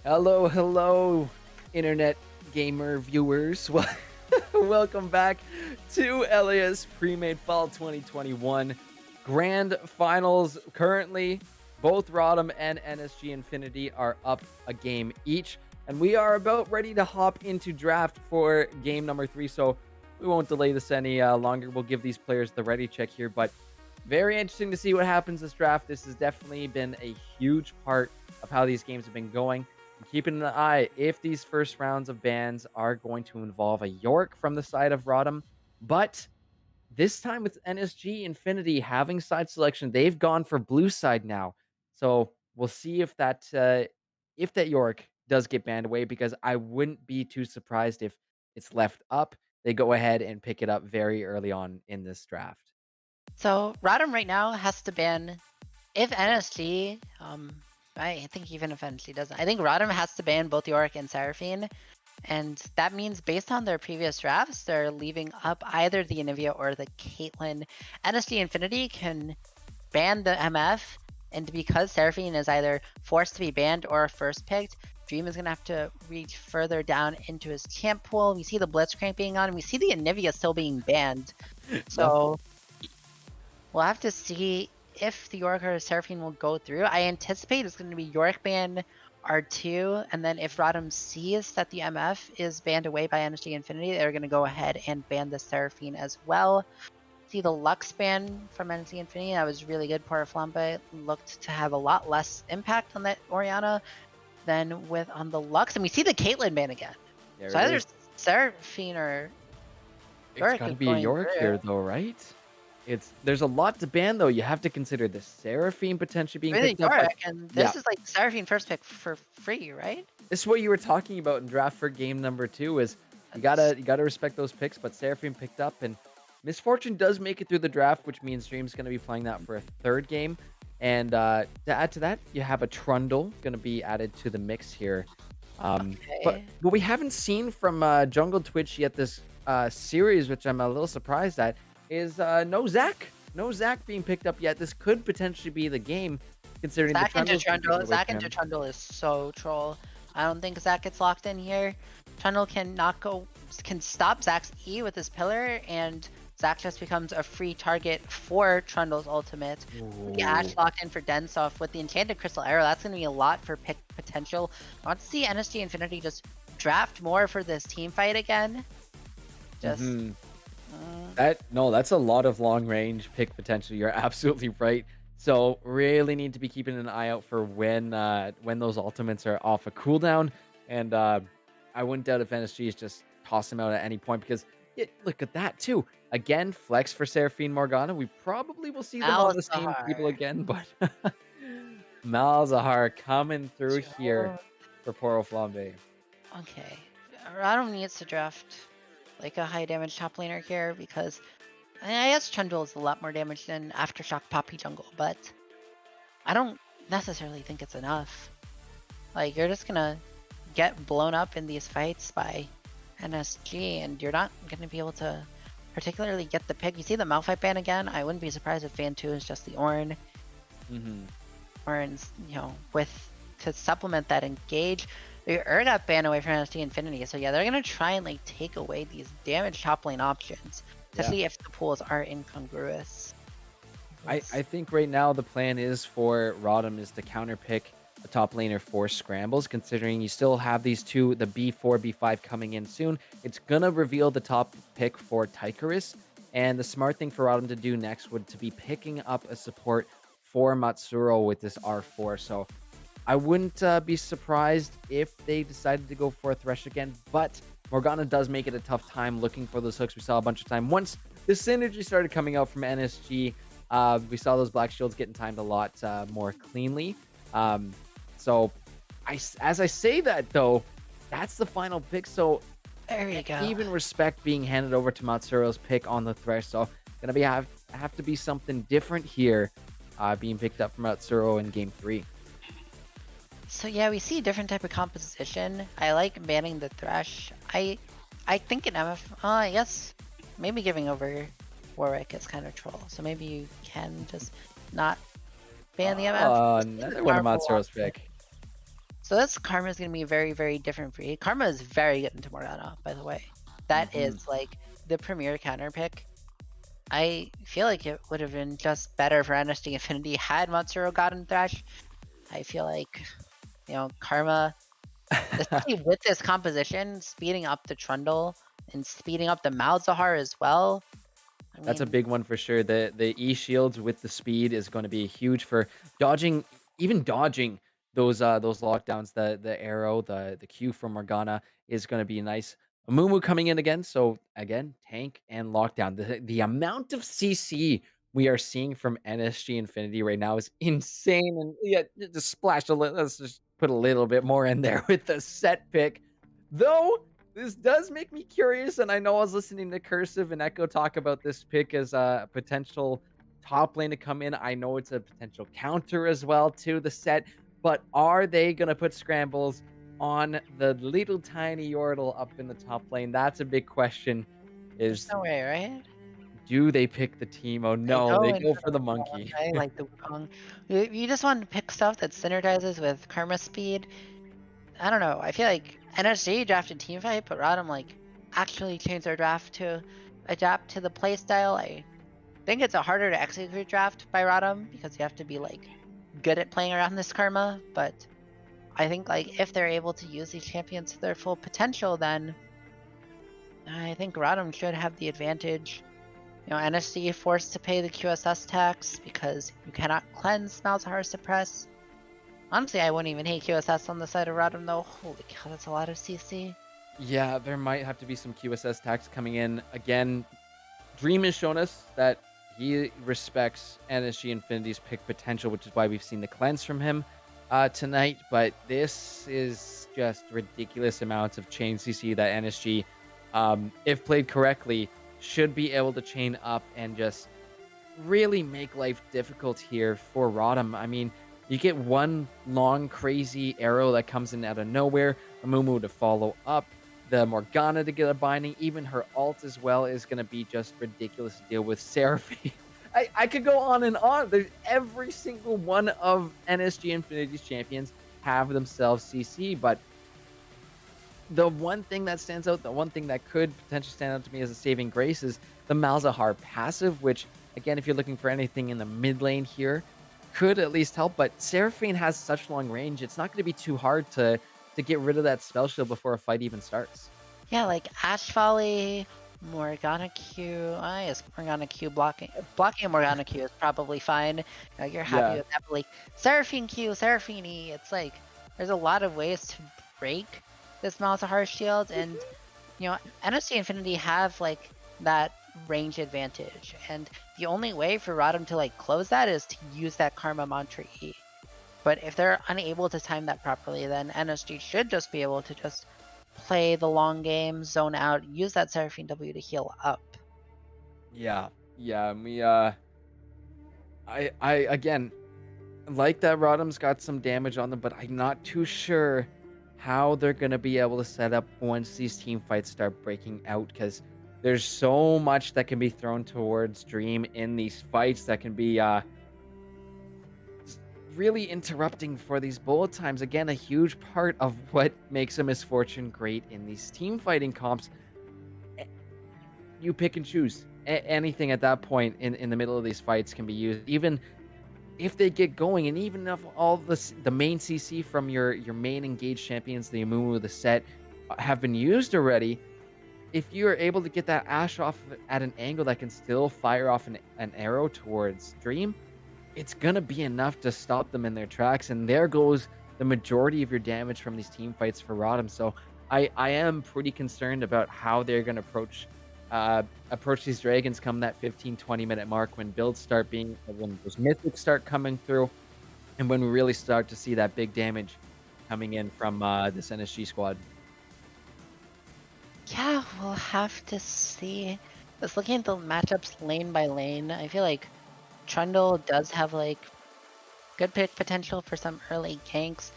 Hello, internet gamer viewers. Welcome back to LAS Premade Fall 2021 Grand Finals. Currently, both ROTM and NSG Infinity are up a game each, and we are about ready to hop into draft for game number 3, so we won't delay this any longer. We'll give these players the ready check here, but very interesting to see what happens this draft. This has definitely been a huge part of how these games have been going. Keeping an eye if these first rounds of bans are going to involve a York from the side of ROTM. But this time with NSG Infinity having side selection, they've gone for blue side now. So we'll see if that York does get banned away because I wouldn't be too surprised if it's left up. They go ahead and pick it up very early on in this draft. So ROTM right now has to ban if NSG. I think even if NSG doesn't, I think ROTM has to ban both Yorick and Seraphine. And that means based on their previous drafts, they're leaving up either the Anivia or the Caitlyn. NSG Infinity can ban the MF, and because Seraphine is either forced to be banned or first picked, Dream is going to have to reach further down into his champ pool. We see the Blitzcrank being on, and we see the Anivia still being banned. Yep. So we'll have to see if the Yorick or Seraphine will go through. I anticipate it's going to be Yorick ban R2, and then if Rodham sees that the MF is banned away by NSG Infinity, they're going to go ahead and ban the Seraphine as well. See the Lux ban from NSG Infinity, that was really good. Porta Flambe looked to have a lot less impact on that Orianna than with on the Lux, and we see the Caitlyn ban again. There So it either is. Seraphine or It's Yorick got to is be a going York through. here, though, right? There's a lot to ban, though. You have to consider the Seraphine potentially being Really picked up, but Yorick, and yeah, this is like Seraphine first pick for free, right? this is what you were talking about in draft for game number 2 is That's you gotta respect those picks, but Seraphine picked up and Misfortune does make it through the draft, which means Dream's gonna be playing that for a third game. And to add to that, you have a Trundle gonna be added to the mix here. But okay. what we haven't seen from Jungle Twitch yet this series, which I'm a little surprised at, is no Zach. No Zach being picked up yet. This could potentially be the game, considering the Trundle's been taken away Zach from into him. Trundle is so troll. I don't think Zach gets locked in here. Trundle can stop Zach's E with his pillar, and Zach just becomes a free target for Trundle's ultimate. The Ash Ooh. locked in for Densoff with the Enchanted Crystal Arrow. That's gonna be a lot for pick potential. I want to see NSG Infinity just draft more for this team fight again. Just Mhm. uh, That's a lot of long range pick potential. You're absolutely right. So really need to be keeping an eye out for when those ultimates are off a cooldown. And I wouldn't doubt if NSG is just toss him out at any point because look at that too. Again, flex for Seraphine Morgana. We probably will see them on the same people Malzahar. again, but Malzahar coming through here Joe. for Poro Flambe. Okay. Radom needs to draft like a high damage top laner here because I guess Trundle is a lot more damage than Aftershock Poppy Jungle, but I don't necessarily think it's enough. Like, you're just gonna get blown up in these fights by NSG, and you're not gonna be able to particularly get the pick. You see the Malphite ban again? I wouldn't be surprised if Fan 2 is just the Ornn. Hmm. Ornn's, with to supplement that engage. The Urgot ban away from NSG Infinity, so yeah, they're gonna try and like take away these damage top lane options, Yeah. especially if the pools are incongruous. I think right now the plan is for Rodham is to counter pick a top laner for scrambles, considering you still have these two, the B4, B5 coming in soon. It's gonna reveal the top pick for Tychorus, and the smart thing for Rodham to do next would to be picking up a support for Matsuro with this R4. So I wouldn't be surprised if they decided to go for a Thresh again, but Morgana does make it a tough time looking for those hooks. We saw a bunch of time once the synergy started coming out from NSG. We saw those black shields getting timed a lot more cleanly. Um, so, as I say that though, that's the final pick. So There you go. even respect being handed over to Matsuro's pick on the Thresh. So gonna be have to be something different here, being picked up from Matsuro in game 3. So yeah, we see a different type of composition. I like banning the Thresh. I think an MF. I guess maybe giving over Warwick is kind of troll. So maybe you can just not ban the MF. Just keep the Another one of Karma Matsuro's Wand. pick. So this Karma is gonna be very, very different for you. Karma is very good into Morgana, by the way. That Hmm. is like the premier counter pick. I feel like it would have been just better for NSG Infinity had Matsuro gotten Thresh. I feel like, Karma, especially with this composition, speeding up the Trundle and speeding up the Malzahar as well. I That's a mean, big one for sure. The E shields with the speed is going to be huge for dodging, even dodging those lockdowns. The arrow, the Q from Morgana is going to be nice. Mumu coming in again, so again tank and lockdown. The amount of CC we are seeing from NSG Infinity right now is insane. And yeah, just splash a little. Let's just put a little bit more in there with the set pick. Though this does make me curious, and I know I was listening to Cursive and Echo talk about this pick as a potential top lane to come in. I know it's a potential counter as well to the set, but are they gonna put scrambles on the little tiny Yordle up in the top lane? That's a big question. There's Is no way, right? do they pick the team? Oh They no, go they into go the for the Wukong, monkey. right? Like the Wukong. You just want to pick stuff that synergizes with Karma Speed. I don't know. I feel like NSG drafted Teamfight, but Rodham like actually changed their draft to adapt to the playstyle. I think it's a harder to execute draft by Rodham because you have to be like good at playing around this Karma. But I think like if they're able to use these champions to their full potential, then I think Rodham should have the advantage. NSG forced to pay the QSS tax because you cannot cleanse Malzahar's Suppress. Honestly, I wouldn't even hate QSS on the side of Rodham though. Holy cow, that's a lot of CC. Yeah, there might have to be some QSS tax coming in. Again, Dream has shown us that he respects NSG Infinity's pick potential, which is why we've seen the cleanse from him tonight. But this is just ridiculous amounts of chain CC that NSG, if played correctly, should be able to chain up and just really make life difficult here for Rodham. I mean, you get one long, crazy arrow that comes in out of nowhere, a Mumu to follow up, the Morgana to get a binding, even her ult as well is going to be just ridiculous to deal with. Seraphine. I could go on and on. There's every single one of NSG Infinity's champions have themselves CC, but the one thing that stands out, the one thing that could potentially stand out to me as a saving grace is the Malzahar passive, which, again, if you're looking for anything in the mid lane here, could at least help. But Seraphine has such long range, it's not going to be too hard to get rid of that spell shield before a fight even starts. Yeah, like Ash Volley, Morgana Q. I guess Morgana Q blocking a Morgana Q is probably fine. You're happy Yeah. with that, but like Seraphine Q, Seraphine E, it's like there's a lot of ways to break this Malzahar shield, and NSG Infinity have like that range advantage, and the only way for Rodham to like close that is to use that Karma Mantra E. But if they're unable to time that properly, then NSG should just be able to just play the long game, zone out, use that Seraphine W to heal up. Yeah. Yeah. And we I again like that Rodham's got some damage on them, but I'm not too sure how they're gonna be able to set up once these team fights start breaking out, because there's so much that can be thrown towards Dream in these fights that can be really interrupting for these bullet times. Again, a huge part of what makes a Misfortune great in these team fighting comps. A- You pick and choose. Anything at that point in the middle of these fights can be used. Even if they get going, and even if all the main CC from your main engaged champions, the Amumu, the set, have been used already, if you are able to get that Ash off at an angle that can still fire off an arrow towards Dream, it's gonna be enough to stop them in their tracks, and there goes the majority of your damage from these team fights for Rodham. So I am pretty concerned about how they're gonna approach these dragons come that 15-20 minute mark, when builds start being, when those mythics start coming through, and when we really start to see that big damage coming in from this NSG squad. Yeah, we'll have to see. Just looking at the matchups lane by lane, I feel like Trundle does have like good pick potential for some early ganks.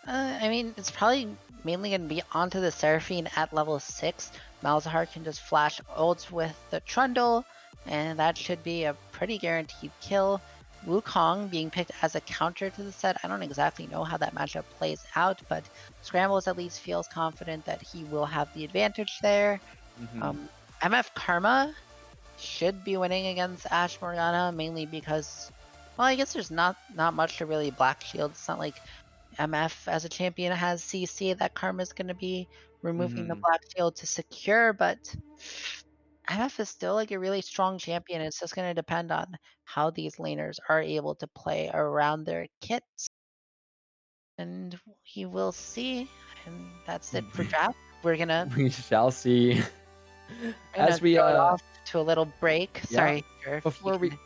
I mean, it's probably mainly going to be onto the Seraphine at level 6. Malzahar can just flash ults with the Trundle, and that should be a pretty guaranteed kill. Wukong being picked as a counter to the set. I don't exactly know how that matchup plays out, but Scrambles at least feels confident that he will have the advantage there. Hmm. MF Karma should be winning against Ash Morgana, mainly because, well, I guess there's not much to really Black Shield. It's not like MF as a champion has CC that Karma's going to be removing the Hmm. Black Shield to secure, but MF is still like a really strong champion. It's just going to depend on how these laners are able to play around their kits, and we will see. And that's it for draft. We're gonna We shall see. we're gonna As we throw it off to a little break. Yeah, Sorry, Jerv, you before we can.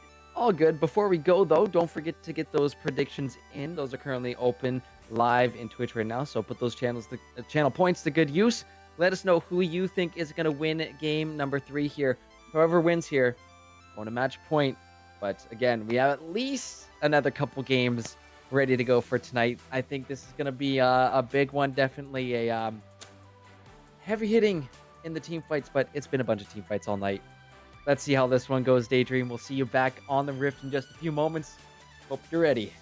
All good. Before we go, though, don't forget to get those predictions in. Those are currently open live in Twitch right now, so put those channel points to good use. Let us know who you think is going to win game number 3 here. Whoever wins here, going to match point. But again, we have at least another couple games ready to go for tonight. I think this is going to be a big one. Definitely a heavy hitting in the team fights, but it's been a bunch of team fights all night. Let's see how this one goes, Daydream. We'll see you back on the Rift in just a few moments. Hope you're ready.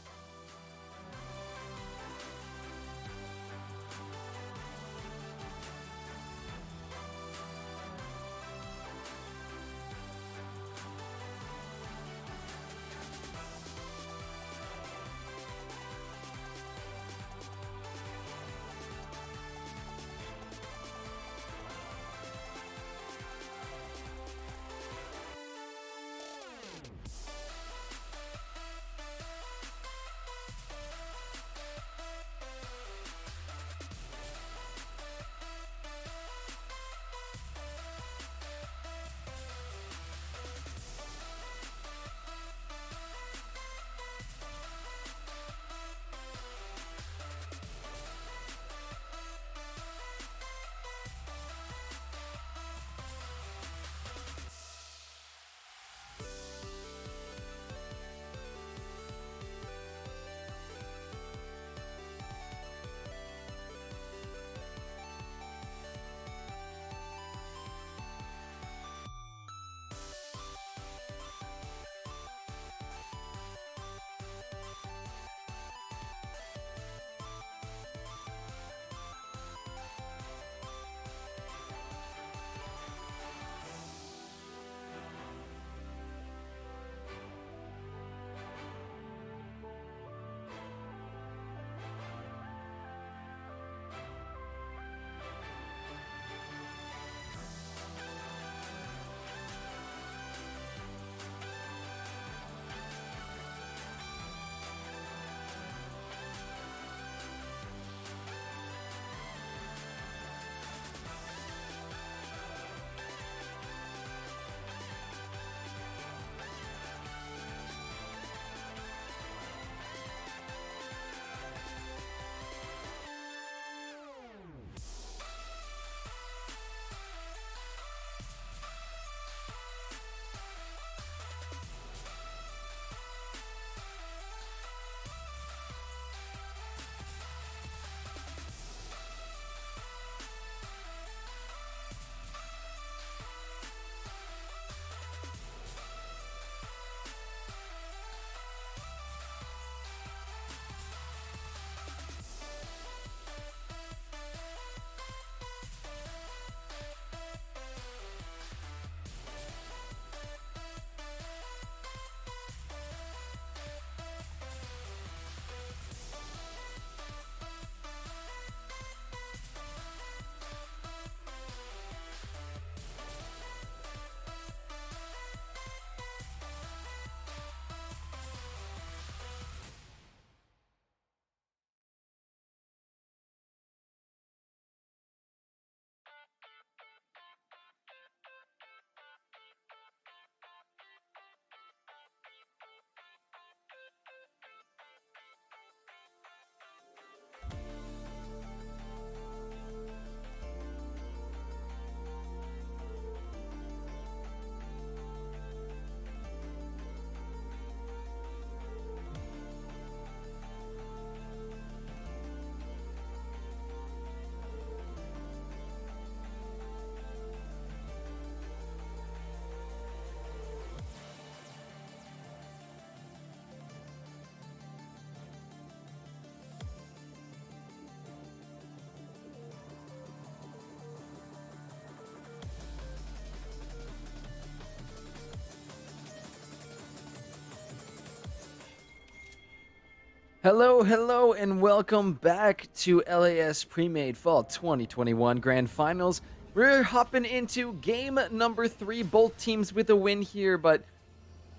Hello, and welcome back to LAS Premade Fall 2021 Grand Finals. We're hopping into game number 3, both teams with a win here, but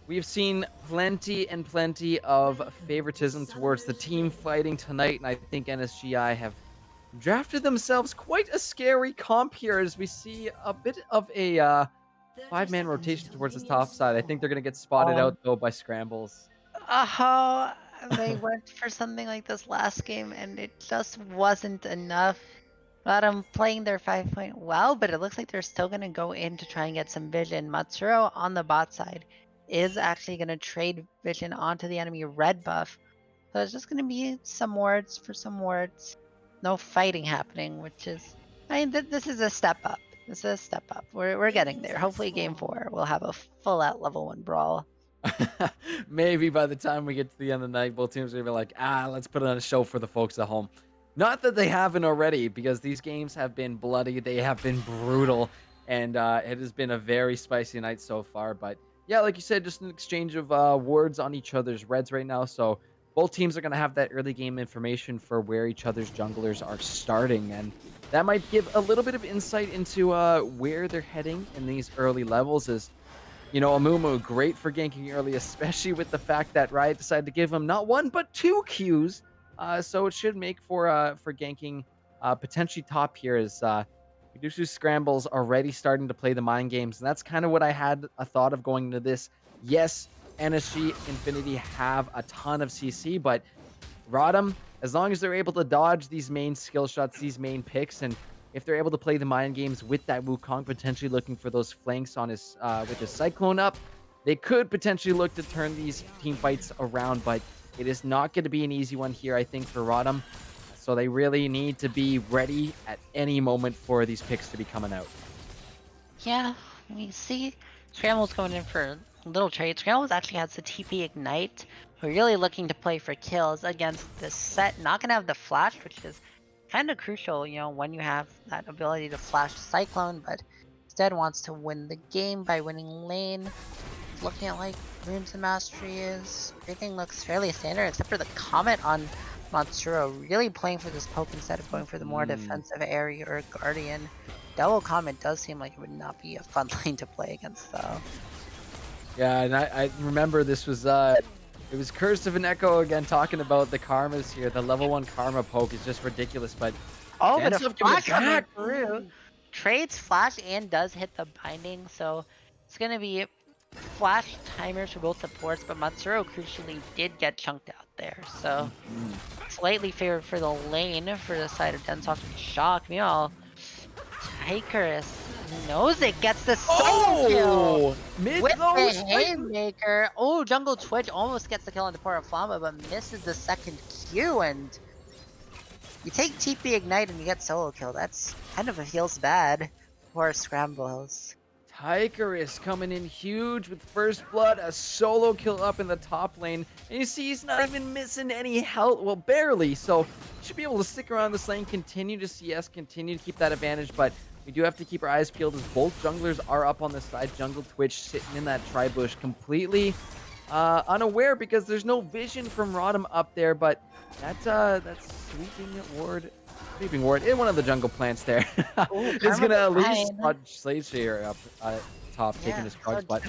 we've seen plenty of favoritism towards the team fighting tonight, and I think NSGI have drafted themselves quite a scary comp here as we see a bit of a 30 5-man seconds rotation until towards the minions top side. I spawn. think they're gonna get spotted Oh, out though by scrambles. oh, they went for something like this last game and it just wasn't enough. But I'm playing their 5-point well, but it looks like they're still going to go in to try and get some vision. Matsuro on the bot side is actually going to trade vision onto the enemy red buff. So it's just going to be some wards for some wards. No fighting happening, which is, I mean, this is a step up. This is a step up. We're getting Minions there. have Hopefully, game spawned. 4, we'll have a full out level 1 brawl. Maybe by the time we get to the end of the night, both teams are gonna be like, let's put on a show for the folks at home. Not that they haven't already, because these games have been bloody, they have been brutal, and it has been a very spicy night so far. But yeah, like you said, just an exchange of words on each other's reds right now. So both teams are gonna have that early game information for where each other's junglers are starting, and that might give a little bit of insight into where they're heading in these early levels. As Amumu, great for ganking early, especially with the fact that Riot decided to give him not one but two Qs. So it should make for ganking potentially top here as Medusa Scrambles already starting to play the mind games. And that's kind of what I had a thought of going into this. Yes, NSG Infinity have a ton of CC, but ROTM, as long as they're able to dodge these main skill shots, these main picks, and if they're able to play the mind games with that Wukong, potentially looking for those flanks on his with his Cyclone up, they could potentially look to turn these team fights around. But it is not going to be an easy one here, I think, for ROTM. So they really need to be ready at any moment for these picks to be coming out. Yeah, we see Scramble's going in for a little trade. Scrambles actually has the TP Ignite. We're really looking to play for kills against this set. Not going to have the flash, which is kind of crucial, when you have that ability to flash Cyclone, but instead wants to win the game by winning lane. Looking at like Runes and Mastery is, everything looks fairly standard except for the Comet on Matsuro, really playing for this poke instead of going for the more defensive area or Guardian. Double Comet does seem like it would not be a fun lane to play against though. Yeah, and I remember this was it was Curse of an Echo again talking about the karmas here. The level 1 karma poke is just ridiculous, but Oh, but a Dansov coming flash coming back. through. Trades flash and does hit the binding, so it's gonna be flash timers for both supports, but Matsuro crucially did get chunked out there, so slightly favored for the lane for the side of Densoft and Shock. Meanwhile, Tigerus knows it, gets the solo kill Mid with low the spike. Haymaker. Oh, Jungle Twitch almost gets the kill on the Port of Flamba, but misses the second Q, and you take TP Ignite and you get solo kill. That's kind of feels bad for Scrambles. Tigerus coming in huge with first blood, a solo kill up in the top lane, and you see he's not even missing any health, well, barely, so should be able to stick around this lane, continue to CS, continue to keep that advantage, but we do have to keep our eyes peeled as both junglers are up on the side. Jungle Twitch sitting in that tri-bush completely unaware because there's no vision from ROTM up there, but that's sweeping ward in one of the jungle plants there. Is gonna at least spot Slade Shayer up top, taking his cards, but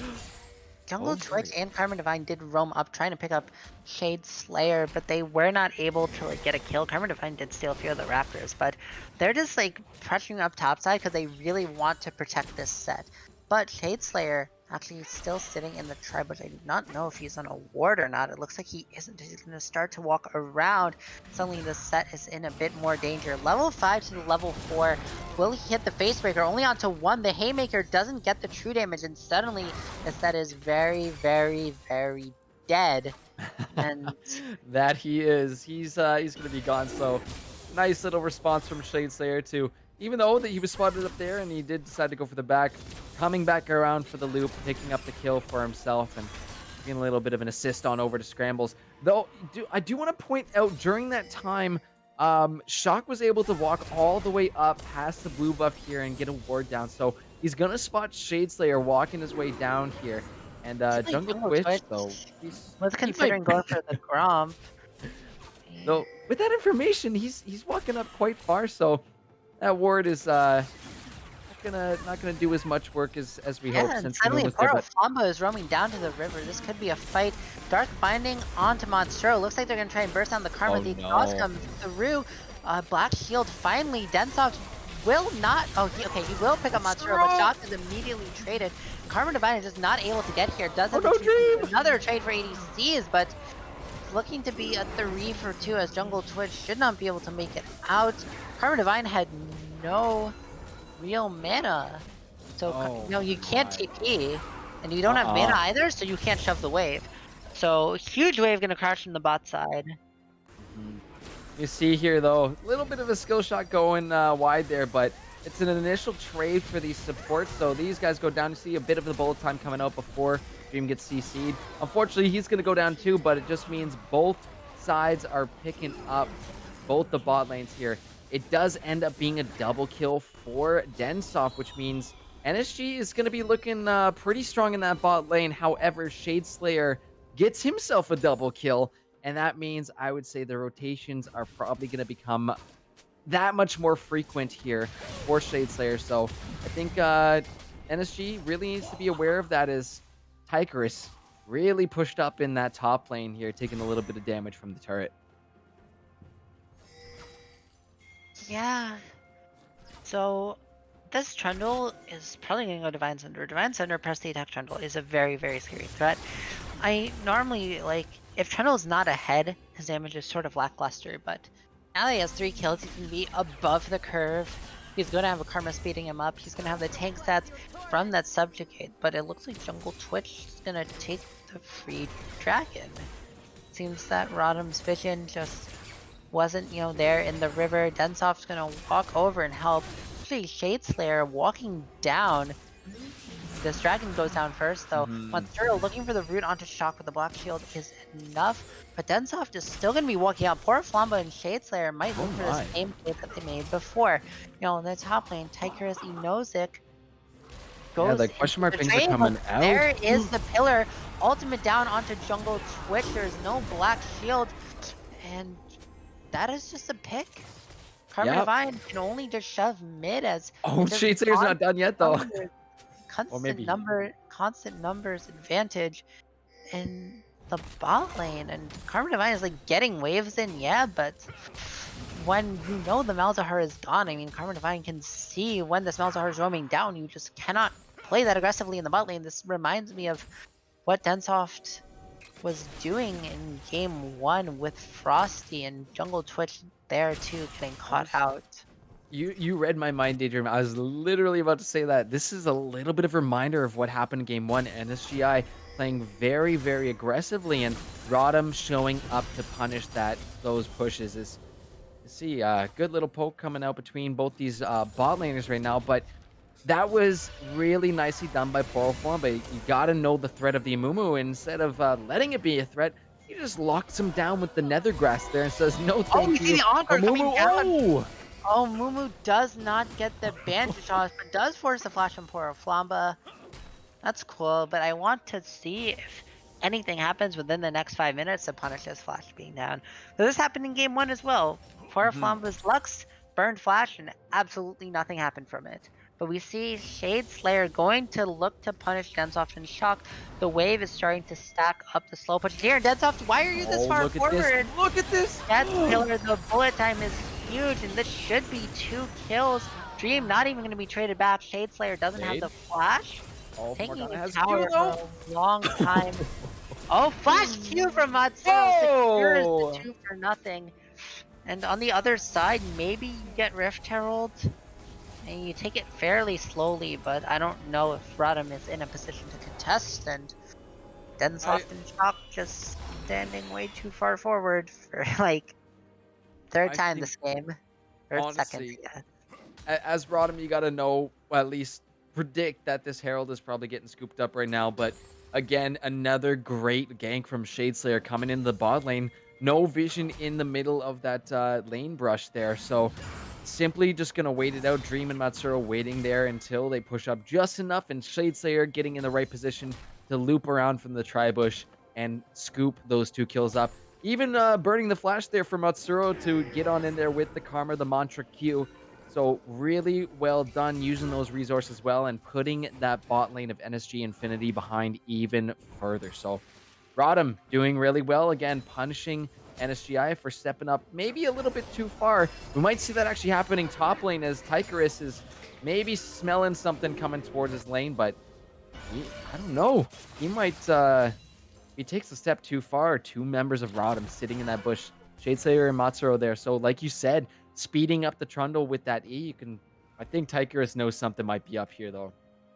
Jungle Twitch and Carmen Divine did roam up trying to pick up Shade Slayer, but they were not able to get a kill. Carmen Divine did steal a few of the Raptors, but they're just pressuring up topside because they really want to protect this set. But Shade Slayer actually still sitting in the tribe, but I do not know if he's on a ward or not. It looks like he isn't. He's going to start to walk around. Suddenly the set is in a bit more danger. Level 5 to the level 4. Will he hit the Facebreaker? Only onto 1. The Haymaker doesn't get the true damage, and suddenly the set is very, very, very dead. And that he is. He's going to be gone. So nice little response from Shade Slayer to, even though that he was spotted up there and he did decide to go for the back, coming back around for the loop, picking up the kill for himself and getting a little bit of an assist on over to Scrambles. Though I do want to point out during that time, Shock was able to walk all the way up past the blue buff here and get a ward down. So he's going to spot Shade Slayer walking his way down here. And Jungle Twitch, though, was considering going for the Grom. Though with that information, he's walking up quite far, so that ward is not gonna do as much work as we hope. And Since suddenly was there, Poro Flamba is roaming down to the river. This could be a fight. Dark Binding onto Monstro. Looks like they're gonna try and burst down the Karma. The exhaust comes through. Black Shield finally. Densoft will not. Oh, he will pick up Matsuro, but Shock is immediately traded. Karma Divine is just not able to get here. Does have no, Dream! another trade for ADCs, but looking to be a 3 for 2 as Jungle Twitch should not be able to make it out. Karma Divine had no real mana. So, you can't TP, and you don't have mana either, so you can't shove the wave. So, huge wave gonna crash from the bot side. You see here, though, a little bit of a skill shot going wide there, but it's an initial trade for these supports. So these guys go down. You see a bit of the bullet time coming out before Dream gets CC'd. Unfortunately, he's going to go down too, but it just means both sides are picking up both the bot lanes here. It does end up being a double kill for Densoft, which means NSG is going to be looking pretty strong in that bot lane. However, Shadeslayer gets himself a double kill. And that means I would say the rotations are probably going to become that much more frequent here for Shadeslayer. So I think NSG really needs to be aware of that as Tykerus really pushed up in that top lane here, taking a little bit of damage from the turret. Yeah. So this Trundle is probably going to go Divine Cinder. Divine Cinder press the attack Trundle is a very, very scary threat. I normally, if Trundle's not ahead, his damage is sort of lackluster, but now that he has 3 kills, he's going to be above the curve. He's going to have a Karma speeding him up. He's going to have the tank stats from that Subjugate, but it looks like Jungle Twitch is going to take the free dragon. Seems that ROTM's vision just wasn't, there in the river. Densoft's going to walk over and help. Actually, Shadeslayer walking down. This dragon goes down first, though. Matsuro looking for the root onto Shock with the Black Shield is enough, but Densoft is still going to be walking out. Poor Flamba and Shadeslayer might look for the same trade that they made before. In the top lane, Tykerus Enozik goes the question mark things are coming out. There is the pillar. Ultimate down onto Jungle Twitch. There's no Black Shield, and that is just a pick. Karma Divine can only just shove mid as... Shadeslayer's not done yet, though. Constant numbers advantage in the bot lane, and Karma Divine is getting waves in, but when the Malzahar is gone, I mean, Karma Divine can see when this Malzahar is roaming down. You just cannot play that aggressively in the bot lane. This reminds me of what Densoft was doing in game 1 with Frosty and Jungle Twitch there too, getting caught out. You read my mind, Daydream. I was literally about to say that. This is a little bit of a reminder of what happened in game 1. NSGI playing very, very aggressively, and ROTM showing up to punish those pushes. You see a good little poke coming out between both these bot laners right now, but that was really nicely done by Poralform. But you got to know the threat of the Amumu. Instead of letting it be a threat, he just locks him down with the Nethergrass there and says, no thank you. The Encore coming down. Oh, Mumu does not get the bandage off, but does force the flash on Flamba. That's cool, but I want to see if anything happens within the next 5 minutes to punish this flash being down. So this happened in game 1 as well. Flamba's Lux burned flash and absolutely nothing happened from it. But we see Shadeslayer going to look to punish Densoft and Shock. The wave is starting to stack up the slow push here. Densoft, why are you this far forward? Look at this! That killer, the bullet time is huge, and this should be 2 kills. Dream not even going to be traded back. Shadeslayer doesn't have the flash. Taking the tower for a long time. Flash Q from Matsuro secures the 2 for nothing. And on the other side, maybe you get Rift Herald. And you take it fairly slowly, but I don't know if ROTM is in a position to contest, and Densoft and Shock just standing way too far forward for third time this game. Honestly, second, yeah. As ROTM, you gotta know, or at least predict that this Herald is probably getting scooped up right now, but again, another great gank from Shadeslayer coming into the bot lane. No vision in the middle of that lane brush there, so simply just going to wait it out. Dream and Matsuro waiting there until they push up just enough, and Shadeslayer getting in the right position to loop around from the tri-bush and scoop those 2 kills up. Even burning the flash there for Matsuro to get on in there with the Karma, the Mantra Q. So really well done using those resources well and putting that bot lane of NSG Infinity behind even further. So ROTM doing really well, again, punishing NSGI for stepping up maybe a little bit too far. We might see that actually happening top lane as Tychorus is maybe smelling something coming towards his lane, but I don't know. He might, if he takes a step too far, two members of ROTM sitting in that bush, Shadeslayer and Matsuro there. So like you said, speeding up the Trundle with that E, you can, I think Tychorus knows something might be up here though.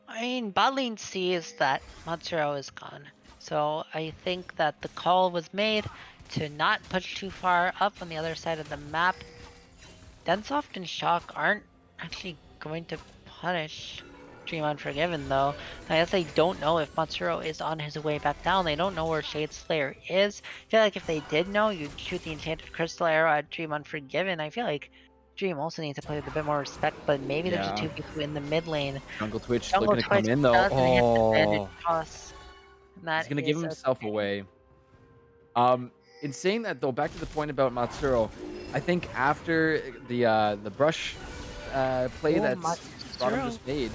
I mean, bot lane sees that Matsuro is gone. So I think that the call was made to not push too far up on the other side of the map. Densoft and Shock aren't actually going to punish Dream Unforgiven though. I guess they don't know if Matsuro is on his way back down. They don't know where Shade Slayer is. I feel like if they did know, you'd shoot the Enchanted Crystal Arrow at Dream Unforgiven. I feel like Dream also needs to play with a bit more respect, but maybe there's a 2v2 in the mid lane. Jungle Twitch Jungle looking to come Twitch in though. doesn't hit the Oh, bandit toss. he's gonna give himself away. In saying that though, back to the point about Matsuro, I think after the brush play that ROTM just made,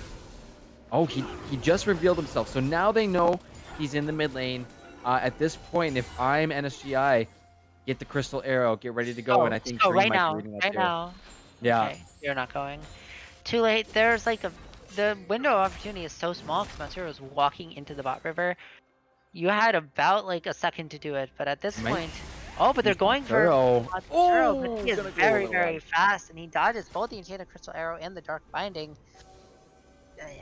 oh, he just revealed himself. So now they know he's in the mid lane. At this point, if I'm NSGI, get the crystal arrow, get ready to go, and I think Dream right might be now, reading that right too. now. Yeah. Okay, you're not going. Too late. There's like the window of opportunity is so small because Matsuro was walking into the bot river. You had about like a second to do it, but at this point, oh, but they're going for Matsuro, but he is very, very fast, and he dodges both the Enchanted Crystal Arrow and the Dark Binding.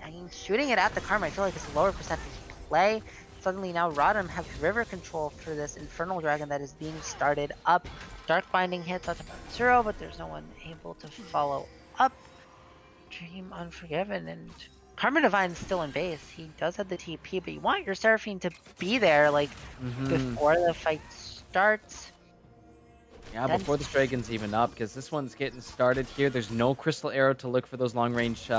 I mean, shooting it at the Karma, I feel like it's a lower percentage play. Suddenly now ROTM has river control for this Infernal Dragon that is being started up. Dark Binding hits onto Matsuro, but there's no one able to follow up. Dream Unforgiven, and Karma Divine's still in base. He does have the TP, but you want your Seraphine to be there, like, before the fight starts. Yeah, before the Dragon's even up, because this one's getting started here. There's no Crystal Arrow to look for those long-range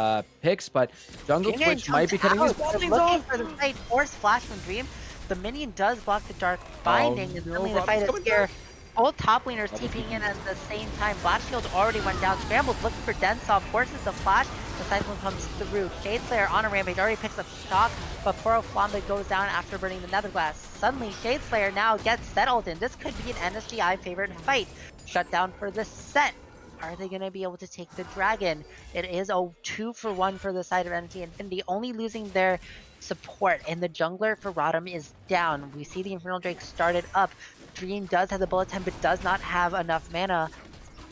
picks, but Jungle Twitch might be cutting his bot lanes off. For the fight, Force Flash from Dream. The minion does block the Dark Binding, and suddenly the fight is here. Both top laners TPing in at the same time. Blast Shield already went down. Scrambled, looking for Densoft, forces the flash. The Cyclone comes through. Shade Slayer on a rampage, already picks up Shock, but Poro Flambe goes down after burning the Netherglass. Suddenly, Shade Slayer now gets settled in. This could be an NSGI favorite fight. Shut down for the set. Are they going to be able to take the Dragon? It is a 2-for-1 for the side of NT Infinity, only losing their support, and the jungler for ROTM is down. We see the Infernal Drake started up. Dream does have the bullet time, but does not have enough mana.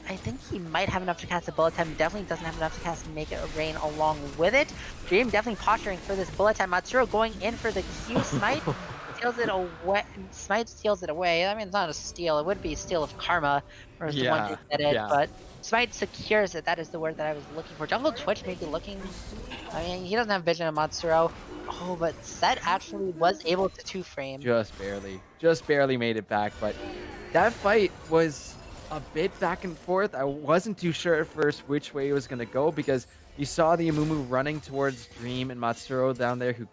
I think he might have enough to cast a bullet time. Definitely doesn't have enough to cast Make It Rain along with it. Dream definitely posturing for this bullet time. Matsuro going in for the Q Smite. Steals it away. Smite steals it away. I mean, it's not a steal. It would be a steal of Karma, or the one who said it, but Smite secures it. That is the word that I was looking for. Jungle Twitch maybe looking. I mean, he doesn't have vision of Matsuro. Oh, but Set actually was able to 2-frame. Just barely made it back, but that fight was a bit back and forth. I wasn't too sure at first which way it was going to go, because you saw the Amumu running towards Dream and Matsuro down there, who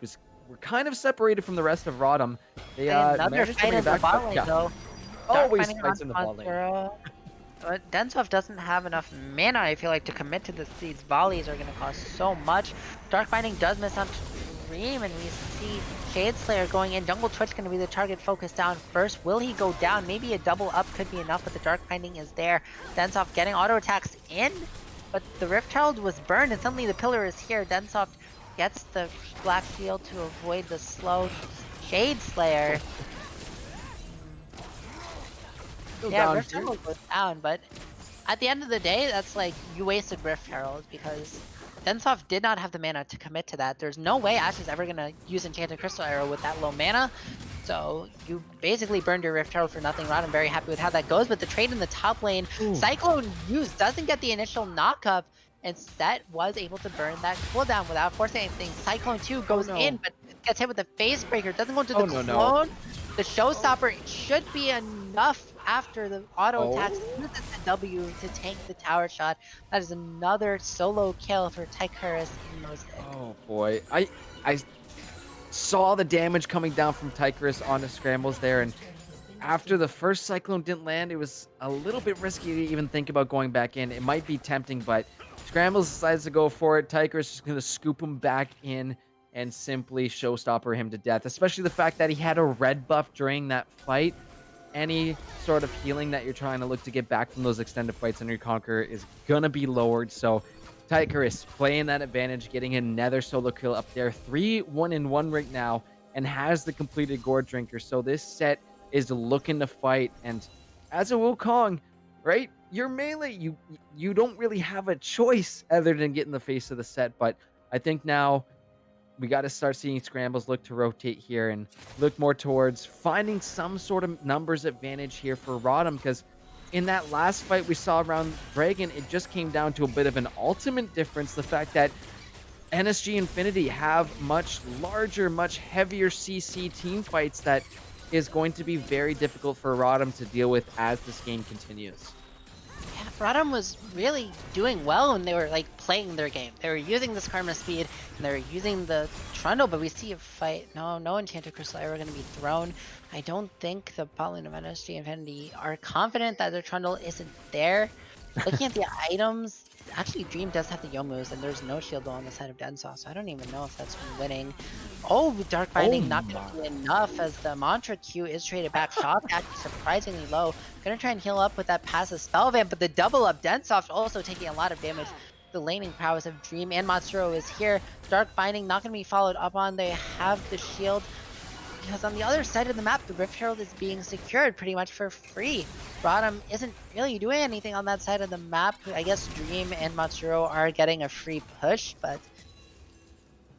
were kind of separated from the rest of ROTM. They another fight in the bot lane, though. Always fights in the bot lane. But Densoft doesn't have enough mana, I feel like, to commit to this. These volleys are going to cost so much. Dark Binding does miss on Dream, and we see Shade Slayer going in. Jungle Twitch going to be the target focus down first. Will he go down? Maybe a double up could be enough, but the Dark Binding is there. Densoft getting auto attacks in, but the Rift Herald was burned, and suddenly the pillar is here. Densoft gets the Black Shield to avoid the slow Shade Slayer. Yeah, Rift Herald goes down, but at the end of the day, that's like, you wasted Rift Herald, because Densoft did not have the mana to commit to that. There's no way Ash is ever going to use Enchanted Crystal Arrow with that low mana. So you basically burned your Rift Herald for nothing. I'm very happy with how that goes, but the trade in the top lane, Cyclone used, doesn't get the initial knockup, and Set was able to burn that cooldown without forcing anything. Cyclone 2 goes in, but gets hit with the Face Breaker, doesn't go into the clone. The Showstopper should be enough after the auto attacks. Uses the W to tank the tower shot. That is another solo kill for Tychorus in Mosaic. Oh boy, I saw the damage coming down from Tychorus onto Scrambles there, and after the first Cyclone didn't land, it was a little bit risky to even think about going back in. It might be tempting, but Scrambles decides to go for it. Tychorus is going to scoop him back in and simply showstopper him to death, especially the fact that he had a red buff during that fight. any sort of healing that you're trying to look to get back from those extended fights on your Conqueror is gonna be lowered. So Tychus playing that advantage, getting another solo kill up there, 3-1-1 right now, and has the completed Gourd Drinker. So this set is looking to fight, and as a Wukong, right? Your melee, you don't really have a choice other than get in the face of the set. But I think now we got to start seeing scrambles look to rotate here and look more towards finding some sort of numbers advantage here for ROTM, because in that last fight we saw around Dragon, it just came down to a bit of an ultimate difference. The fact that NSG Infinity have much larger, much heavier CC team fights that is going to be very difficult for ROTM to deal with as this game continues. Yeah, ROTM was really doing well when they were like playing their game. They were using this Karma speed and they were using the Trundle, but we see a fight. No Enchanted Crystal ever going to be thrown. I don't think the bot lane of NSG Infinity are confident that their Trundle isn't there. Looking at the items, actually Dream does have the Yomus and there's no shield on the side of Densaw, so I don't even know if that's winning. Oh, Dark Binding not going to be enough as the Mantra Q is traded back. Shock actually surprisingly low. Gonna try and heal up with that passive Spell Vamp, but the double up Densoft also taking a lot of damage. The laning prowess of Dream and Matsuro is here. Dark Binding not going to be followed up on. They have the shield, because on the other side of the map, the Rift Herald is being secured pretty much for free. ROTM isn't really doing anything on that side of the map. I guess Dream and Matsuro are getting a free push, but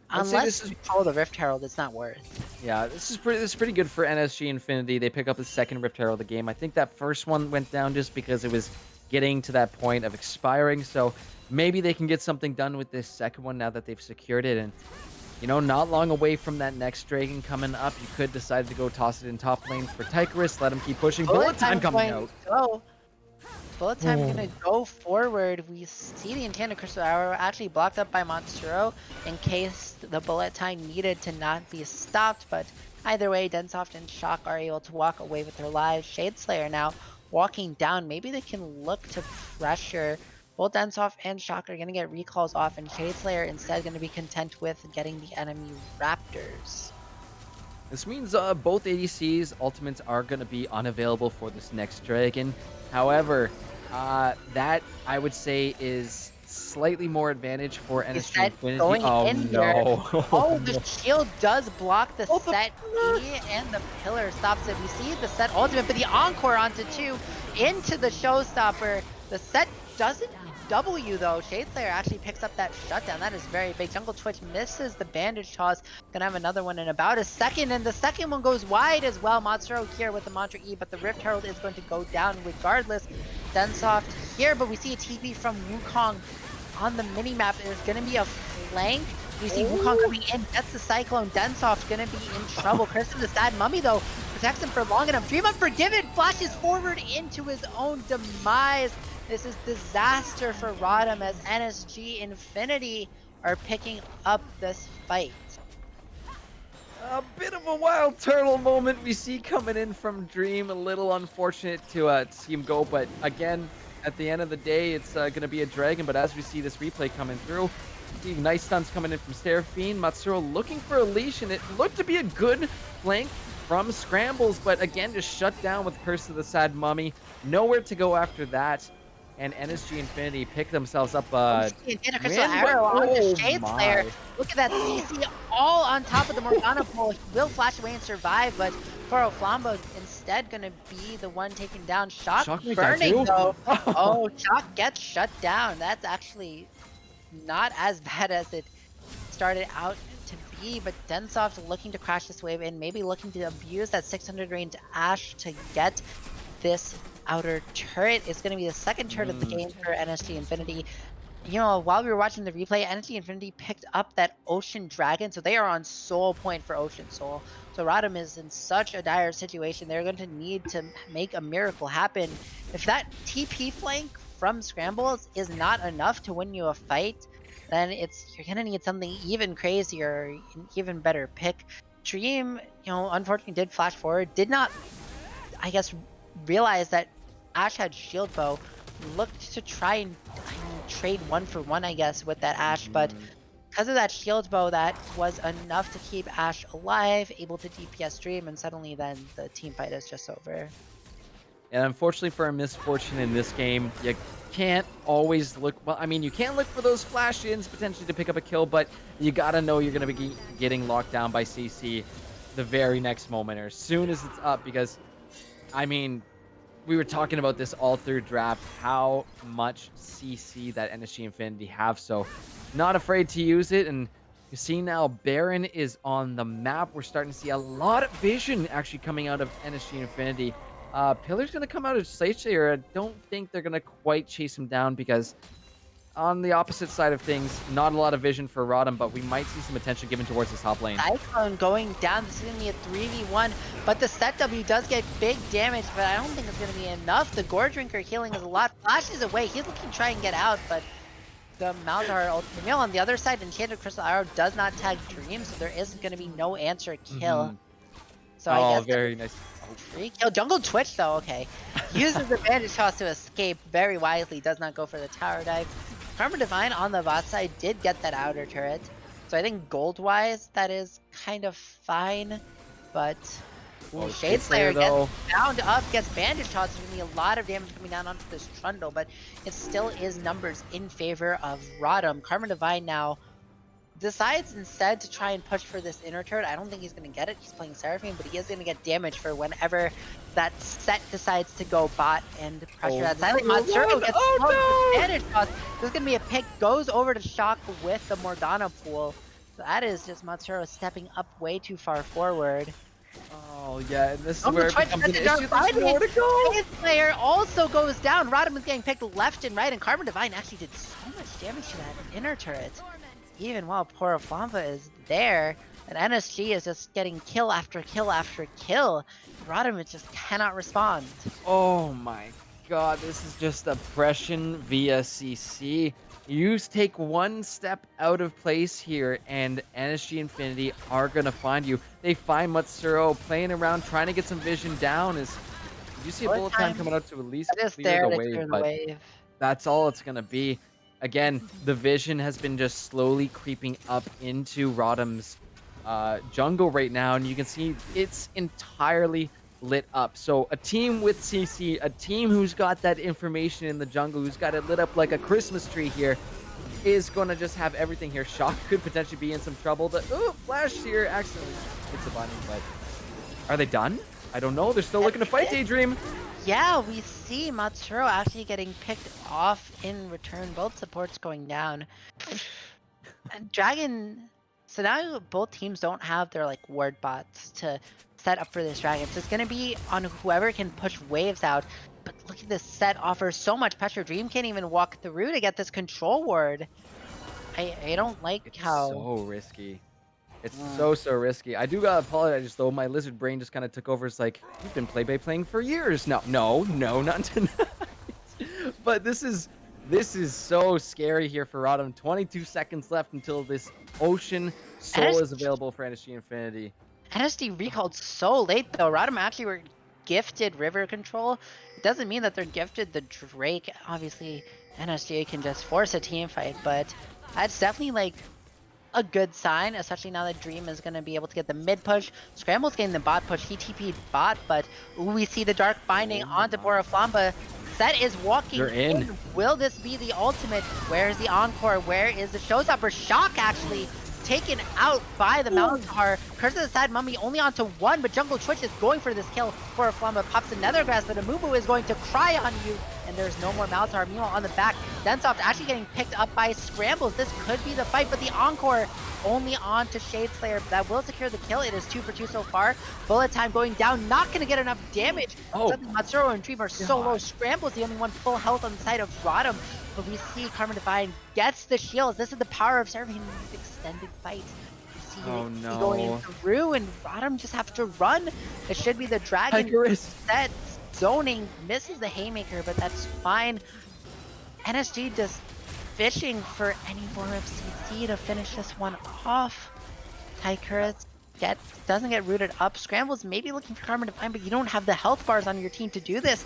unless you follow the Rift Herald, it's not worth. Yeah, this is pretty good for NSG Infinity. They pick up the second Rift Herald of the game. I think that first one went down just because it was getting to that point of expiring. So maybe they can get something done with this second one now that they've secured it. And you know, not long away from that next Dragon coming up, you could decide to go toss it in top lane for Tychus. Let him keep pushing. Bullet time coming out. Bullet time gonna go forward. We see the Enchanted Crystal Arrow actually blocked up by Matsuro in case the bullet time needed to not be stopped. But either way, Densoft and Shock are able to walk away with their lives. Shadeslayer now walking down. Maybe they can look to pressure. Both Densoft and Shock are going to get recalls off, and Shadeslayer instead going to be content with getting the enemy Raptors. This means both ADCs ultimates are going to be unavailable for this next Dragon. However, that I would say is slightly more advantage for NSG Infinity. Going in there. Oh, the no. shield does block the set E, and the pillar stops it. We see the set ultimate, but the encore onto 2 into the showstopper. The set doesn't W though. Shadeslayer actually picks up that shutdown. That is very big. Jungle Twitch misses the bandage toss. Gonna have another one in about a second, and the second one goes wide as well. Matsuro here with the Mantra E, but the Rift Herald is going to go down regardless. Densoft here, but we see a TP from Wukong on the minimap. There's gonna be a flank. We see Wukong coming in, gets the Cyclone. Densoft gonna be in trouble. Kristen the Sad Mummy though protects him for long enough. Dream Unforgiven flashes forward into his own demise. This is disaster for ROTM as NSG Infinity are picking up this fight. A bit of a wild turtle moment we see coming in from Dream. A little unfortunate to see him go, but again, at the end of the day, it's going to be a Dragon. But as we see this replay coming through, see nice stuns coming in from Seraphine. Matsuro looking for a leash, and it looked to be a good flank from Scrambles, but again, just shut down with Curse of the Sad Mummy. Nowhere to go after that. And NSG Infinity pick themselves up Crystal Arrow onto Shadeslayer. Look at that CC all on top of the Morgana pole. He will flash away and survive, but Toro Flambo instead gonna be the one taking down Shock burning though. Oh, Shock gets shut down. That's actually not as bad as it started out to be, but Densoft looking to crash this wave and maybe looking to abuse that 600 range Ashe to get this outer turret. Is going to be the second turret of the game for NSG Infinity. You know, while we were watching the replay, NSG Infinity picked up that Ocean Dragon, so they are on soul point for Ocean Soul. So ROTM is in such a dire situation. They're going to need to make a miracle happen. If that TP flank from Scrambles is not enough to win you a fight, then you're going to need something even crazier, an even better pick. Dream, you know, unfortunately did flash forward, did not, I guess, realize that Ashe had shield bow, looked to try and trade 1-for-1, I guess, with that Ashe, but because of that shield bow, that was enough to keep Ashe alive, able to DPS Dream, and suddenly then the team fight is just over. And unfortunately for our misfortune in this game, you can't always look, well, I mean, you can look for those flash-ins potentially to pick up a kill, but you gotta know you're gonna be getting locked down by CC the very next moment or as soon as it's up because, I mean, we were talking about this all through draft, how much CC that NSG Infinity have, so not afraid to use it, and you see now Baron is on the map. We're starting to see a lot of vision actually coming out of NSG Infinity. Pillar's going to come out of Slate here. I don't think they're going to quite chase him down because on the opposite side of things, not a lot of vision for ROTM, but we might see some attention given towards this top lane. Cyclone going down. This is going to be a 3v1, but the set W does get big damage, but I don't think it's going to be enough. The Gore Drinker healing is a lot. Flashes away. He's looking to try and get out, but the Malzahar ultimate meal on the other side, Enchanted Crystal Arrow does not tag Dream, so there is going to be no answer kill. So I guess very nice. Free kill. Jungle Twitch though, okay. Uses the bandage toss to escape very wisely, does not go for the tower dive. Karma Divine on the bot side did get that outer turret. So I think gold wise that is kind of fine. But Shade Slayer gets bound up, gets bandage toss. There's gonna be a lot of damage coming down onto this Trundle, but it still is numbers in favor of ROTM. Karma Divine now decides instead to try and push for this inner turret. I don't think he's going to get it. He's playing Seraphine, but he is going to get damage for whenever that set decides to go bot and pressure that side. Matsuro gets advantage toss. There's going to be a pick, goes over to Shock with the Morgana pool. So that is just Matsuro stepping up way too far forward. Oh yeah, and this is where it becomes an issue. There's more to go. His player also goes down. ROTM is getting picked left and right, and Karma Divine actually did so much damage to that inner turret. Even while Pora Flamba is there, and NSG is just getting kill after kill after kill, ROTM just cannot respond. Oh my god, this is just oppression via CC. You take one step out of place here, and NSG Infinity are going to find you. They find Matsuro playing around, trying to get some vision down. Did you see a bullet time coming out to at least clear the wave? But that's all it's going to be. Again, the vision has been just slowly creeping up into ROTM's jungle right now, and you can see it's entirely lit up. So a team with CC, a team who's got that information in the jungle, who's got it lit up like a Christmas tree here, is going to just have everything here. Shock could potentially be in some trouble. Flash here accidentally hits a button, but are they done? I don't know. They're still looking to fight Daydream. Yeah, we see Matsuro actually getting picked off in return. Both supports going down. And Dragon, so now both teams don't have their like ward bots to set up for this Dragon. So it's going to be on whoever can push waves out. But look at this set offers so much pressure. Dream can't even walk through to get this control ward. I don't like how... so risky. It's so risky. I do gotta apologize though. My lizard brain just kind of took over. It's like, you've been playing for years. No, not tonight. But this is so scary here for ROTM. 22 seconds left until this Ocean Soul is available for NSG Infinity. NSD recalled so late though. ROTM actually were gifted river control. It doesn't mean that they're gifted the Drake. Obviously, NSG can just force a team fight, but that's definitely like a good sign, especially now that Dream is going to be able to get the mid push. Scramble's getting the bot push. He TP'd bot, but we see the Dark Binding onto Pora Flamba. Set is walking in. Will this be the ultimate? Where is the encore? Where is the showstopper? Shock actually taken out by the Malzahar. Curse of the Side Mummy only onto one, but Jungle Twitch is going for this kill. Pora Flamba pops another grass, but Amumu is going to cry on you, and there's no more Malzahar. Meanwhile, on the back, Densoft actually getting picked up by Scrambles. This could be the fight, but the encore only on to Shade Slayer. That will secure the kill. It is 2 for 2 so far. Bullet time going down, not going to get enough damage. Matsuro and Dream are so low. Scramble is the only one full health on the side of ROTM. But we see Karma Divine gets the shields. This is the power of Seraphine in these extended fights. You see going through, and ROTM just have to run. It should be the Dragon set zoning. Misses the Haymaker, but that's fine. NSG just fishing for any form of CC to finish this one off. Tychurus doesn't get rooted up. Scrambles maybe looking for Karma Divine, but you don't have the health bars on your team to do this.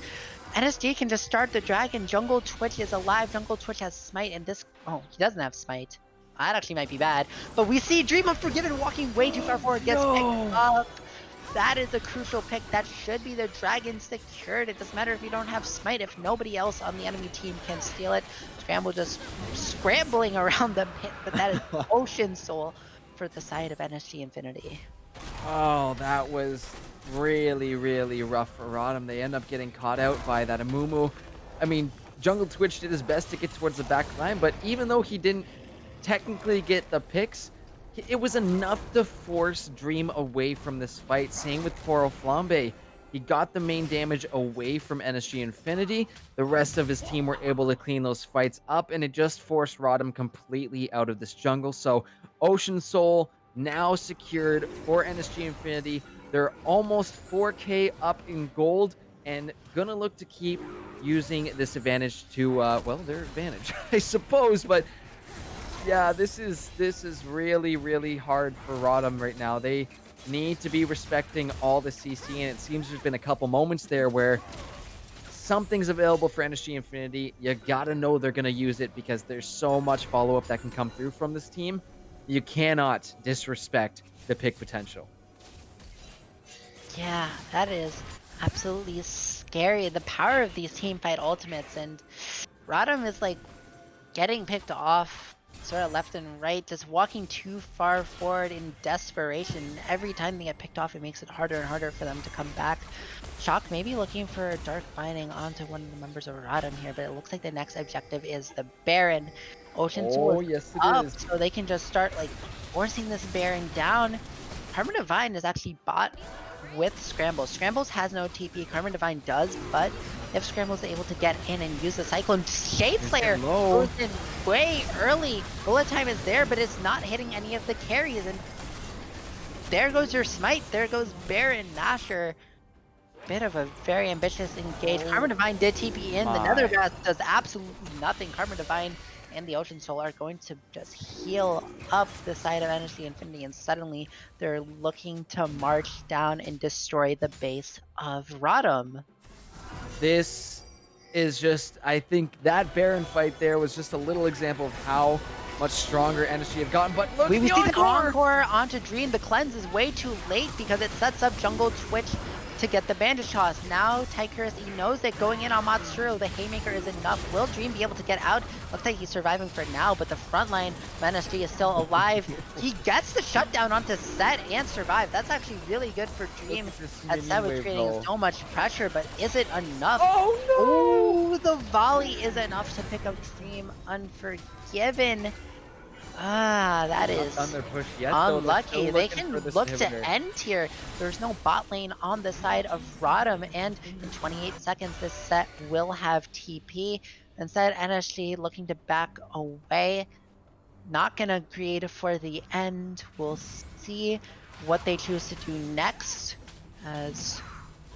NSG can just start the Dragon. Jungle Twitch is alive. Jungle Twitch has Smite, and this... Oh, he doesn't have Smite. That actually might be bad. But we see Dream Unforgiven walking way too far forward. Gets picked up. That is a crucial pick. That should be the dragon secured. It doesn't matter if you don't have smite. If nobody else on the enemy team can steal it, Scramble just scrambling around the pit. But that is Ocean Soul for the side of NSG Infinity. Oh, that was really, really rough for ROTM. They end up getting caught out by that Amumu. I mean, Jungle Twitch did his best to get towards the back line, but even though he didn't technically get the picks, it was enough to force Dream away from this fight. Same with Poro Flambe. He got the main damage away from NSG Infinity. The rest of his team were able to clean those fights up, and it just forced ROTM completely out of this jungle. So Ocean Soul now secured for NSG Infinity. They're almost 4K up in gold and gonna look to keep using this advantage to, well, their advantage, I suppose. But yeah, this is really, really hard for ROTM right now. They need to be respecting all the CC, and it seems there's been a couple moments there where something's available for NSG Infinity. You gotta know they're gonna use it because there's so much follow-up that can come through from this team. You cannot disrespect the pick potential. Yeah, that is absolutely scary. The power of these team fight ultimates, and ROTM is like getting picked off sort of left and right, just walking too far forward in desperation. Every time they get picked off, it makes it harder and harder for them to come back. Shock maybe looking for Dark Binding onto one of the members of ROTM here, but it looks like the next objective is the Baron. Ocean Soul yes, it up, is. so they can just start like forcing this Baron down. Karma Divine is actually bought with Scrambles. Scrambles has no TP, Karma Divine does, but if Scrambles is able to get in and use the Cyclone, Shade Slayer goes in way early. Bullet time is there, but it's not hitting any of the carries, and there goes your smite. There goes Baron Nashor. Bit of a very ambitious engage. Karma Divine did TP in. The Nethergrass does absolutely nothing. Karma Divine and the Ocean Soul are going to just heal up the side of NSG Infinity, and suddenly they're looking to march down and destroy the base of ROTM. This is just, I think that Baron fight there was just a little example of how much stronger NSG have gotten. But look, We the see the encore! encore onto Dream. The cleanse is way too late because it sets up Jungle Twitch to get the bandage toss. Now Tychurus, he knows that going in on Matsuru, the Haymaker is enough. Will Dream be able to get out? Looks like he's surviving for now, but the front line, NSG is still alive. He gets the shutdown onto Set and survive. That's actually really good for Dream, as Set was creating so much pressure, but is it enough? Oh no! Oh, the volley is enough to pick up Dream. Unforgiven. Ah, that is unlucky. They can look to end here. There's no bot lane on the side of ROTM, and in 28 seconds, this set will have TP. Instead, NSG looking to back away. Not gonna greed for the end. We'll see what they choose to do next, as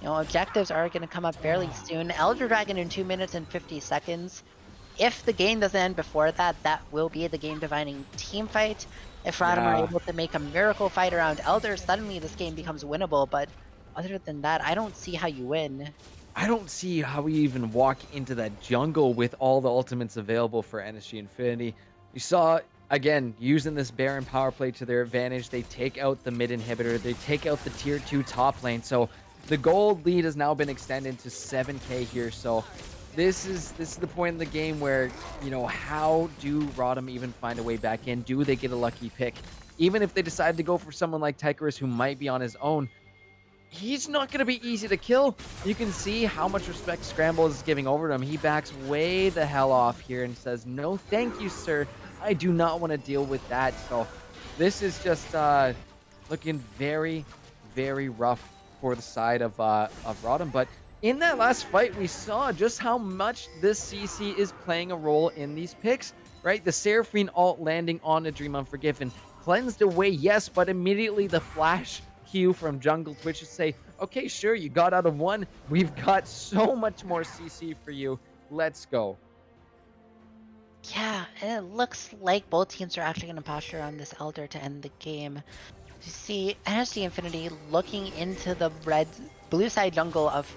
you know, objectives are gonna come up fairly soon. Elder Dragon in 2 minutes and 50 seconds. If the game doesn't end before that, that will be the game-defining team fight. If ROTM are able to make a miracle fight around Elder, suddenly this game becomes winnable. But other than that, I don't see how you win. I don't see how we even walk into that jungle with all the ultimates available for NSG Infinity. You saw, again, using this Baron power play to their advantage. They take out the mid inhibitor. They take out the tier 2 top lane. So the gold lead has now been extended to 7K here. So this is the point in the game where, you know, how do ROTM even find a way back in? Do they get a lucky pick? Even if they decide to go for someone like Tychurus, who might be on his own, he's not going to be easy to kill. You can see how much respect Scramble is giving over to him. He backs way the hell off here and says, no, thank you, sir. I do not want to deal with that. So this is just looking very, very rough for the side of ROTM. But in that last fight, we saw just how much this CC is playing a role in these picks, right? The Seraphine ult landing on a Dream Unforgiven. Cleansed away, yes, but immediately the flash Q from Jungle Twitch to say, okay, sure, you got out of one. We've got so much more CC for you. Let's go. Yeah, and it looks like both teams are actually going to posture on this Elder to end the game. You see NSG Infinity looking into the blue side jungle of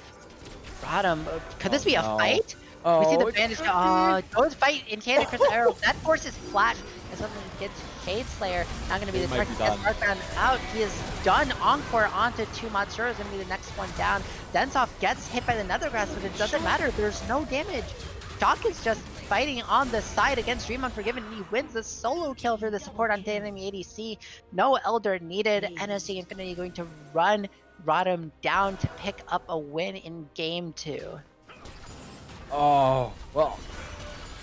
ROTM. Could this be a fight? We see the bandage. Goes fight in Candy Crush Arrow. That forces Flash. and suddenly gets Shade Slayer. Not going to be They the might target. be Gets done. Earthbound out. He is done. Encore onto 2. Matsuro is going to be the next one down. Densov gets hit by the Nether Grass, but it doesn't matter. There's no damage. Shock is just fighting on the side against Dream Unforgiven, and he wins the solo kill for the support on enemy ADC. No Elder needed. NSG Infinity going to run ROTM down to pick up a win in game 2. Oh, well,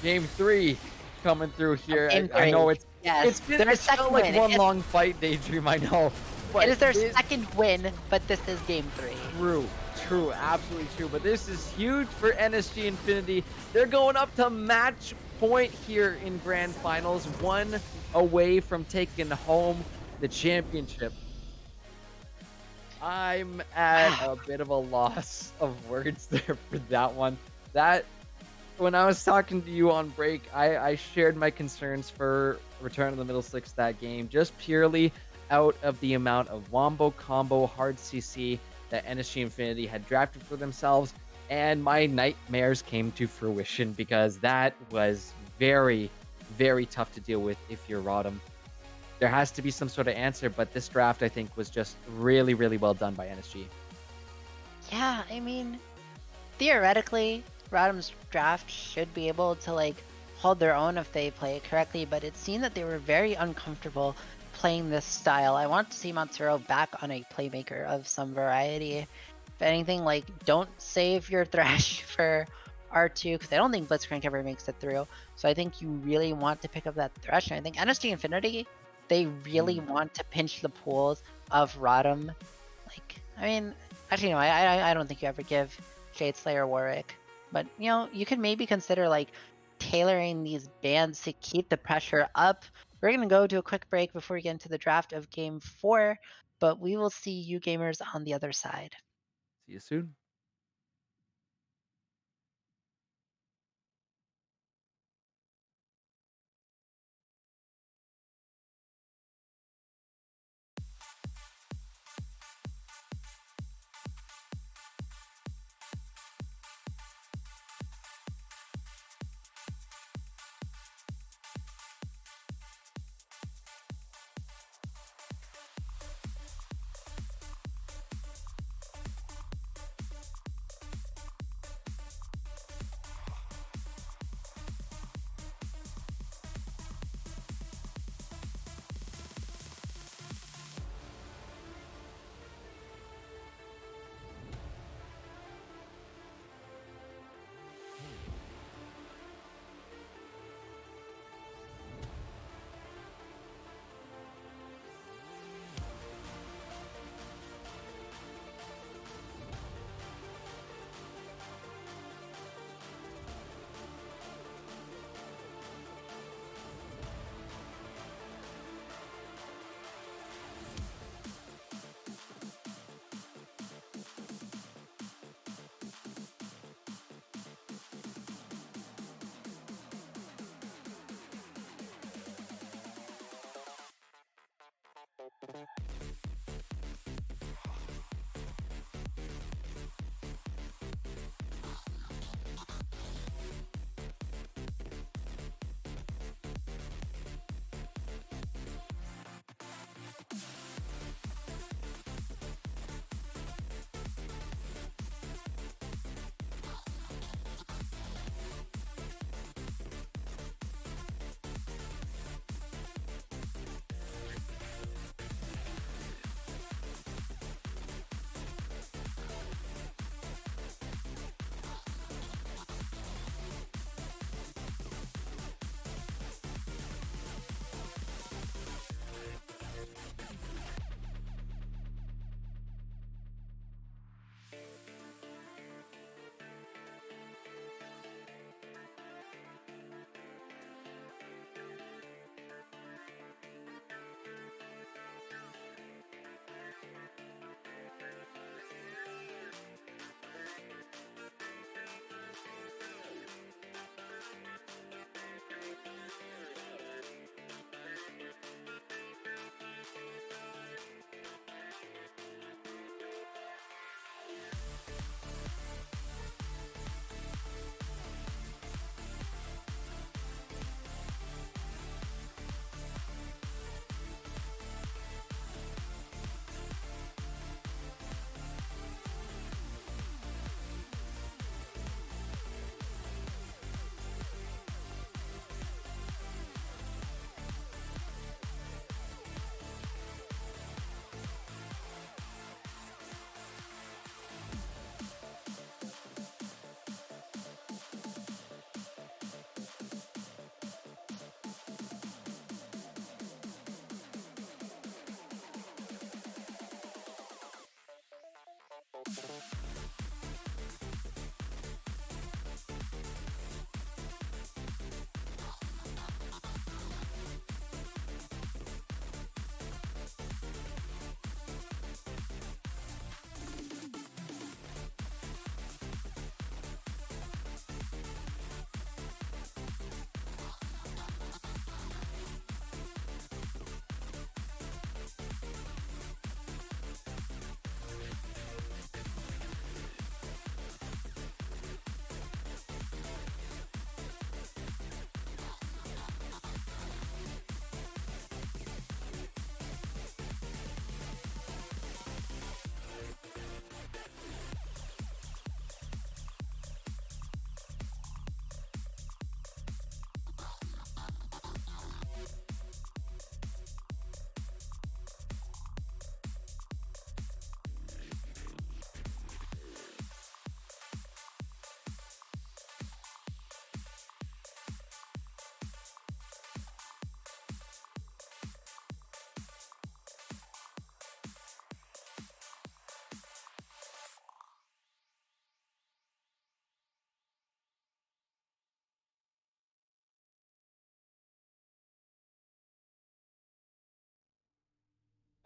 game 3 coming through here. Game I 3. know Yes, their it's felt second like win. one long fight, Daydream, I know. But It is their second win, but this is game 3. True, absolutely true. But this is huge for NSG Infinity. They're going up to match point here in Grand Finals, one away from taking home the championship. I'm at a bit of a loss of words there for that one. When I was talking to you on break, I shared my concerns for Return of the Middle Six that game, just purely out of the amount of wombo combo hard CC that NSG Infinity had drafted for themselves, and my nightmares came to fruition because that was very, very tough to deal with if you're ROTM. There has to be some sort of answer, but this draft, I think, was just really, really well done by NSG. Yeah, I mean, theoretically, ROTM's draft should be able to like hold their own if they play it correctly, but it seemed that they were very uncomfortable playing this style. I want to see Matsuro back on a playmaker of some variety. If anything, like, don't save your Thresh for R2, because I don't think Blitzcrank ever makes it through. So I think you really want to pick up that Thresh, and I think NSG Infinity, they really want to pinch the pools of ROTM. Like, I mean, actually, no, I don't think you ever give Shade Slayer Warwick. But, you know, you could maybe consider, like, tailoring these bans to keep the pressure up. We're going to go to a quick break before we get into the draft of Game 4, but we will see you gamers on the other side. See you soon.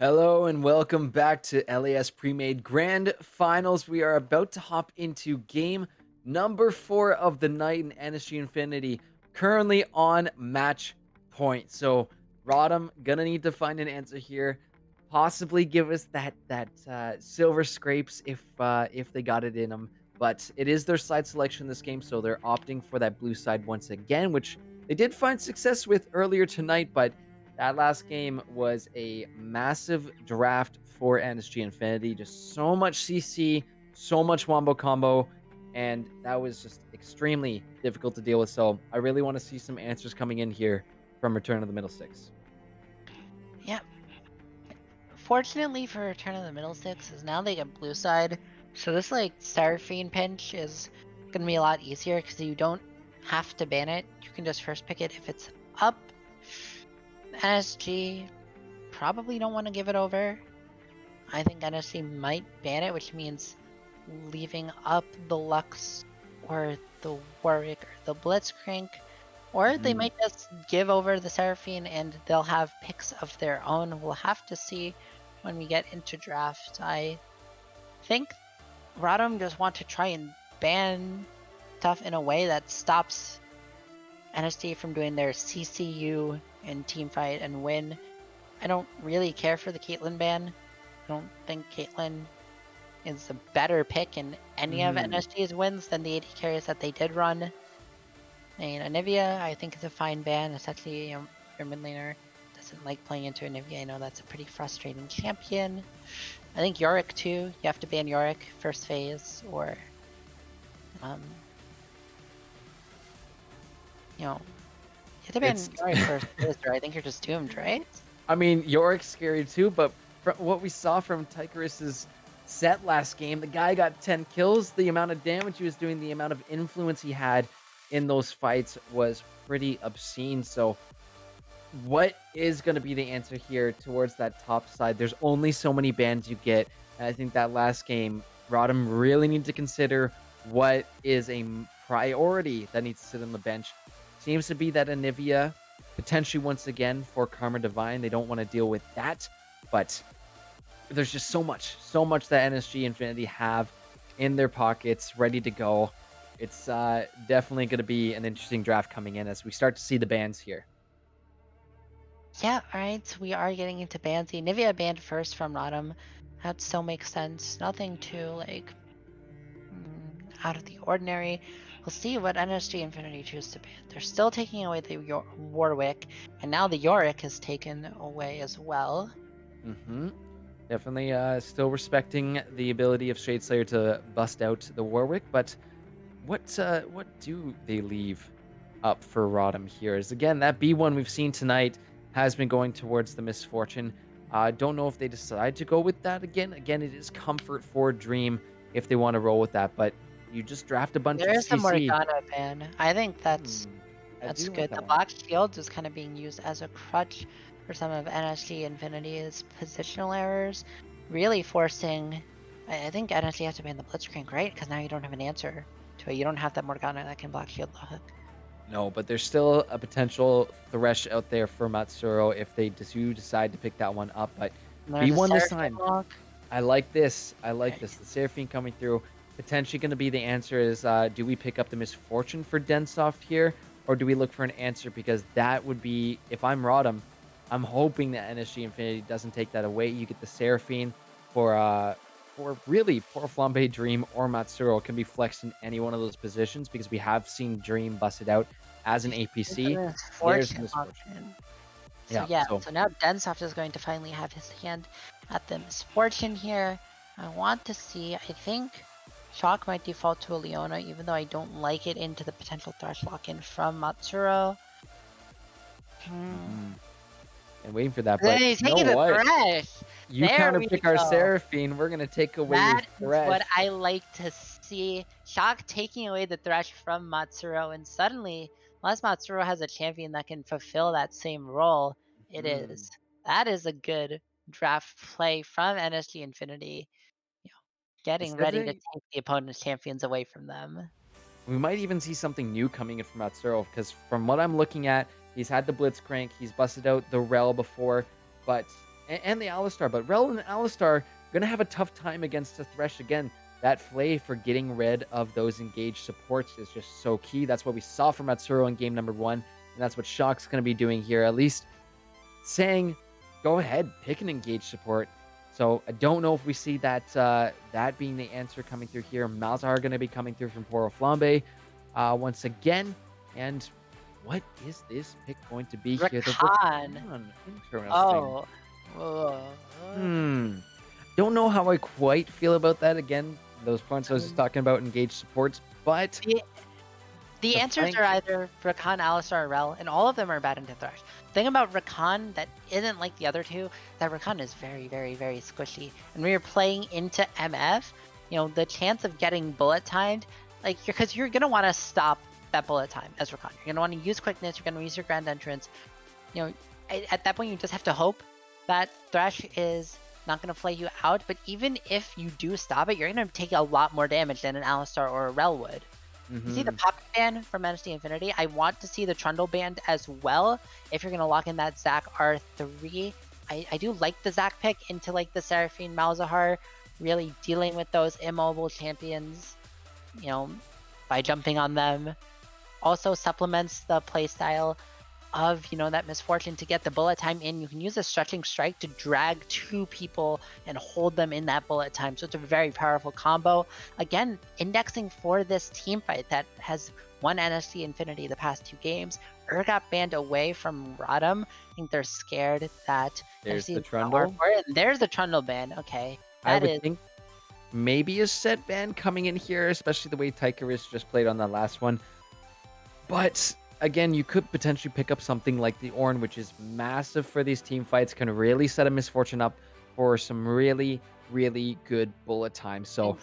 Hello and welcome back to LAS Premade Grand Finals. We are about to hop into game number 4 of the night in NSG Infinity, currently on match point. So, Rodham gonna need to find an answer here. Possibly give us that silver scrapes if they got it in them. But it is their side selection in this game, so they're opting for that blue side once again, which they did find success with earlier tonight, but that last game was a massive draft for NSG Infinity. Just so much CC, so much wombo combo, and that was just extremely difficult to deal with. So I really want to see some answers coming in here from Return of the Middle Six. Yeah. Fortunately for Return of the Middle Six is now they get blue side. So this like Seraphine pinch is gonna be a lot easier because you don't have to ban it. You can just first pick it if it's up. NSG probably don't want to give it over. I think NSG might ban it, which means leaving up the Lux or the Warwick or the Blitzcrank. Or they might just give over the Seraphine and they'll have picks of their own. We'll have to see when we get into draft. I think Rodham just want to try and ban stuff in a way that stops NSD from doing their CCU and team fight and win. I don't really care for the Caitlyn ban. I don't think Caitlyn is a better pick in any of NSG's wins than the AD carries that they did run. And Anivia, I think, is a fine ban. It's actually your mid laner doesn't like playing into Anivia. I know that's a pretty frustrating champion. I think Yorick too. You have to ban Yorick first phase, or you have to ban Yorick first phase, or I think you're just doomed, right? I mean, Yorick's scary too, but from what we saw from Tycheris's set last game, the guy got 10 kills. The amount of damage he was doing, the amount of influence he had in those fights was pretty obscene. So what is going to be the answer here towards that top side? There's only so many bans you get. And I think that last game, Rodham really need to consider what is a priority that needs to sit on the bench. Seems to be that Anivia, potentially once again for Karma Divine. They don't want to deal with that. But there's just so much that NSG Infinity have in their pockets ready to go. It's definitely going to be an interesting draft coming in as we start to see the bans here. Yeah, alright, so we are getting into bans. The Anivia banned first from Rodham. That still makes sense. Nothing too, like, out of the ordinary. We'll see what NSG Infinity choose to ban. They're still taking away the Warwick, and now the Yorick is taken away as well. Definitely still respecting the ability of Shadeslayer to bust out the Warwick, but what do they leave up for Rodham here? Is again that B1 we've seen tonight has been going towards the Misfortune. Don't know if they decide to go with that again. Again, it is comfort for Dream if they want to roll with that, but you just draft a bunch of There is a CC. Morgana ban. I think that's good. The Black Shield is kind of being used as a crutch for some of NSG Infinity's positional errors, really forcing. I think NSG has to ban the Blitzcrank, right? Because now you don't have an answer to it. You don't have that Morgana that can Black Shield the hook. No, but there's still a potential Thresh out there for Matsuro if they do decide to pick that one up. But B1 this time. I like this. I like this. The Seraphine coming through. Potentially going to be the answer is, do we pick up the Misfortune for Densoft here? Or do we look for an answer? Because that would be, if I'm Rodham, I'm hoping that NSG Infinity doesn't take that away. You get the Seraphine for really poor Flambe, Dream, or Matsuro can be flexed in any one of those positions because we have seen Dream busted out as an APC. There's Misfortune. So now Densoft is going to finally have his hand at the Misfortune here. I want to see, I think Shock might default to a Leona, even though I don't like it into the potential Thresh lock-in from Matsuro. And waiting for that, but you know what? Thresh. You counterpick our Seraphine, we're going to take away your Thresh. That is what I like to see. Shock taking away the Thresh from Matsuro, and suddenly, unless Matsuro has a champion that can fulfill that same role, that is a good draft play from NSG Infinity. Getting ready to take the opponent's champions away from them. We might even see something new coming in from Matsuro, because from what I'm looking at, he's had the Blitzcrank, he's busted out the Rel before, but and the Alistar. But Rel and Alistar gonna have a tough time against the Thresh again. That Flay for getting rid of those engaged supports is just so key. That's what we saw from Matsuro in game number 1, and that's what Shock's gonna be doing here. At least saying, go ahead, pick an engaged support. So I don't know if we see that that being the answer coming through here. Malzahar going to be coming through from Poro Flambe once again. And what is this pick going to be here? The Rakan. Interesting. Oh. Don't know how I quite feel about that. Again, those points I was just talking about engaged supports, but the answers are either Rakan, Alistar, or Rel, and all of them are bad into Thresh. The thing about Rakan that isn't like the other two, that Rakan is very, very, very squishy. And when you're playing into MF, you know, the chance of getting bullet timed, like, because you're going to want to stop that bullet time as Rakan. You're going to want to use quickness, you're going to use your grand entrance. You know, at that point, you just have to hope that Thresh is not going to play you out. But even if you do stop it, you're going to take a lot more damage than an Alistar or a Rel would. You see the Poppy ban from NSGI Infinity. I want to see the Trundle band as well. If you're going to lock in that Zac R3, I do like the Zac pick into like the Seraphine Malzahar, really dealing with those immobile champions, you know, by jumping on them. Also supplements the playstyle of, you know, that misfortune to get the bullet time in. You can use a stretching strike to drag 2 people and hold them in that bullet time. So it's a very powerful combo. Again, indexing for this team fight that has won NSGI Infinity the past 2 games. Got banned away from ROTM. I think they're scared that there's NSGI the Trundle. There's the Trundle ban. Okay. I would think maybe a set ban coming in here, especially the way Tycheris just played on that last one. But again, you could potentially pick up something like the Ornn, which is massive for these team fights, can really set a misfortune up for some really, really good bullet time. So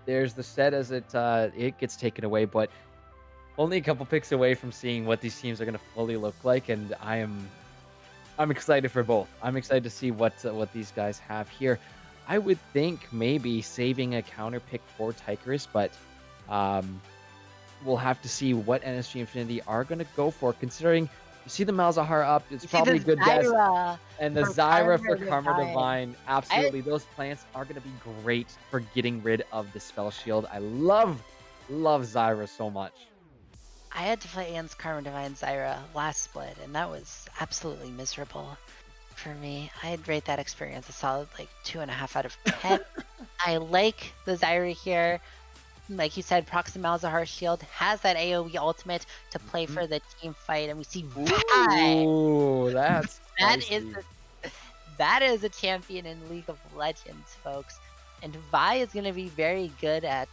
there's the set as it gets taken away, but only a couple picks away from seeing what these teams are going to fully look like, and I'm excited for both. I'm excited to see what these guys have here. I would think maybe saving a counter pick for Tycheris, but we'll have to see what NSGI Infinity are going to go for, considering you see the Malzahar up. It's probably a good guess. And the Zyra for Karma Divine. Absolutely. Those plants are going to be great for getting rid of the spell shield. I love Zyra so much. I had to play against Karma Divine Zyra last split, and that was absolutely miserable for me. I'd rate that experience a solid like 2.5 out of 10. I like the Zyra here. Like you said, Proxy Malzahar shield has that AoE ultimate to play for the team fight, and we see Vi. Ooh, that is a champion in League of Legends, folks. And Vi is going to be very good at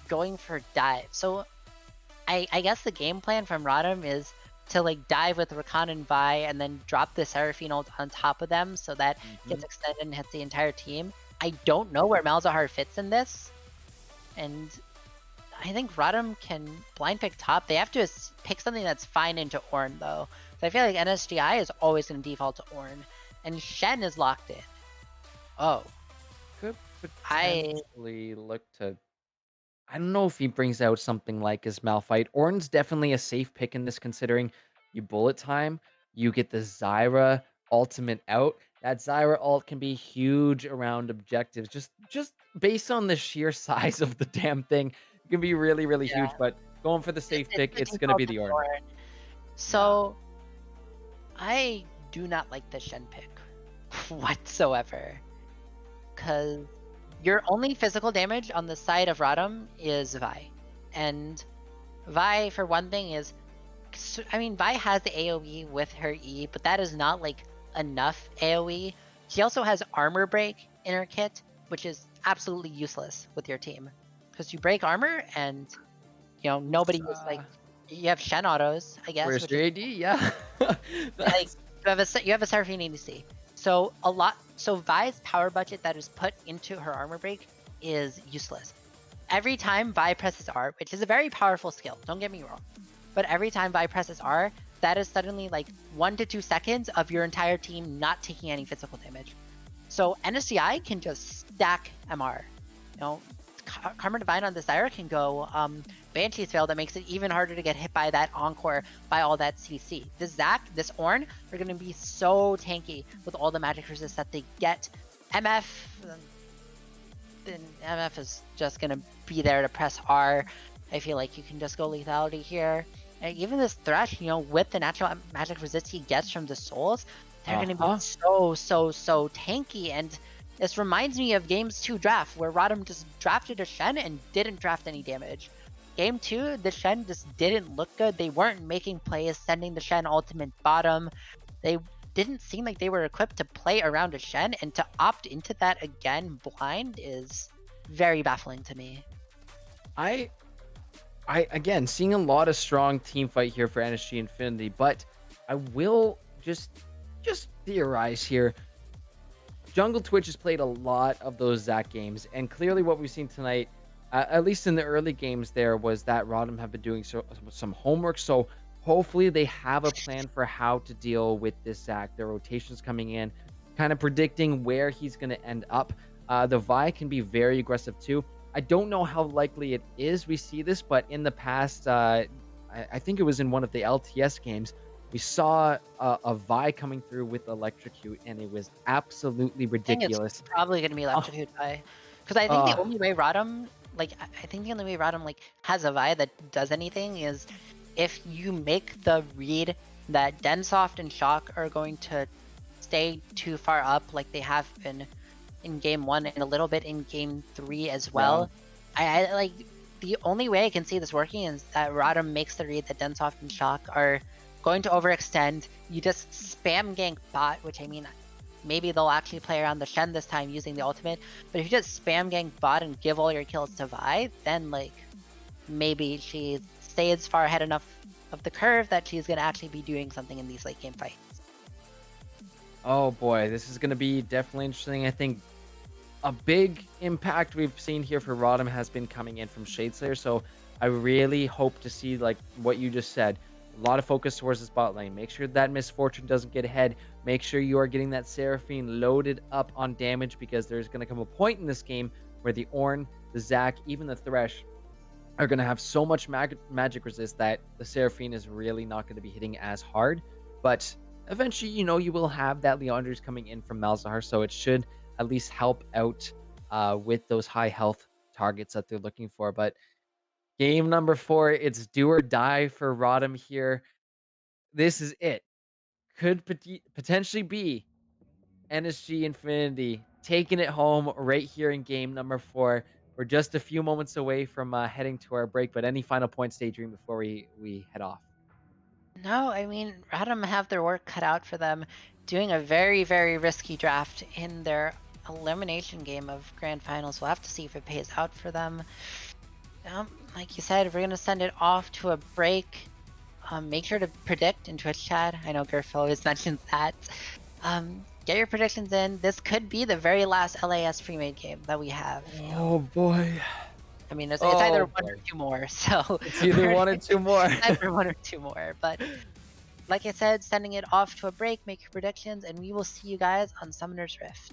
going for dive. So I guess the game plan from ROTM is to like dive with Rakan and Vi and then drop the Seraphine ult on top of them so that gets extended and hits the entire team. I don't know where Malzahar fits in this. And I think ROTM can blind pick top. They have to pick something that's fine into Ornn, though. So I feel like NSGI is always going to default to Ornn. And Shen is locked in. Oh. Could potentially look to... I don't know if he brings out something like his Malphite. Ornn's definitely a safe pick in this, considering you bullet time, you get the Zyra ultimate out. That Zyra ult can be huge around objectives. Just based on the sheer size of the damn thing, it can be really, really huge. But going for the safe pick, it's going to be the Ornn. So, I do not like the Shen pick whatsoever. Because your only physical damage on the side of ROTM is Vi. And Vi, for one thing, is... I mean, Vi has the AoE with her E, but that is not, like, enough AoE. She also has armor break in her kit, which is absolutely useless with your team. Because you break armor and, you know, nobody is, like... You have Shen autos, I guess. Where's your AD? Yeah. Like, you have a Seraphine ADC. So Vi's power budget that is put into her armor break is useless. Every time Vi presses R, which is a very powerful skill, don't get me wrong, but every time Vi presses R, that is suddenly like 1 to 2 seconds of your entire team not taking any physical damage. So NSGI can just stack MR. You know, Karma Divine on the Zyra can go Banshees fail, that makes it even harder to get hit by that Encore, by all that CC. This Zac, this Ornn are going to be so tanky with all the magic resist that they get. MF, then MF is just going to be there to press R. I feel like you can just go lethality here. And even this Thresh, you know, with the natural magic resist he gets from the souls, they're going to be so tanky. And this reminds me of Games 2 draft, where ROTM just drafted a Shen and didn't draft any damage. Game 2, the Shen just didn't look good. They weren't making plays, sending the Shen ultimate bottom. They didn't seem like they were equipped to play around a Shen, and to opt into that again blind is very baffling to me. I again seeing a lot of strong team fight here for NSG Infinity, but I will just theorize here. Jungle Twitch has played a lot of those Zac games, and clearly what we've seen tonight, at least in the early games, there was that ROTM have been doing some homework. So hopefully they have a plan for how to deal with this Zac. Their rotations coming in, kind of predicting where he's going to end up. The Vi can be very aggressive too. I don't know how likely it is we see this, but in the past, I think it was in one of the LTS games, we saw a Vi coming through with Electrocute, and it was absolutely ridiculous. I think it's probably going to be Electrocute Vi. Because I think the only way ROTM, like, I think the only way ROTM, like, has a Vi that does anything is if you make the read that Densoft and Shock are going to stay too far up, like they have been in Game 1 and a little bit in Game 3 as well. Yeah. I like, the only way I can see this working is that ROTM makes the read that Densoft and Shock are going to overextend. You just spam gank bot, which I mean, maybe they'll actually play around the Shen this time using the ultimate, but if you just spam gank bot and give all your kills to Vi, then like maybe she stays far ahead enough of the curve that she's going to actually be doing something in these late game fights. Oh boy, this is going to be definitely interesting. I think a big impact we've seen here for ROTM has been coming in from Shadeslayer, so I really hope to see, like what you just said, a lot of focus towards the spot lane. Make sure that Misfortune doesn't get ahead. Make sure you are getting that Seraphine loaded up on damage, because there's going to come a point in this game where the Ornn, the Zac, even the Thresh are going to have so much magic resist that the Seraphine is really not going to be hitting as hard. But eventually, you know, you will have that Leandre's coming in from Malzahar, so it should at least help out with those high health targets that they're looking for. But game number 4, it's do or die for ROTM here. This is it. Could potentially be NSG Infinity taking it home right here in game number 4. We're just a few moments away from heading to our break, but any final points, Daydream, before we head off? No, I mean, ROTM have their work cut out for them, doing a very, very risky draft in their elimination game of Grand Finals. We'll have to see if it pays out for them. Like you said, we're going to send it off to a break. Make sure to predict in Twitch chat. I know Gerf always mentions that. Get your predictions in. This could be the very last LAS Premade game that we have. Oh boy. I mean, it's either one or two more. So it's either one or two more. Either one or two more. But like I said, sending it off to a break, make your predictions, and we will see you guys on Summoner's Rift.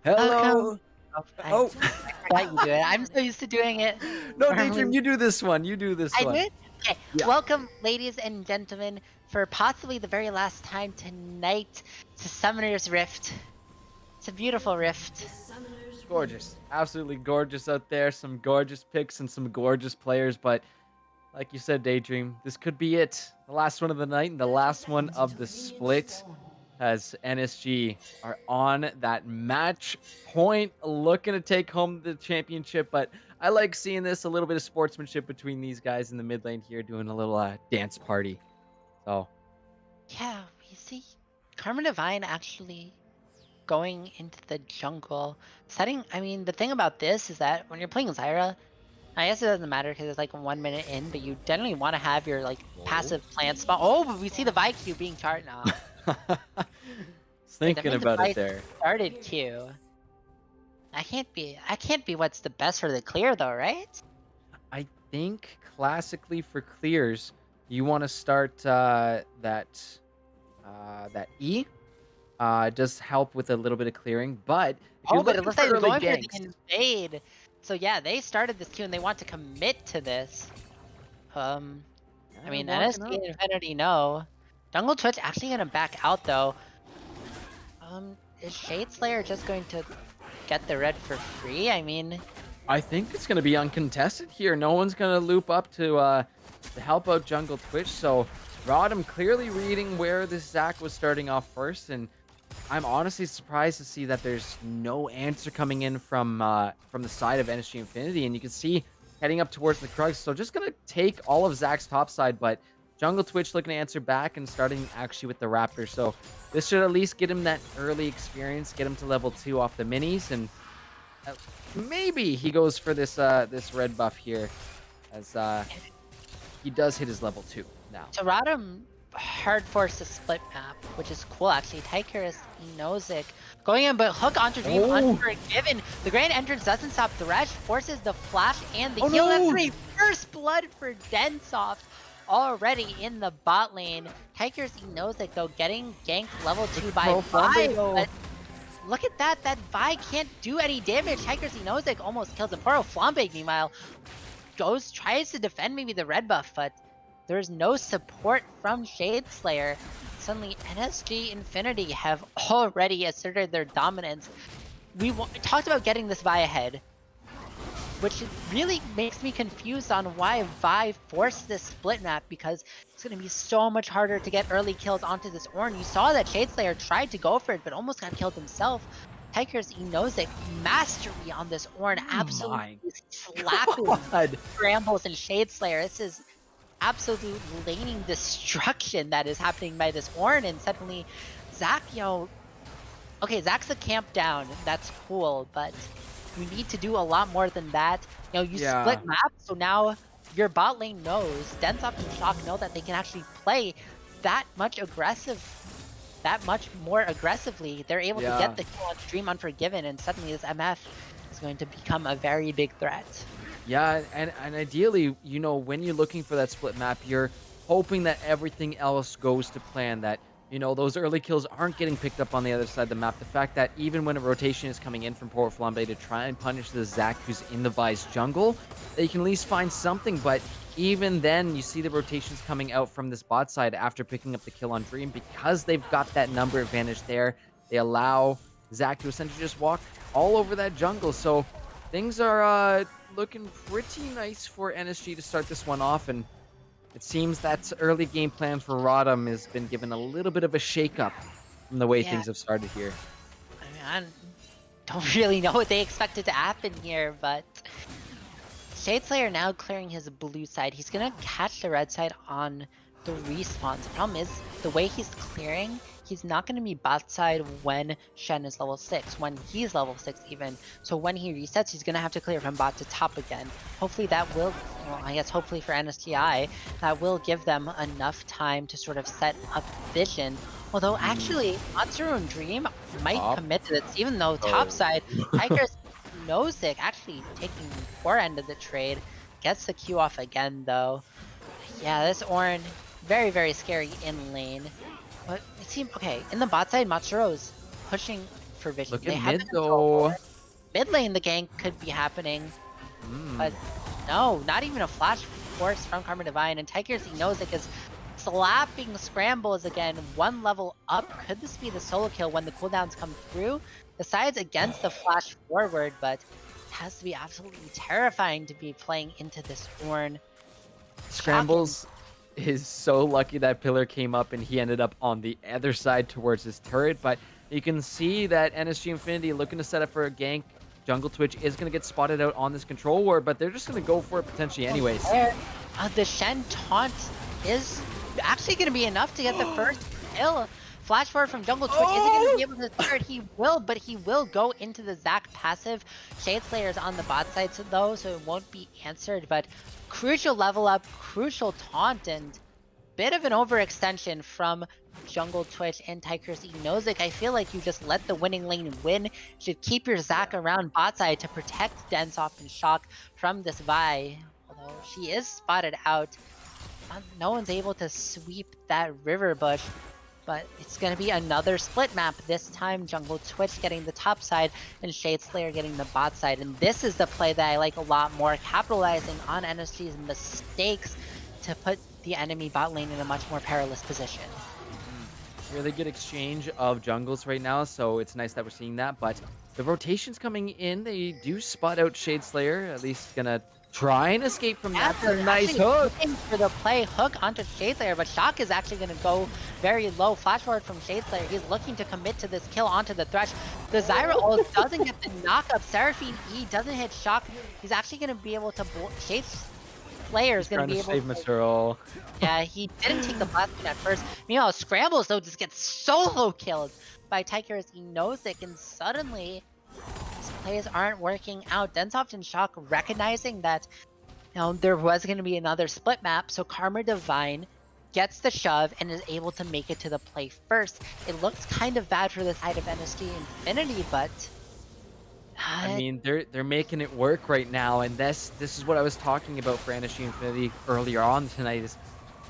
Hello. Welcome. Oh, Oh. I forgot you do it. I'm so used to doing it No, Daydream, normally. you do this one. You do this I one. did? Okay. Yeah. Welcome, ladies and gentlemen, for possibly the very last time tonight to Summoner's Rift. It's a beautiful rift. Gorgeous. Absolutely gorgeous out there. Some gorgeous picks and some gorgeous players. But like you said, Daydream, this could be it. The last one of the night and the last one of the split, as NSG are on that match point, looking to take home the championship. But I like seeing this, a little bit of sportsmanship between these guys in the mid lane here, doing a little dance party. So Yeah, we see Carmen Divine actually going into the jungle. Setting, I mean, the thing about this is that when you're playing Zyra, I guess it doesn't matter because it's like 1 minute in, but you definitely want to have your like whoa. passive plant spot. Oh, but we see the Vi being charged now. Wait, that Thinking means the about it Vi there. started Q. I can't be what's the best for the clear though, right? I think classically for clears, you want to start that E. It does help with a little bit of clearing, but if you're Oh, but it looking looks for like they're early going for ganks, the invade. So yeah, they started this Q and they want to commit to this. I they're mean, walking NSG up. and Infinity no. Jungle Twitch actually gonna back out though. Is Shade Slayer just going to get the red for free? I mean, I think it's going to be uncontested here. No one's going to loop up to help out Jungle Twitch. So ROTM clearly reading where this Zac was starting off first, and I'm honestly surprised to see that there's no answer coming in from the side of NSG Infinity, and you can see heading up towards the Krugs. So just gonna take all of Zac's top side, but Jungle Twitch looking to answer back and starting actually with the Raptor. So this should at least get him that early experience, get him to level 2 off the minis, and maybe he goes for this red buff here, as he does hit his level 2 now. so Rodham hard forced a split map, which is cool actually. Tykerus, Nozick going in, but hook onto Dream Unforgiven. The grand entrance doesn't stop Thresh, forces the flash and the heal. That's three. First blood for Densoft already in the bot lane. Tykerus Nozick though getting ganked level 2 by Vi, but look at that, that Vi can't do any damage. Tykerus Nozick almost kills him. Poro Flambe meanwhile tries to defend maybe the red buff, but there's no support from Shade Slayer. Suddenly, NSG Infinity have already asserted their dominance. We talked about getting this Vi ahead, which really makes me confused on why Vi forced this split map, because it's going to be so much harder to get early kills onto this Ornn. You saw that Shade Slayer tried to go for it, but almost got killed himself. Tyker's Enozic mastery on this Ornn, absolutely slapping Brambles and Shade Slayer. This is absolute laning destruction that is happening by this Ornn, and suddenly Zac, okay, Zac's a camp down, that's cool, but you need to do a lot more than that. You split maps, so now your bot lane knows, Densoft and Shock know that they can actually play that much more aggressively. They're able to get the kill on Dream Unforgiven, and suddenly this MF is going to become a very big threat. Yeah, and ideally, when you're looking for that split map, you're hoping that everything else goes to plan, that, those early kills aren't getting picked up on the other side of the map. The fact that even when a rotation is coming in from Port Flambe to try and punish the Zac who's in the Vi's jungle, they can at least find something, but even then, you see the rotations coming out from this bot side after picking up the kill on Dream, because they've got that number advantage there. They allow Zac to essentially just walk all over that jungle, so things are looking pretty nice for NSG to start this one off, and it seems that early game plan for ROTM has been given a little bit of a shake-up from the way things have started here. I mean, I don't really know what they expected to happen here, but Shade Slayer now clearing his blue side. He's gonna catch the red side on the respawns. The problem is, the way he's clearing, he's not going to be bot side when Shen is level 6, when he's level 6 even. So when he resets, he's going to have to clear from bot to top again. Hopefully that will, I guess hopefully for NSGI, that will give them enough time to sort of set up vision. Although actually, Matsuru and Dream might commit to this, even though top side, Tiger's Nozick actually taking the poor end of the trade. Gets the Q off again though. Yeah, this Ornn, very, very scary in lane. But it seemed, okay, in the bot side, Matsuro's pushing for vision. Look They at have mid the control for though. it. Mid lane, the gank could be happening, but Mm. no, not even a flash force from Karma Divine. And Tigers, he knows it because slapping scrambles again, one level up. Could this be the solo kill when the cooldowns come through? Decides against the flash forward, but it has to be absolutely terrifying to be playing into this Ornn. Shocking. Scrambles is so lucky that pillar came up and he ended up on the other side towards his turret, but you can see that NSG Infinity looking to set up for a gank. Jungle Twitch is going to get spotted out on this control ward, but they're just going to go for it potentially anyways. The Shen taunt is actually going to be enough to get the first kill. Flash forward from Jungle Twitch isn't going to be able to third. He will, but he will go into the Zac passive. Shade Slayer's on the bot side though, so it won't be answered. But crucial level up, crucial taunt, and bit of an overextension from Jungle Twitch and Tigers Nozick. I feel like you just let the winning lane win. You should keep your Zac around bot side to protect Densoft and Shock from this Vi. Although she is spotted out, no one's able to sweep that river bush. But it's going to be another split map. This time, Jungle Twitch getting the top side and Shade Slayer getting the bot side. And this is the play that I like a lot more, capitalizing on NSG's mistakes to put the enemy bot lane in a much more perilous position. Really good exchange of jungles right now, so it's nice that we're seeing that. But the rotations coming in, they do spot out Shade Slayer. At least gonna try and escape from that. They're Nice actually hook. looking for the play hook onto Shade Slayer, but Shock is actually going to go very low. Flash forward from Shade Slayer. He's looking to commit to this kill onto the Thresh. The Zyra ult doesn't get the knockup. Seraphine E doesn't hit Shock. He's actually going to be able to... Shade Slayer is going to be able to save Mr. Yeah, he didn't take the blast at first. Meanwhile, Scrambles, though, just gets solo killed by Tigers Nozick, and suddenly these plays aren't working out. Densoft and Shock recognizing that there was going to be another split map, so Karma Divine gets the shove and is able to make it to the play first. It looks kind of bad for the side of NSG Infinity, but... I mean, they're making it work right now, and this is what I was talking about for NSG Infinity earlier on tonight. Is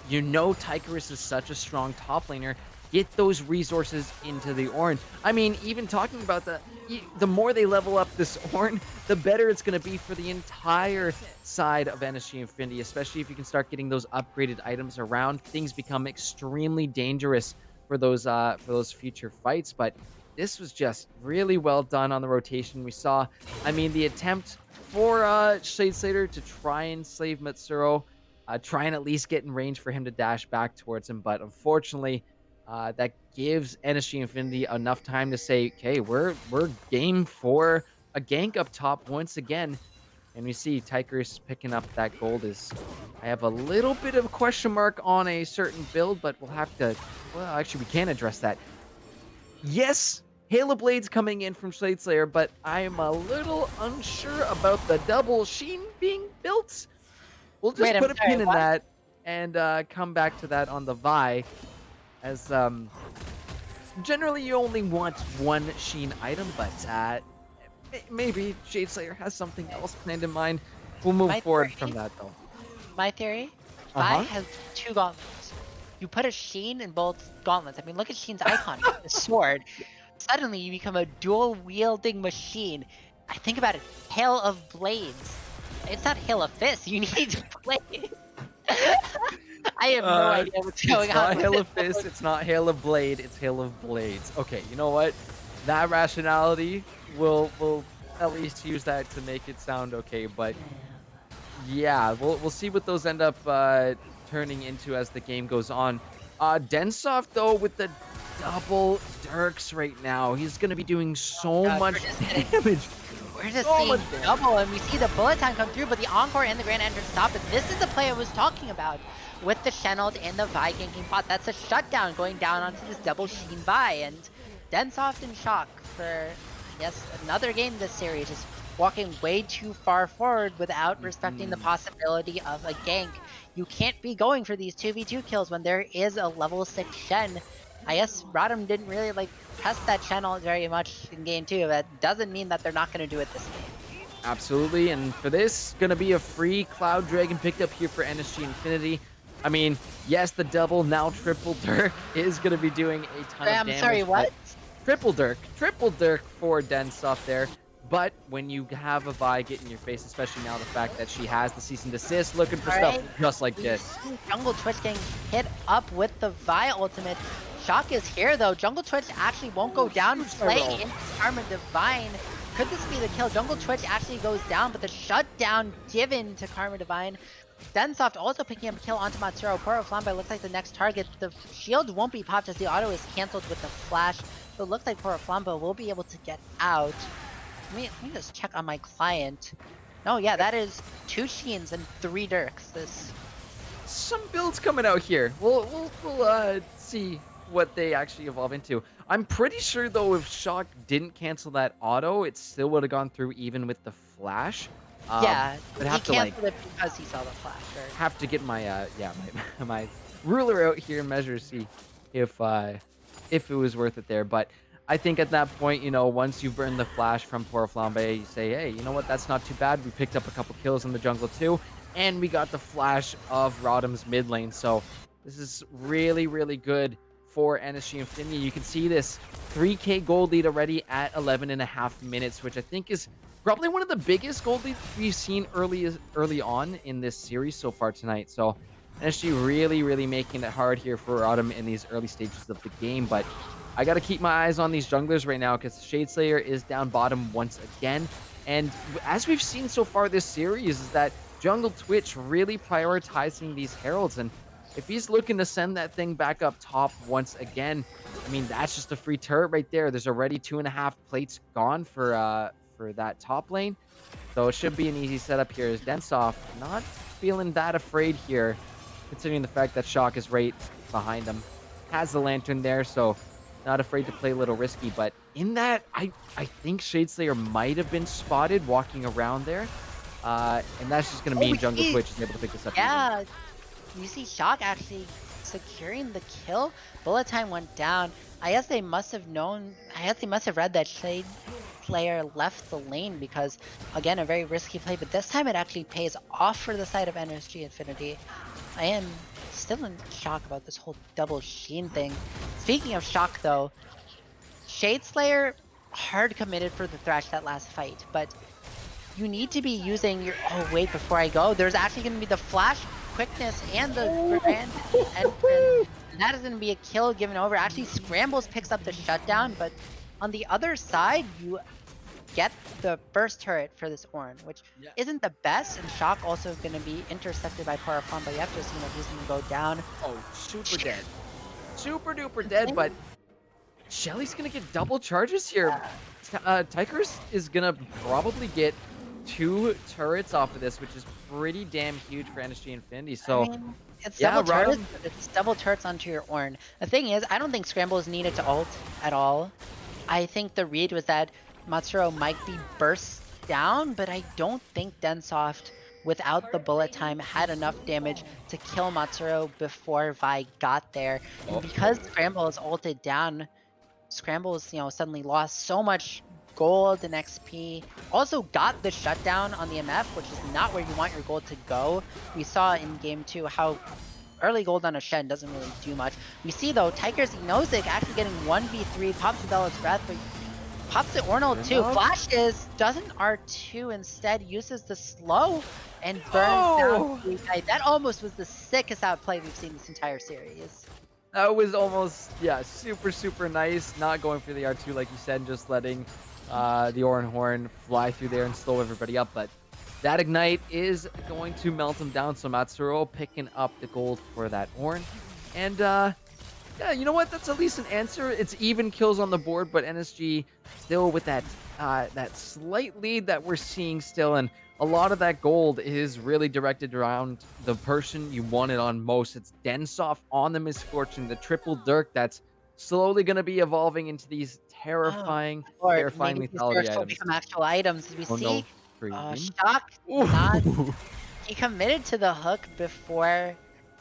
Tychus is such a strong top laner. Get those resources into the Ornn. I mean, even talking about the more they level up this Ornn, the better it's going to be for the entire side of NSG Infinity, especially if you can start getting those upgraded items around. Things become extremely dangerous for those future fights, but this was just really well done on the rotation. We saw, I mean, the attempt for Shade Slayer to try and save Mitsuru, try and at least get in range for him to dash back towards him, but unfortunately, that gives NSG Infinity enough time to say, okay, we're game for a gank up top once again. And we see Tigers picking up that gold. I have a little bit of a question mark on a certain build, but we'll have to, well, actually we can address that. Yes, Halo Blade's coming in from Shade Slayer, but I am a little unsure about the double sheen being built. We'll just put a pin in that and come back to that on the Vi. As generally you only want one sheen item, but maybe Shade Slayer has something else planned in mind. We'll move forward from that though. My theory, Vi has 2 gauntlets. You put a sheen in both gauntlets. I mean, look at Sheen's icon, the sword. Suddenly you become a dual wielding machine. I think about it, Hail of Blades. It's not Hail of Fists, you need blades. I have no idea what's going on. It's not Hail of Fist, it's not Hail of Blade, it's Hail of Blades. Okay, you know what? That rationality, we'll at least use that to make it sound okay, but yeah, we'll see what those end up turning into as the game goes on. Densoft, though, with the double Dirks right now, he's going to be doing so much damage. We're just seeing double, and we see the bullet time come through, but the Encore and the Grand Entrance stop it. This is the play I was talking about with the Shenald and the Vi ganking bot. That's a shutdown going down onto this double Sheen Vi, and Densoft in shock for, yes, another game this series, just walking way too far forward without respecting the possibility of a gank. You can't be going for these 2v2 kills when there is a level 6 Shen. I guess ROTM didn't really test that channel very much in game 2. That doesn't mean that they're not going to do it this game. Absolutely, and for this, going to be a free Cloud Dragon picked up here for NSG Infinity. I mean, yes, the double, now triple Dirk is going to be doing a ton of damage. I'm sorry, what? Triple Dirk for Densoft there. But when you have a Vi get in your face, especially now the fact that she has the cease and desist, looking for stuff just like We this. see Jungle Twitch getting hit up with the Vi ultimate. Shock is here though. Jungle Twitch actually won't go down. huge Play roll. into Karma Divine. Could this be the kill? Jungle Twitch actually goes down, but the shutdown given to Karma Divine. Densoft also picking up a kill onto Matsuro. Poro Flambe looks like the next target. The shield won't be popped as the auto is cancelled with the flash. So it looks like Poro Flambe will be able to get out. Let me just check on my client. No, yeah, that is 2 Sheens and 3 Dirks. This Some builds coming out here. We'll see what they actually evolve into. I'm pretty sure though, if Shock didn't cancel that auto, it still would have gone through even with the flash. yeah, I'd he have to canceled it because he saw the flash. Right? have to get my my ruler out here and measure, see if it was worth it there. But I think at that point, you know, once you burn the flash from Poro Flambe, you say, hey, you know what, that's not too bad. We picked up a couple kills in the jungle too, and we got the flash of ROTM's mid lane. So this is really, really good for NSG Infinity. You can see this 3K gold lead already at 11.5 minutes, which I think is probably one of the biggest gold leads we've seen early on in this series so far tonight. So NSG really, really making it hard here for ROTM in these early stages of the game. But I got to keep my eyes on these junglers right now because Shadeslayer is down bottom once again. And as we've seen so far this series is that Jungle Twitch really prioritizing these heralds. And if he's looking to send that thing back up top once again, I mean, that's just a free turret right there. There's already 2.5 plates gone for that top lane. So it should be an easy setup here as Densoft not feeling that afraid here, considering the fact that Shock is right behind him. Has the lantern there, so not afraid to play a little risky. But in that, I think Shadeslayer might have been spotted walking around there. And that's just going to mean Jungle Twitch is able to pick this up. Yeah, you see Shock actually securing the kill. Bullet time went down. I guess they must have known, I guess they must have read that Shadeslayer left the lane because, again, a very risky play. But this time it actually pays off for the side of NSG Infinity. I am still in shock about this whole double Sheen thing. Speaking of shock though, Shadeslayer hard committed for the Thrash that last fight, but you need to be using your, oh wait, before I go, there's actually going to be the flash quickness and the and that is going to be a kill given over. Actually, Scrambles picks up the shutdown, but on the other side, you get the first turret for this Ornn, which isn't the best, and Shock also going to be intercepted by Parafon, but you have to assume that he's going to go down. Oh, super dead. Super duper dead, but Shelly's going to get double charges here. Tigers is going to probably get 2 turrets off of this, which is pretty damn huge for NSG Infinity. So, I mean, it's double turrets, but it's double turrets onto your Ornn. The thing is, I don't think Scramble is needed to ult at all. I think the read was that Matsuro might be burst down, but I don't think Densoft, without the bullet time, had enough damage to kill Matsuro before Vi got there. And because Scramble is ulted down, Scramble's, you know, suddenly lost so much gold and XP. Also got the shutdown on the MF, which is not where you want your gold to go. We saw in game 2 how early gold on a Shen doesn't really do much. We see though, Tigers Nozick actually getting 1v3, pops the Bella's Breath, but pops the Ornal too. Flashes, doesn't R2, instead uses the slow and burns down the guy. That almost was the sickest outplay we've seen this entire series. That was almost, yeah, super, super nice. Not going for the R2 like you said, and just letting the Ornn Horn fly through there and slow everybody up. But that Ignite is going to melt him down. So Matsuro picking up the gold for that Ornn. And yeah, you know what? That's at least an answer. It's even kills on the board, but NSG still with that that slight lead that we're seeing still. And a lot of that gold is really directed around the person you wanted on most. It's Densoft on the Misfortune, the triple Dirk that's slowly going to be evolving into these terrifying, terrifying lethality items. Become actual items. As we see, no. Shock not, he committed to the hook before,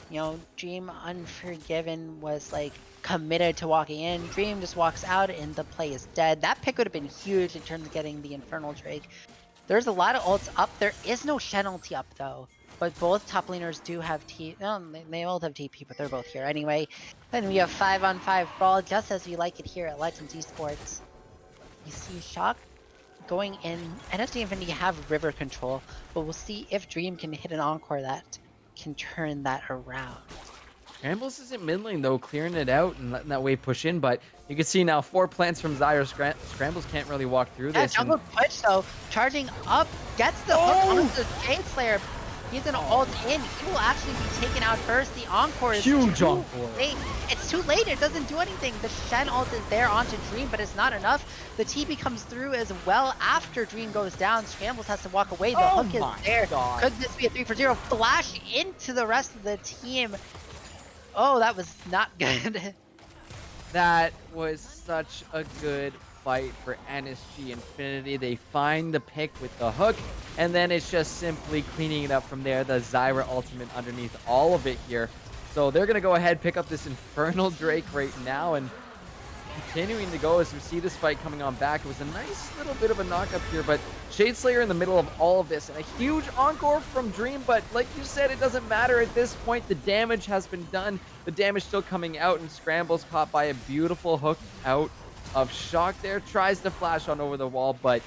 you know, Dream Unforgiven was like committed to walking in. Dream just walks out and the play is dead. That pick would have been huge in terms of getting the Infernal Drake. There's a lot of ults up. There is no Shen ulti up though. but both top laners do have they both have TP, but they're both here anyway. Then we have 5-on-5 brawl, just as we like it here at Legends Esports. You see Shock going in. NSGI Infinity have river control, but we'll see if Dream can hit an encore that can turn that around. Scrambles is in mid lane though, clearing it out and letting that wave push in, but you can see now 4 plants from Zyra. Scrambles can't really walk through this. Jungle Twitch though, charging up, gets the hook onto the Jade Slayer. He's gonna ult in. He will actually be taken out first. The encore is huge too encore. late. It's too late. It doesn't do anything. The Shen ult is there onto Dream, but it's not enough. The TP comes through as well after Dream goes down. Scrambles has to walk away. The hook is there. God. Could this be a 3-for-0? Flash into the rest of the team. Oh, that was not good. That was such a good fight for NSG Infinity. They find the pick with the hook, and then it's just simply cleaning it up from there. The Zyra ultimate underneath all of it here. So they're going to go ahead, pick up this Infernal Drake right now, and continuing to go as we see this fight coming on back. It was a nice little bit of a knock up here, but Shade Slayer in the middle of all of this, and a huge encore from Dream, but like you said, it doesn't matter at this point. The damage has been done. The damage still coming out, and Scrambles caught by a beautiful hook out of Shock there. Tries to flash on over the wall, but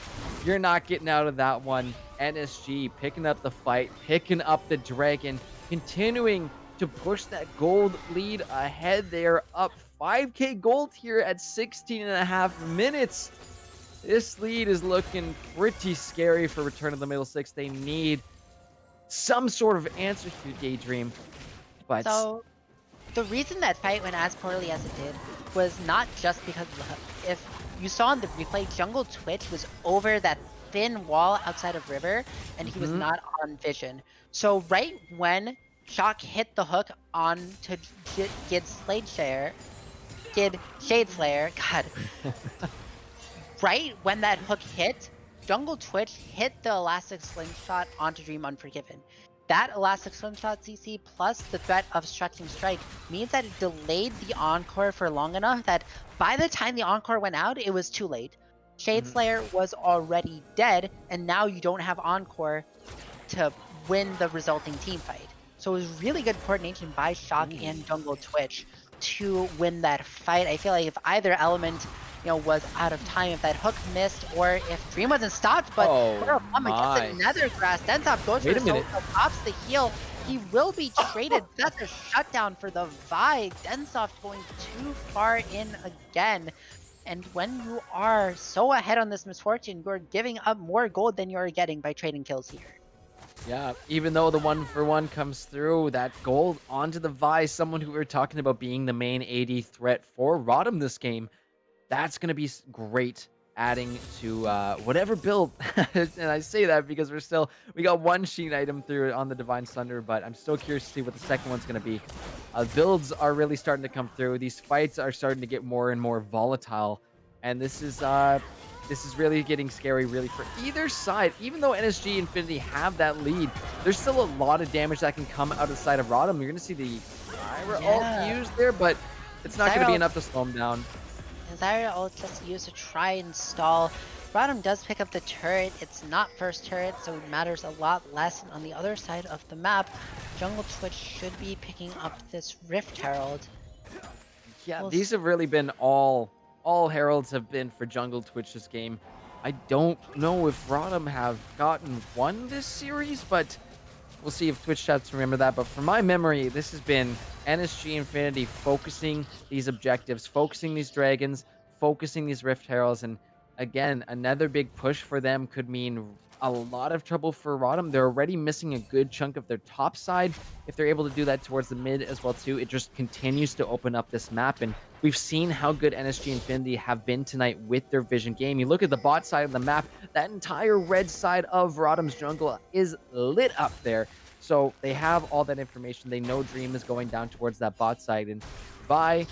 you're not getting out of that one. NSG picking up the fight, picking up the dragon, continuing to push that gold lead ahead. They're up 5k gold here at 16.5 minutes. This lead is looking pretty scary for Return of the Middle Six. They need some sort of answer here, Daydream. But so the reason that fight went as poorly as it did was not just because of the hook. If you saw in the replay, Jungle Twitch was over that thin wall outside of River, and he was not on vision. So right when Shock hit the hook on to get Shade Slayer, God. Right when that hook hit, Jungle Twitch hit the Elastic Slingshot onto Dream Unforgiven. That Elastic Slingshot CC plus the threat of Stretching Strike means that it delayed the Encore for long enough that by the time the Encore went out, it was too late. Shade Slayer was already dead, and now you don't have Encore to win the resulting team fight. So it was really good coordination by Shock and Jungle Twitch to win that fight. I feel like if either element, was out of time, if that hook missed, or if Dream wasn't stopped, but gets another grass. Densop goes for the pops the heal. He will be traded. That's a shutdown for the Vi. Densop going too far in again. And when you are so ahead on this Misfortune, you're giving up more gold than you're getting by trading kills here. Yeah, even though the 1-for-1 comes through, that gold onto the Vi, someone who we were talking about being the main AD threat for ROTM this game, that's going to be great adding to whatever build. And I say that because we got one Sheen item through on the Divine Thunder, but I'm still curious to see what the second one's going to be. Builds are really starting to come through. These fights are starting to get more and more volatile, and this is really getting scary, really, for either side. Even though NSG Infinity have that lead, there's still a lot of damage that can come out of the side of ROTM. You're going to see the Zyra ult used there, but it's not going to be enough to slow him down. Zyra ult just used to try and stall. ROTM does pick up the turret. It's not first turret, so it matters a lot less. And on the other side of the map, Jungle Twitch should be picking up this Rift Herald. Yeah, these have really been all heralds have been for Jungle Twitch this game. I don't know if ROTM have won this series, but we'll see if Twitch chats remember that. But from my memory, this has been NSG Infinity focusing these objectives, focusing these dragons, focusing these Rift Heralds, and again, another big push for them could mean a lot of trouble for ROTM. They're already missing a good chunk of their top side. If they're able to do that towards the mid as well too, it just continues to open up this map. And we've seen how good NSG Infinity have been tonight with their vision game. You look at the bot side of the map, that entire red side of ROTM's jungle is lit up there. So they have all that information. They know Dream is going down towards that bot side. And Vi,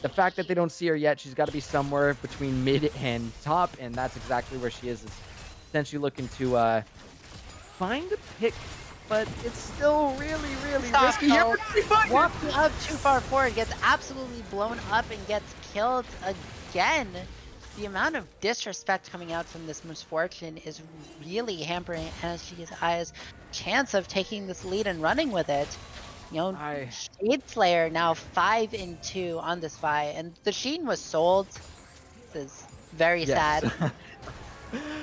the fact that they don't see her yet, she's got to be somewhere between mid and top, and that's exactly where she is essentially looking to find a pick, but it's still really risky here. Walking up too far forward, gets absolutely blown up and gets killed again. the amount of disrespect coming out from this Misfortune is really hampering NSGI's chance of taking this lead and running with it. You know, I Shade Slayer now 5-2 on this fight, and the Sheen was sold. This is very yes. sad.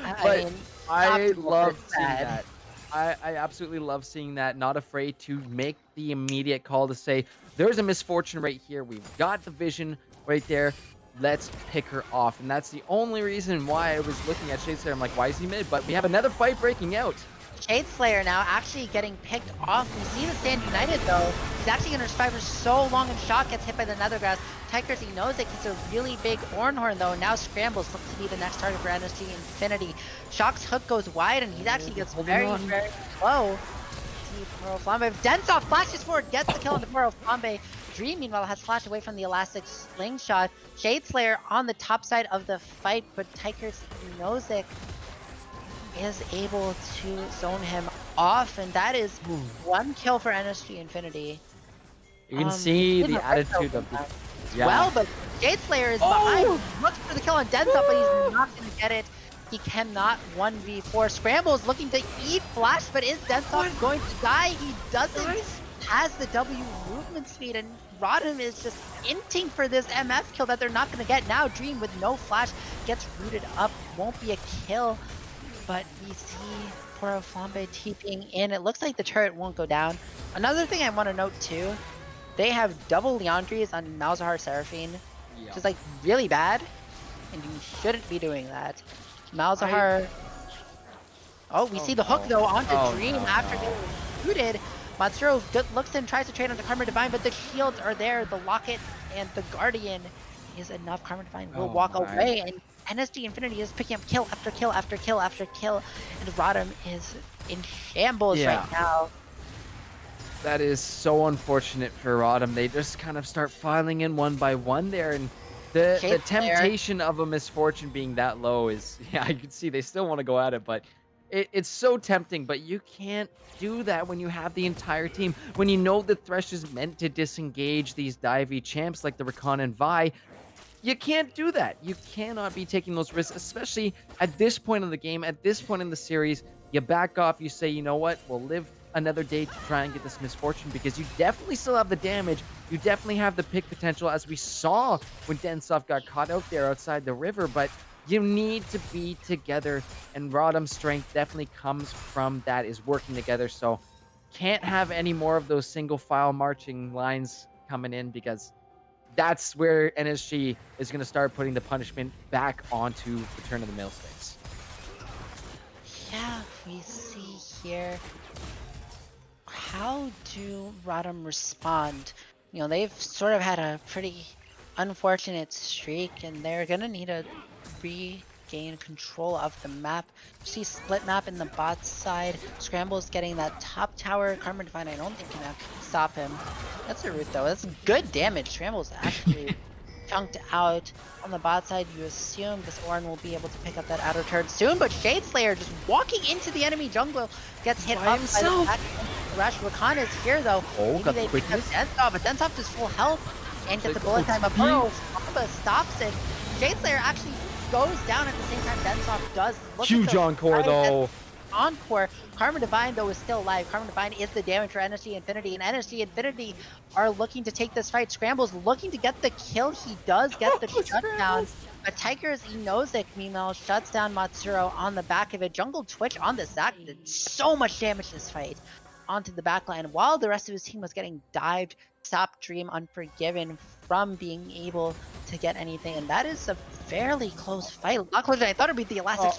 I But mean, I optimal, but love it's seeing sad. that. I absolutely love seeing that. Not afraid to make the immediate call to say, there's a Misfortune right here. We've got the vision right there. Let's pick her off. And that's the only reason why I was looking at Shade Slayer. I'm like, why is he mid? But we have another fight breaking out. Shade Slayer now actually getting picked off. We see the Stand United though. He's actually going to survive for so long, and Shock gets hit by the Nethergrass. Tigers, he knows it. He's a really big Ornhorn though. Now Scrambles looks to be the next target for NSG Infinity. Shock's hook goes wide, and he actually gets very low. See Pearl Flambe. Densoff flashes forward, gets the kill on the Pearl Flambe. Dream, meanwhile, has flashed away from the Elastic Slingshot. Shade Slayer on the top side of the fight, but Tigers knows it. Is able to zone him off, and that is one kill for NSG Infinity. You can see the attitude of the... Yeah. Well, but Shade Slayer is behind. He looks for the kill on Densoff, but he's not going to get it. He cannot 1v4. Scramble is looking to E-flash, but is Densoff going to die? He doesn't. Has the W movement speed, and ROTM is just inting for this MF kill that they're not going to get. Now Dream with no flash gets rooted up. Won't be a kill. But we see Poro Flambe TPing in. It looks like the turret won't go down. Another thing I want to note too, they have double Leandries on Malzahar Seraphine, which is like really bad, and you shouldn't be doing that. Malzahar. Oh, we see the hook though onto Dream after getting rooted. Matsuro looks in, tries to trade onto Karma Divine, but the shields are there. The Locket and the Guardian is enough. Karma Divine will walk away, and NSG Infinity is picking up kill after kill after kill after kill, and ROTM is in shambles right now. That is so unfortunate for ROTM. They just kind of start filing in one by one there, and the temptation of a Misfortune being that low is, yeah, I can see they still want to go at it, but it's so tempting, but you can't do that when you have the entire team. When you know the Thresh is meant to disengage these divey champs like the Rakan and Vi, you can't do that. You cannot be taking those risks, especially at this point in the game, at this point in the series. You back off, you say, you know what, we'll live another day to try and get this Misfortune, because you definitely still have the damage. You definitely have the pick potential, as we saw when Densoff got caught out there outside the river, but you need to be together, and ROTM's strength definitely comes from that, is working together. So can't have any more of those single file marching lines coming in, because that's where NSG is going to start putting the punishment back onto Return of the Mail space. Yeah, we see here. How do ROTM respond? You know, they've sort of had a pretty unfortunate streak, and they're going to need to regain control of the map. You see split map in the bot side. Scramble's getting that top tower. Karma Divine, I don't think can actually stop him. That's a root though. That's good damage. Scramble's actually chunked out. On the bot side, you assume this Ornn will be able to pick up that outer turret soon, but Shade Slayer just walking into the enemy jungle gets hit up by the back rush. Rakan is here though. Maybe they pick up Densoff, but Densoff is full health and gets the bullet time. But Pearl Flambe stops it. Shade Slayer actually goes down at the same time Densoff does. Huge encore though. Encore. Karma Divine though is still alive. Karma Divine is the damage for NSG Infinity, and NSG Infinity are looking to take this fight. Scramble's looking to get the kill. He does get the shutdown. But Tigers Inozik meanwhile shuts down Matsuro on the back of it. Jungle Twitch on the Zac did so much damage this fight onto the backline, while the rest of his team was getting dived. Stopped Dream Unforgiven from being able to get anything, and that is a fairly close fight. A lot closer than I thought it'd be. The Elastic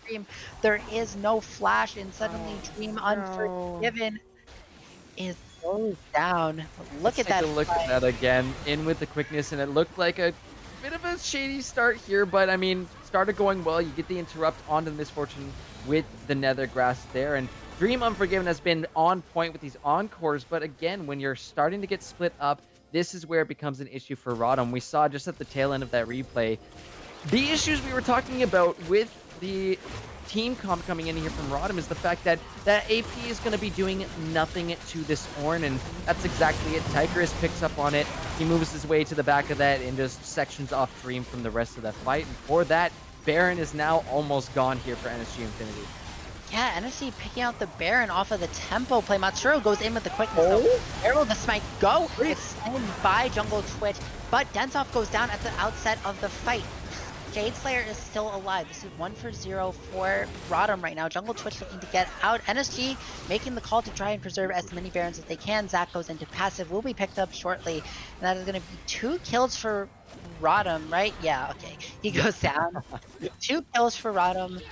Dream. There is no flash, and suddenly Dream Unforgiven is goes down. Look at that. Look at that again, in with the quickness, and it looked like a bit of a shady start here, but I mean, started going well. You get the interrupt onto the Misfortune with the Nethergrass there, and Dream Unforgiven has been on point with these encores, but again, when you're starting to get split up, this is where it becomes an issue for ROTM. We saw just at the tail end of that replay, The issues we were talking about with the team comp coming in here from ROTM is the fact that that AP is going to be doing nothing to this Ornn, and that's exactly it. Tigris picks up on it. He moves his way to the back of that and just sections off Dream from the rest of that fight. And for that, Baron is now almost gone here for NSG Infinity. Yeah, NSG picking out the Baron off of the tempo play. Matsuro goes in with the quickness though. Where will the smite go? It's slain by Jungle Twitch, but Densov goes down at the outset of the fight. Jade Slayer is still alive. This is 1-for-0 for ROTM right now. Jungle Twitch looking to get out. NSG making the call to try and preserve as many Barons as they can. Zac goes into passive, will be picked up shortly. And that is going to be 2 kills for ROTM, right? Yeah, okay. He goes down. 2 kills for ROTM.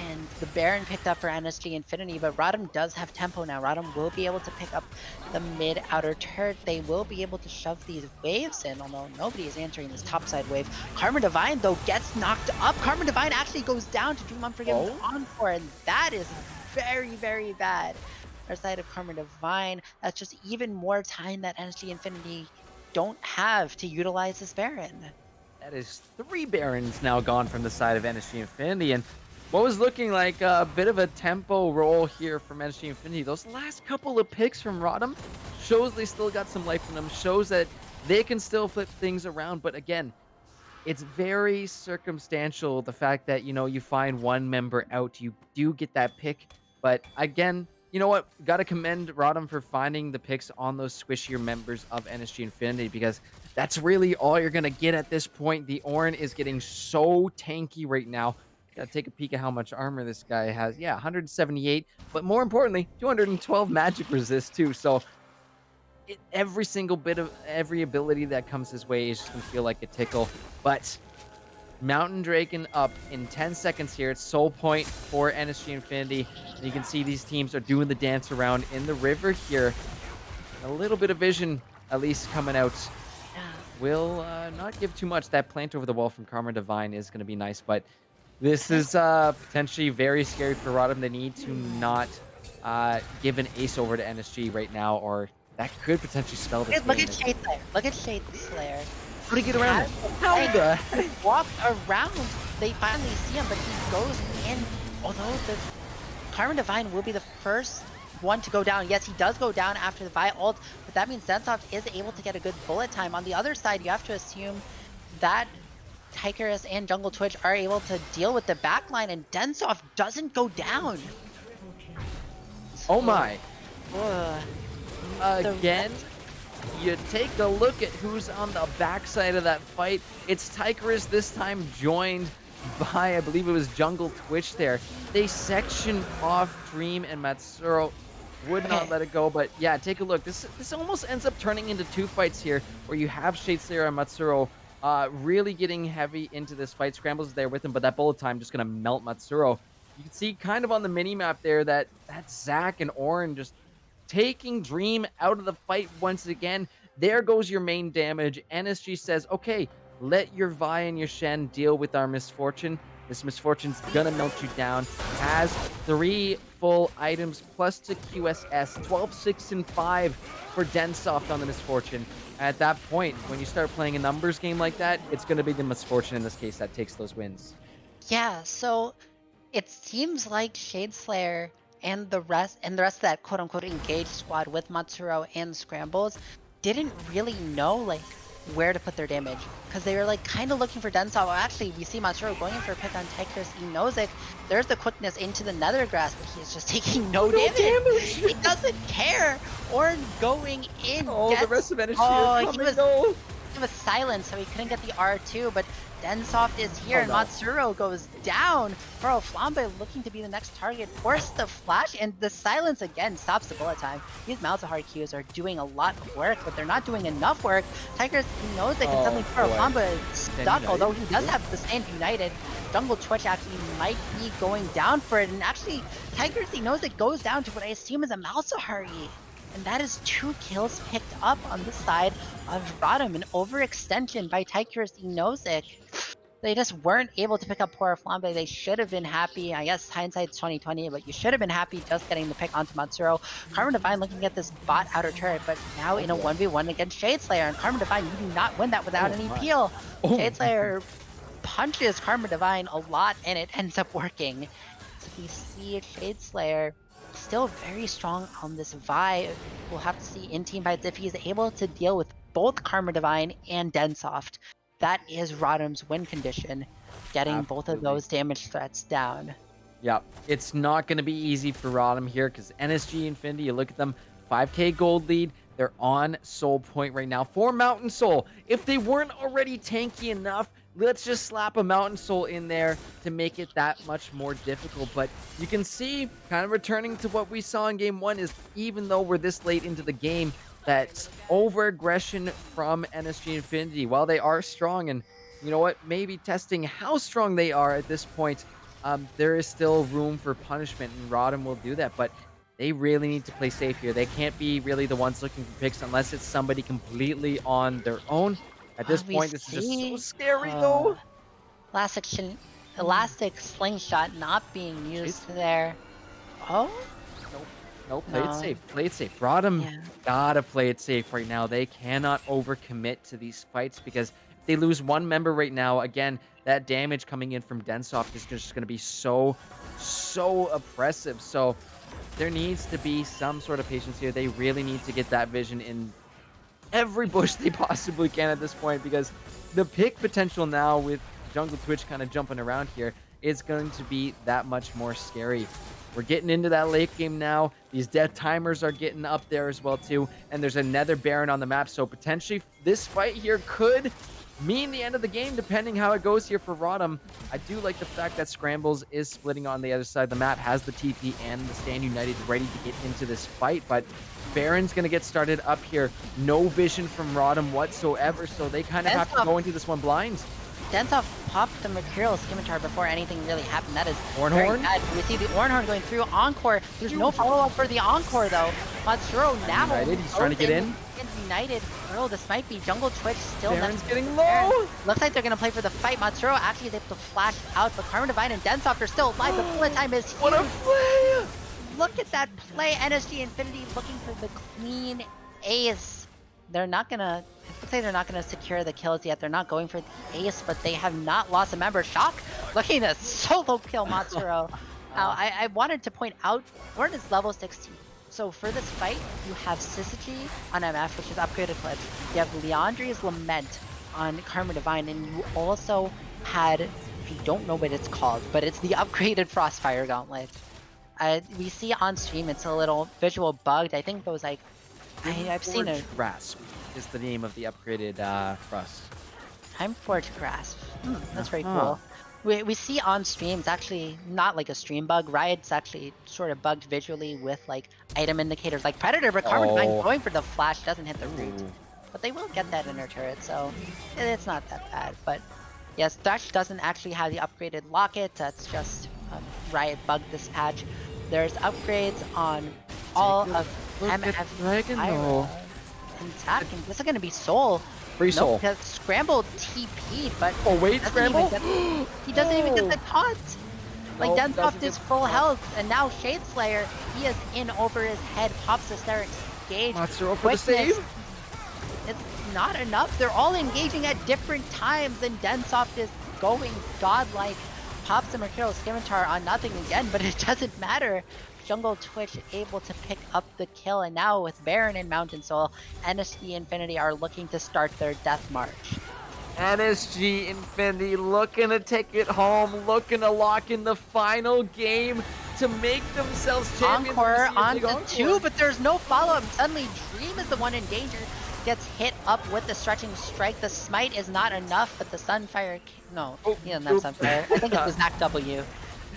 And the Baron picked up for NSG Infinity, but ROTM does have tempo now. ROTM will be able to pick up the mid outer turret. They will be able to shove these waves in, although nobody is answering this topside wave. Karma Divine, though, gets knocked up. Karma Divine actually goes down to Dream Unforgivens Encore, and that is very, very bad. Our side of Karma Divine, that's just even more time that NSG Infinity don't have to utilize this Baron. That is 3 Barons now gone from the side of NSG Infinity, and what was looking like a bit of a tempo roll here from NSG Infinity. Those last couple of picks from ROTM shows they still got some life in them, shows that they can still flip things around. But again, it's very circumstantial, the fact that, you know, you find one member out, you do get that pick. But again, you know what? Got to commend ROTM for finding the picks on those squishier members of NSG Infinity, because that's really all you're going to get at this point. The Ornn is getting so tanky right now. Gotta take a peek at how much armor this guy has. Yeah, 178, but more importantly, 212 magic resist too. So every single bit of every ability that comes his way is just gonna feel like a tickle. But Mountain Draken up in 10 seconds here. It's Soul Point for NSG Infinity. And you can see these teams are doing the dance around in the river here. A little bit of vision, at least, coming out. Will not give too much. That plant over the wall from Karma Divine is gonna be nice, but this is potentially very scary for ROTM. They need to not give an ace over to NSG right now, or that could potentially spell this. Look at Shade Slayer. Look at Shade Slayer. How do you get around it? How the heck? He walked around. They finally see him, but he goes in. Although the Karma Divine will be the first one to go down. Yes, he does go down after the Vi ult, but that means Zensoft is able to get a good bullet time. On the other side, you have to assume that Tigris and Jungle Twitch are able to deal with the backline, and Densov doesn't go down. Oh my. Uh, Again, you take a look at who's on the backside of that fight. It's Tigris this time, joined by, I believe it was Jungle Twitch there. They section off Dream and Matsuro. Would not let it go, but yeah, take a look. This almost ends up turning into 2 fights here, where you have Shade Slayer and Matsuro really getting heavy into this fight. Scrambles is there with him, but that bullet time just going to melt Matsuro. You can see kind of on the mini-map there that Zac and Ornn just taking Dream out of the fight once again. There goes your main damage. NSG says, okay, let your Vi and your Shen deal with our misfortune. This misfortune's going to melt you down. Has 3 full items plus to QSS. 12, 6, and 5 for Densoft on the misfortune. At that point, when you start playing a numbers game like that, it's going to be the misfortune in this case that takes those wins. Yeah, so it seems like Shade Slayer and the rest of that quote-unquote engaged squad with Matsuro and Scrambles didn't really know like where to put their damage, because they were like kind of looking for Densov. Well, actually, we see Matsuro going in for a pick on Tigris. He knows it. There's the quickness into the Nether Grass, but he's just taking no damage. He doesn't care. Or going in. Oh, the rest of NSG he was silent, so he couldn't get the R2, but Densoft is here, and Matsuro goes down. Bro, Flambe looking to be the next target. Force the flash, and the silence again stops the bullet time. These Malzahar Qs are doing a lot of work, but they're not doing enough work. Tigris knows they can suddenly throw Flambe stuck, although he does have the stand united. Jungle Twitch actually might be going down for it, and actually, Tigris, he knows it goes down to what I assume is a Malzahar. And that is 2 kills picked up on the side of ROTM. An overextension by Tigris Inozik. They just weren't able to pick up poor Flambe. They should have been happy. I guess hindsight's 2020, but you should have been happy just getting the pick onto Matsuro. Karma Divine looking at this bot outer turret, but now in a 1v1 against Shade Slayer. And Karma Divine, you do not win that without any peel. Shade Slayer punches Karma Divine a lot, and it ends up working. So we see Shade Slayer still very strong on this Vi. We'll have to see in team fights if he's able to deal with both Karma Divine and Densoft. That is ROTM's win condition, getting both of those damage threats down. Yeah, it's not going to be easy for ROTM here because NSG Infinity, you look at them, 5k gold lead. They're on Soul Point right now for Mountain Soul. If they weren't already tanky enough, let's just slap a Mountain Soul in there to make it that much more difficult. But you can see, kind of returning to what we saw in game 1, is even though we're this late into the game, that over-aggression from NSG Infinity, while they are strong, and you know what, maybe testing how strong they are at this point, there is still room for punishment, and ROTM will do that. But they really need to play safe here. They can't be really the ones looking for picks unless it's somebody completely on their own. At this point, this is just so scary, though. Elastic slingshot not being used there. Oh? Nope, play it safe. Play it safe. ROTM gotta play it safe right now. They cannot overcommit to these fights because if they lose one member right now, again, that damage coming in from Densoft is just going to be so oppressive. So there needs to be some sort of patience here. They really need to get that vision in every bush they possibly can at this point, because the pick potential now with Jungle Twitch kind of jumping around here is going to be that much more scary. We're getting into that late game now. These death timers are getting up there as well too, and there's another Baron on the map, so potentially this fight here could mean the end of the game depending how it goes here for ROTM. I do like the fact that Scrambles is splitting on the other side of the map, has the TP and the Stand United ready to get into this fight, but Baron's gonna get started up here. No vision from ROTM whatsoever, so they kind of have to go into this one blind. Densoft popped the Mercurial Scimitar before anything really happened. That is Ornhorn? very bad. We see the Ornhorn going through Encore. There's no follow-up for the Encore, though. Matsuro now... United, he's trying to get in. United Girl, this might be Jungle Twitch still. Baron's getting low. Looks like they're going to play for the fight. Matsuro actually is able to flash out, but Karma Divine and Densoft are still alive. The bullet time is huge. What a play! Look at that play. NSG Infinity looking for the clean ace. They're not going to... It looks like they're not going to secure the kills yet. They're not going for the ace, but they have not lost a member. Shock looking to solo kill Matsuro. Now, I wanted to point out, Gordon is level 16. So for this fight, you have Syzygy on MF, which is upgraded clips. You have Leandri's Lament on Karma Divine, and you also had, I don't know what it's called, but it's the upgraded Frostfire Gauntlet. We see on stream it's a little visual bugged. I think those like, I've seen it. Grasp is the name of the upgraded Frost. Timeforge Grasp. That's very cool. We see on stream, it's actually not like a stream bug. Riot's actually sort of bugged visually with like item indicators like Predator, but Karma Divine going for the flash doesn't hit the root. But they will get that inner turret, so it's not that bad. But yes, Thresh doesn't actually have the upgraded locket. That's just Riot bugged this patch. There's upgrades on all of MF Dragon though. And attacking. This is going to be Soul. Free Soul. Because Scramble TP'd, but Scramble? He doesn't even get the taunt. Like, Densoft is full health, and now Shade Slayer, he is in over his head, pops Hysterics Gauge. Matsuro for the save. It's not enough. They're all engaging at different times, and Densoft is going godlike. Pops the Mercurial Scimitar on nothing again, but it doesn't matter. Jungle Twitch able to pick up the kill, and now with Baron and Mountain Soul, NSG Infinity are looking to start their death march. NSG Infinity looking to take it home, looking to lock in the final game to make themselves champions. Encore on the 2, but there's no follow-up. Suddenly Dream is the one in danger. Gets hit up with the stretching strike. The smite is not enough, but the Sunfire... No, he doesn't have Sunfire. I think it's the Zac W.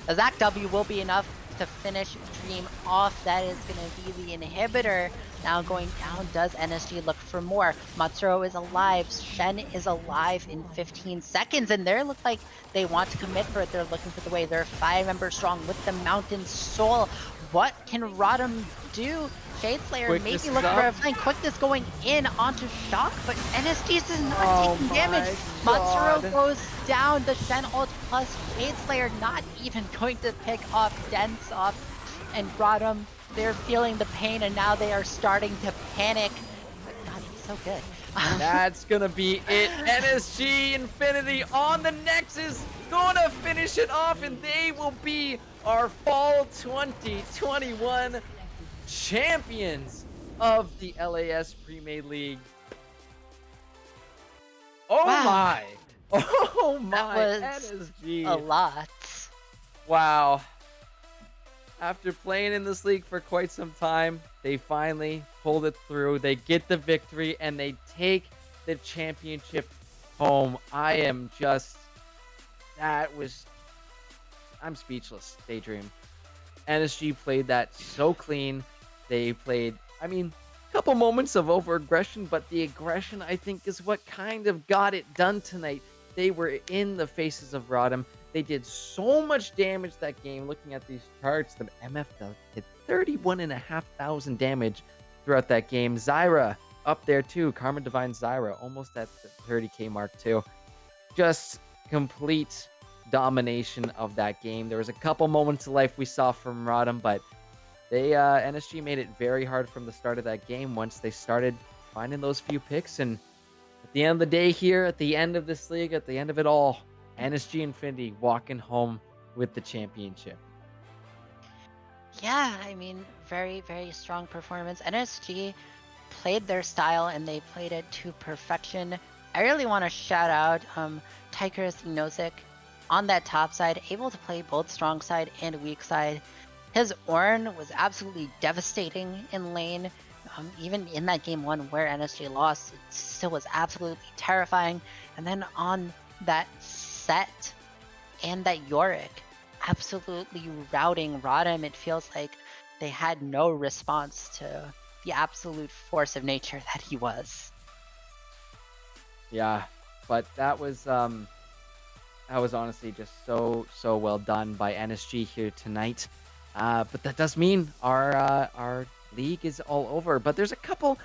The Zac W will be enough to finish Dream off. That is going to be the inhibitor. Now going down, does NSG look for more? Matsuro is alive. Shen is alive in 15 seconds, and they look like they want to commit for it. They're looking for the way. They're 5 members strong with the Mountain Soul. What can ROTM do? Shade Slayer maybe looking for a flank. Quickness going in onto Shock, but NSG is not taking damage. Matsuro goes down. The Shen ult plus Shade Slayer not even going to pick off Densoft. And ROTM, they're feeling the pain, and now they are starting to panic. But God, he's so good. And that's gonna be it. NSG Infinity on the Nexus, gonna finish it off, and they will be our fall 2021 champions of the LAS Premade League. Oh Wow, my! Oh that my! was a NSG! lot. Wow! After playing in this league for quite some time, they finally pulled it through. They get the victory and they take the championship home. I am just, that was, I'm speechless, Daydream. NSG played that so clean. They played, I mean, a couple moments of over aggression, but the aggression, I think, is what kind of got it done tonight. They were in the faces of ROTM. They did so much damage that game. Looking at these charts, the MF did 31,500 damage throughout that game. Zyra up there too. Karma Divine Zyra almost at the 30k mark too. Just complete domination of that game. There was a couple moments of life we saw from ROTM, but they NSG made it very hard from the start of that game once they started finding those few picks. And at the end of the day here, at the end of this league, at the end of it all, NSG Infinity walking home with the championship. Yeah, I mean, very, very strong performance. NSG played their style and they played it to perfection. I really want to shout out Tigris Nozick on that top side, able to play both strong side and weak side. His Ornn was absolutely devastating in lane. Even in that game one where NSG lost, it still was absolutely terrifying. And then on that set and that Yorick, absolutely routing ROTM. It feels like they had no response to the absolute force of nature that he was. Yeah, but that was honestly just so well done by NSG here tonight. But that does mean our league is all over. But there's a couple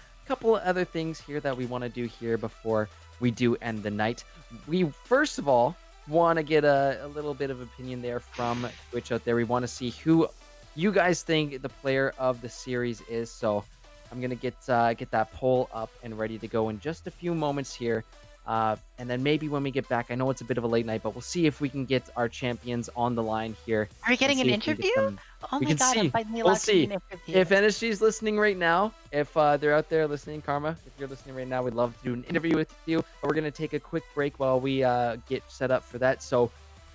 other things here that we want to do here before we do end the night. We first of all want to get a little bit of opinion there from Twitch out there. We want to see who you guys think the player of the series is. So I'm gonna get that poll up and ready to go in just a few moments here. And then maybe when we get back, I know it's a bit of a late night, but we'll see if we can get our champions on the line here. Are we getting an interview? Oh my god, I'm finally allowed to be an interview. If NSG is listening right now, if they're out there listening, Karma, if you're listening right now, we'd love to do an interview with you. But we're going to take a quick break while we get set up for that. So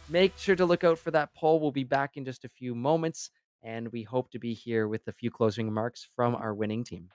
make sure to look out for that poll. We'll be back in just a few moments, and we hope to be here with a few closing remarks from our winning team.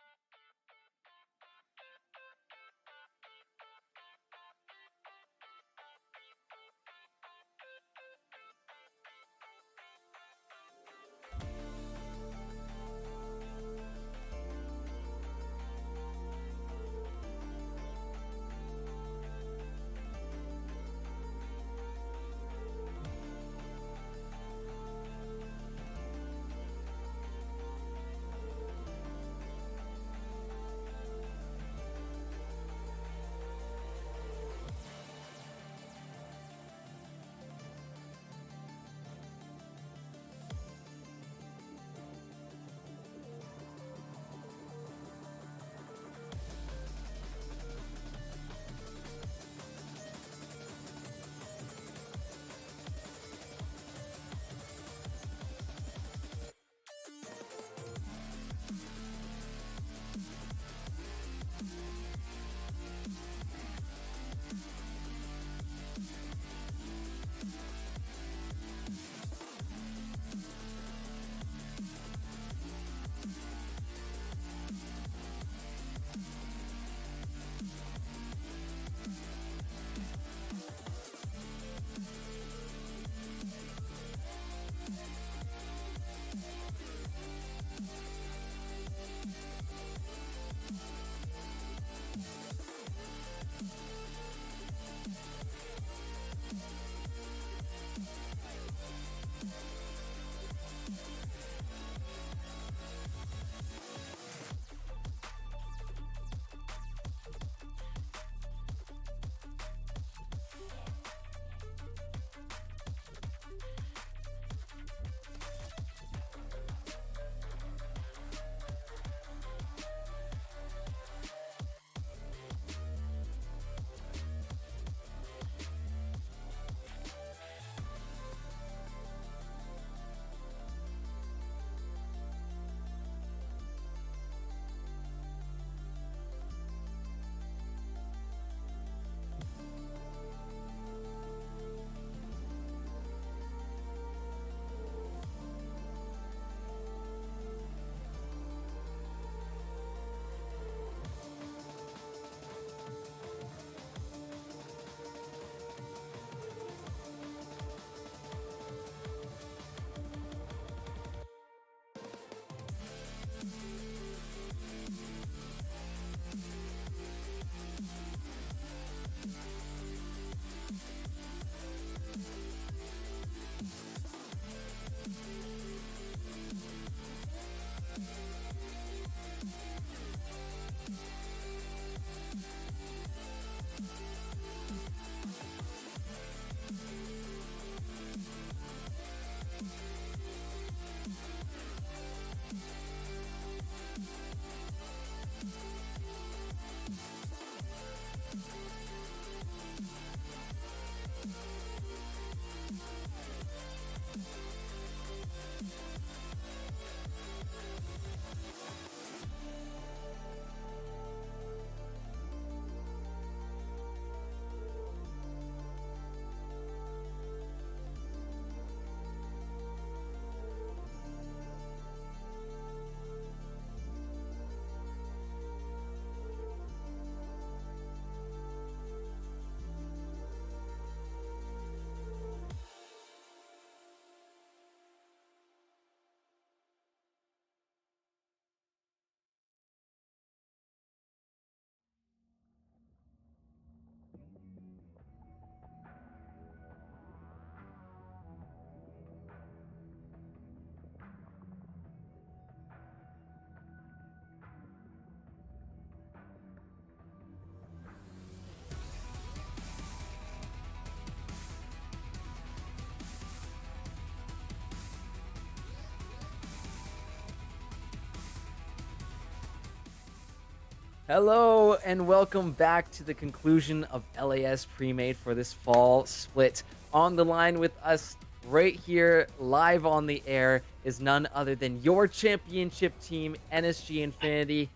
Hello and welcome back to the conclusion of LAS Premade for this fall split. On the line with us right here, live on the air, is none other than your championship team, NSG Infinity.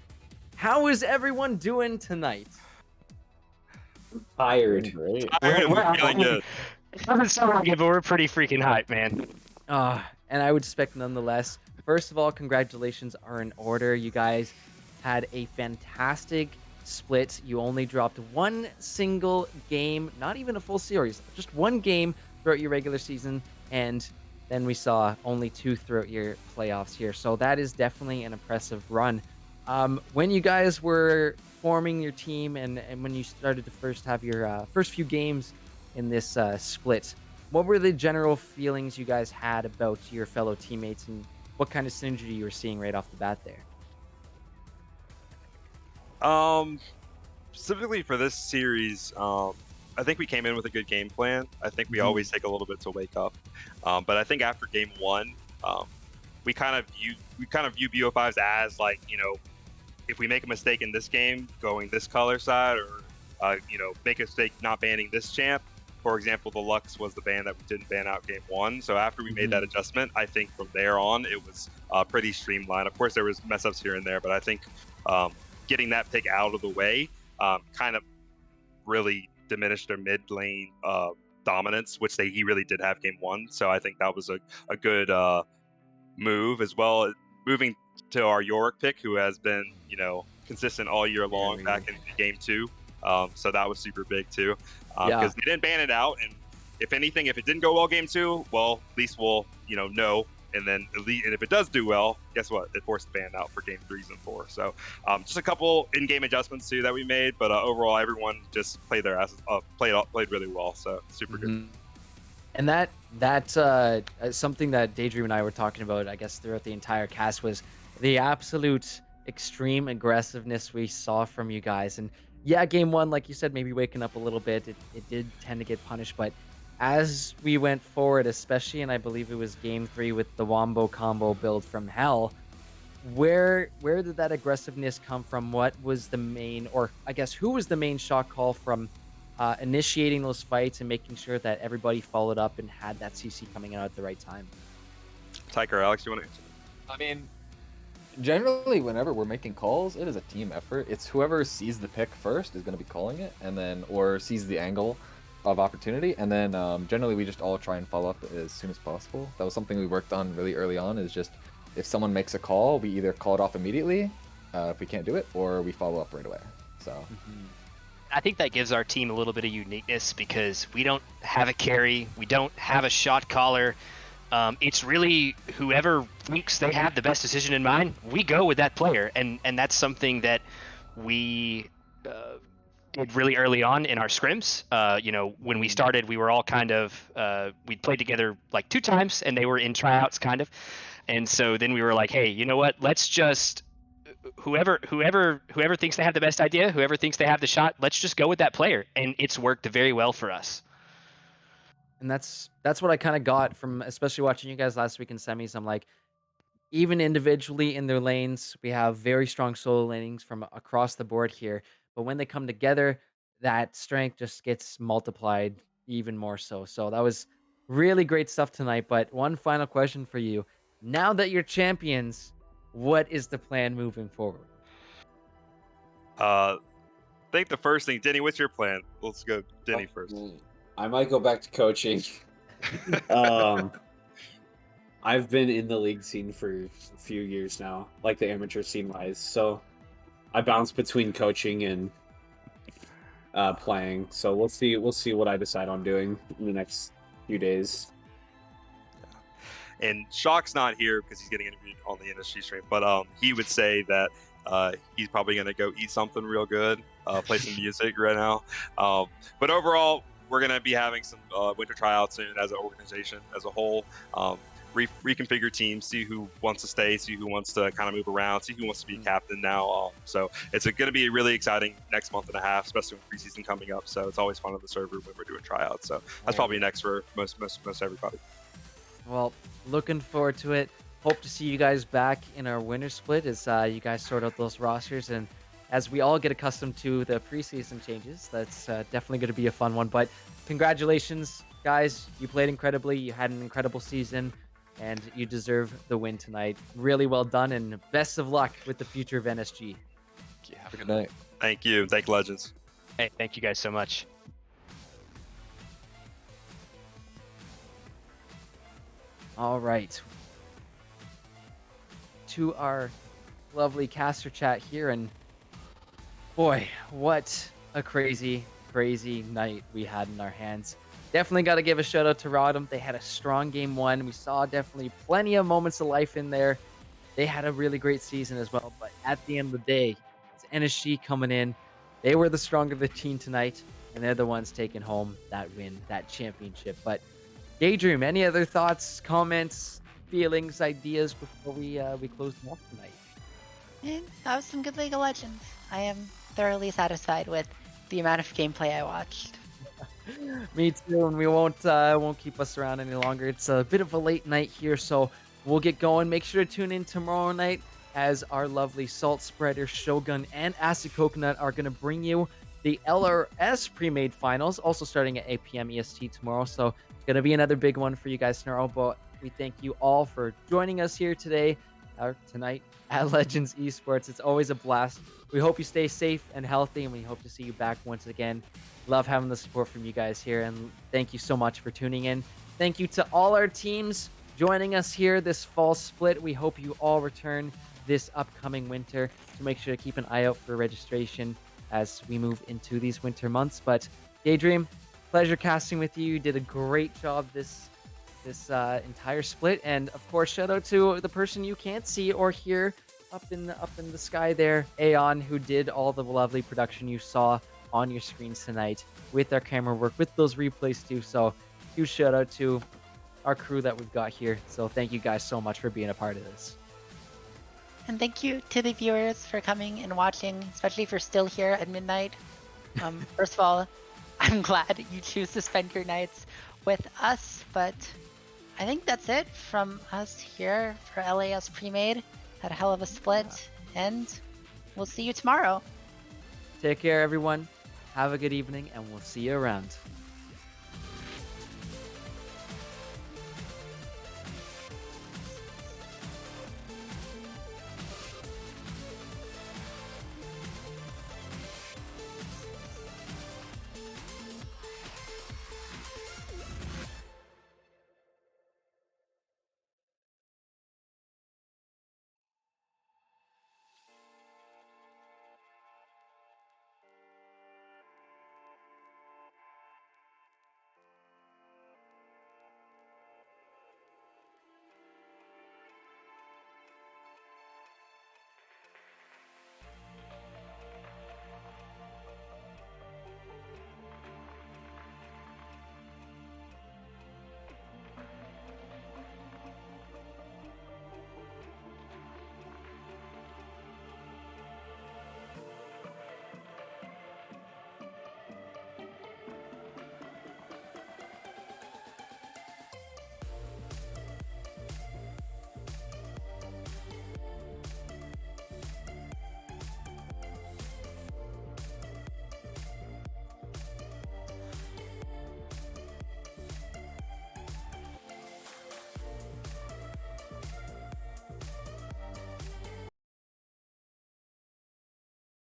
How is everyone doing tonight? Tired. Great. We're feeling good. It doesn't sound like it, but we're pretty freaking hyped, man. And I would expect nonetheless. First of all, congratulations are in order. You guys had a fantastic split. You only dropped one single game, not even a full series, just one game throughout your regular season. And then we saw only 2 throughout your playoffs here. So that is definitely an impressive run. When you guys were forming your team and when you started to first have your first few games in this split, what were the general feelings you guys had about your fellow teammates and what kind of synergy you were seeing right off the bat there? Specifically for this series, I think we came in with a good game plan. I think we always take a little bit to wake up, but I think after game 1, we kind of view BO5s as like, if we make a mistake in this game, going this color side, or make a mistake not banning this champ. For example, the Lux was the ban that we didn't ban out game 1. So after we made that adjustment, I think from there on it was pretty streamlined. Of course, there was mess ups here and there, but I think getting that pick out of the way kind of really diminished their mid lane dominance, which he really did have game 1. So I think that was a good move, as well as moving to our Yorick pick, who has been consistent all year long back in game 2. So that was super big too, because they didn't ban it out. And if anything, if it didn't go well game 2, well, at least we'll know. And then and if it does do well, guess what? It forced the ban out for game 3s and 4. So just a couple in-game adjustments too that we made, but overall everyone just played their asses up, played really well. So super good. And that's something that Daydream and I were talking about, I guess, throughout the entire cast, was the absolute extreme aggressiveness we saw from you guys. And yeah, game 1, like you said, maybe waking up a little bit, it did tend to get punished, but as we went forward, especially, and I believe it was game 3 with the Wombo combo build from hell, where did that aggressiveness come from? What was the main, or I guess who was the main shot call from initiating those fights and making sure that everybody followed up and had that CC coming out at the right time? Tyker, Alex, you want to answer? I mean, generally, whenever we're making calls, it is a team effort. It's whoever sees the pick first is going to be calling it, and then or sees the angle of opportunity, and then generally we just all try and follow up as soon as possible. That was something we worked on really early on, is just if someone makes a call, we either call it off immediately if we can't do it, or we follow up right away. So I think that gives our team a little bit of uniqueness because we don't have a carry, we don't have a shot caller. It's really whoever thinks they have the best decision in mind, we go with that player, and that's something that we did really early on in our scrims. When we started, we were all kind of we played together like 2 times, and they were in tryouts kind of, and so then we were like, hey, you know what? Let's just whoever thinks they have the best idea, whoever thinks they have the shot, let's just go with that player, and it's worked very well for us. And that's what I kind of got from, especially watching you guys last week in semis. I'm like, even individually in their lanes, we have very strong solo lanings from across the board here. But when they come together, that strength just gets multiplied even more so. So that was really great stuff tonight. But one final question for you. Now that you're champions, what is the plan moving forward? I think the first thing, Denny, what's your plan? Let's go Denny first. I might go back to coaching. I've been in the league scene for a few years now, like the amateur scene wise. So I bounce between coaching and playing. So we'll see what I decide on doing in the next few days. And Shock's not here because he's getting interviewed on the NSG stream, but he would say that he's probably going to go eat something real good, play some music right now. But overall, we're going to be having some winter tryouts soon as an organization as a whole. Reconfigure teams, see who wants to stay, see who wants to kind of move around, see who wants to be captain now. So it's going to be really exciting next month and a half, especially with preseason coming up. So it's always fun on the server when we're doing tryouts. So that's probably next for most everybody. Well, looking forward to it. Hope to see you guys back in our winter split as you guys sort out those rosters and as we all get accustomed to the preseason changes. That's definitely going to be a fun one. But congratulations, guys. You played incredibly. You had an incredible season, and you deserve the win tonight. Really well done, and best of luck with the future of NSG. Have a good night. Thank you. Thank Legends. Hey, thank you guys so much. All right. To our lovely caster chat here, and boy, what a crazy night we had in our hands. Definitely got to give a shout out to ROTM. They had a strong game one. We saw definitely plenty of moments of life in there. They had a really great season as well, but at the end of the day, it's NSG coming in. They were the stronger the team tonight, and they're the ones taking home that win, that championship. But Daydream, any other thoughts, comments, feelings, ideas before we close them off tonight? And that was some good League of Legends. I am thoroughly satisfied with the amount of gameplay I watched. Me too, and we won't keep us around any longer. It's a bit of a late night here, so we'll get going. Make sure to tune in tomorrow night as our lovely Salt Spreader, Shogun, and Acid Coconut are going to bring you the LRS Premade Finals, also starting at 8 p.m. EST tomorrow. So going to be another big one for you guys tomorrow. But we thank you all for joining us here today, or tonight, at Legends Esports. It's always a blast. We hope you stay safe and healthy, and we hope to see you back once again. Love having the support from you guys here, and thank you so much for tuning in. Thank you to all our teams joining us here this fall split. We hope you all return this upcoming winter, so make sure to keep an eye out for registration as we move into these winter months. But Daydream, pleasure casting with you. You did a great job this entire split, and of course, shout out to the person you can't see or hear up in the sky there, Aeon, who did all the lovely production you saw on your screens tonight with our camera work, with those replays too. So huge shout out to our crew that we've got here. So thank you guys so much for being a part of this. And thank you to the viewers for coming and watching, especially if you're still here at midnight. First of all, I'm glad you choose to spend your nights with us, but I think that's it from us here for LAS Premade. Had a hell of a split, and we'll see you tomorrow. Take care, everyone. Have a good evening, and we'll see you around.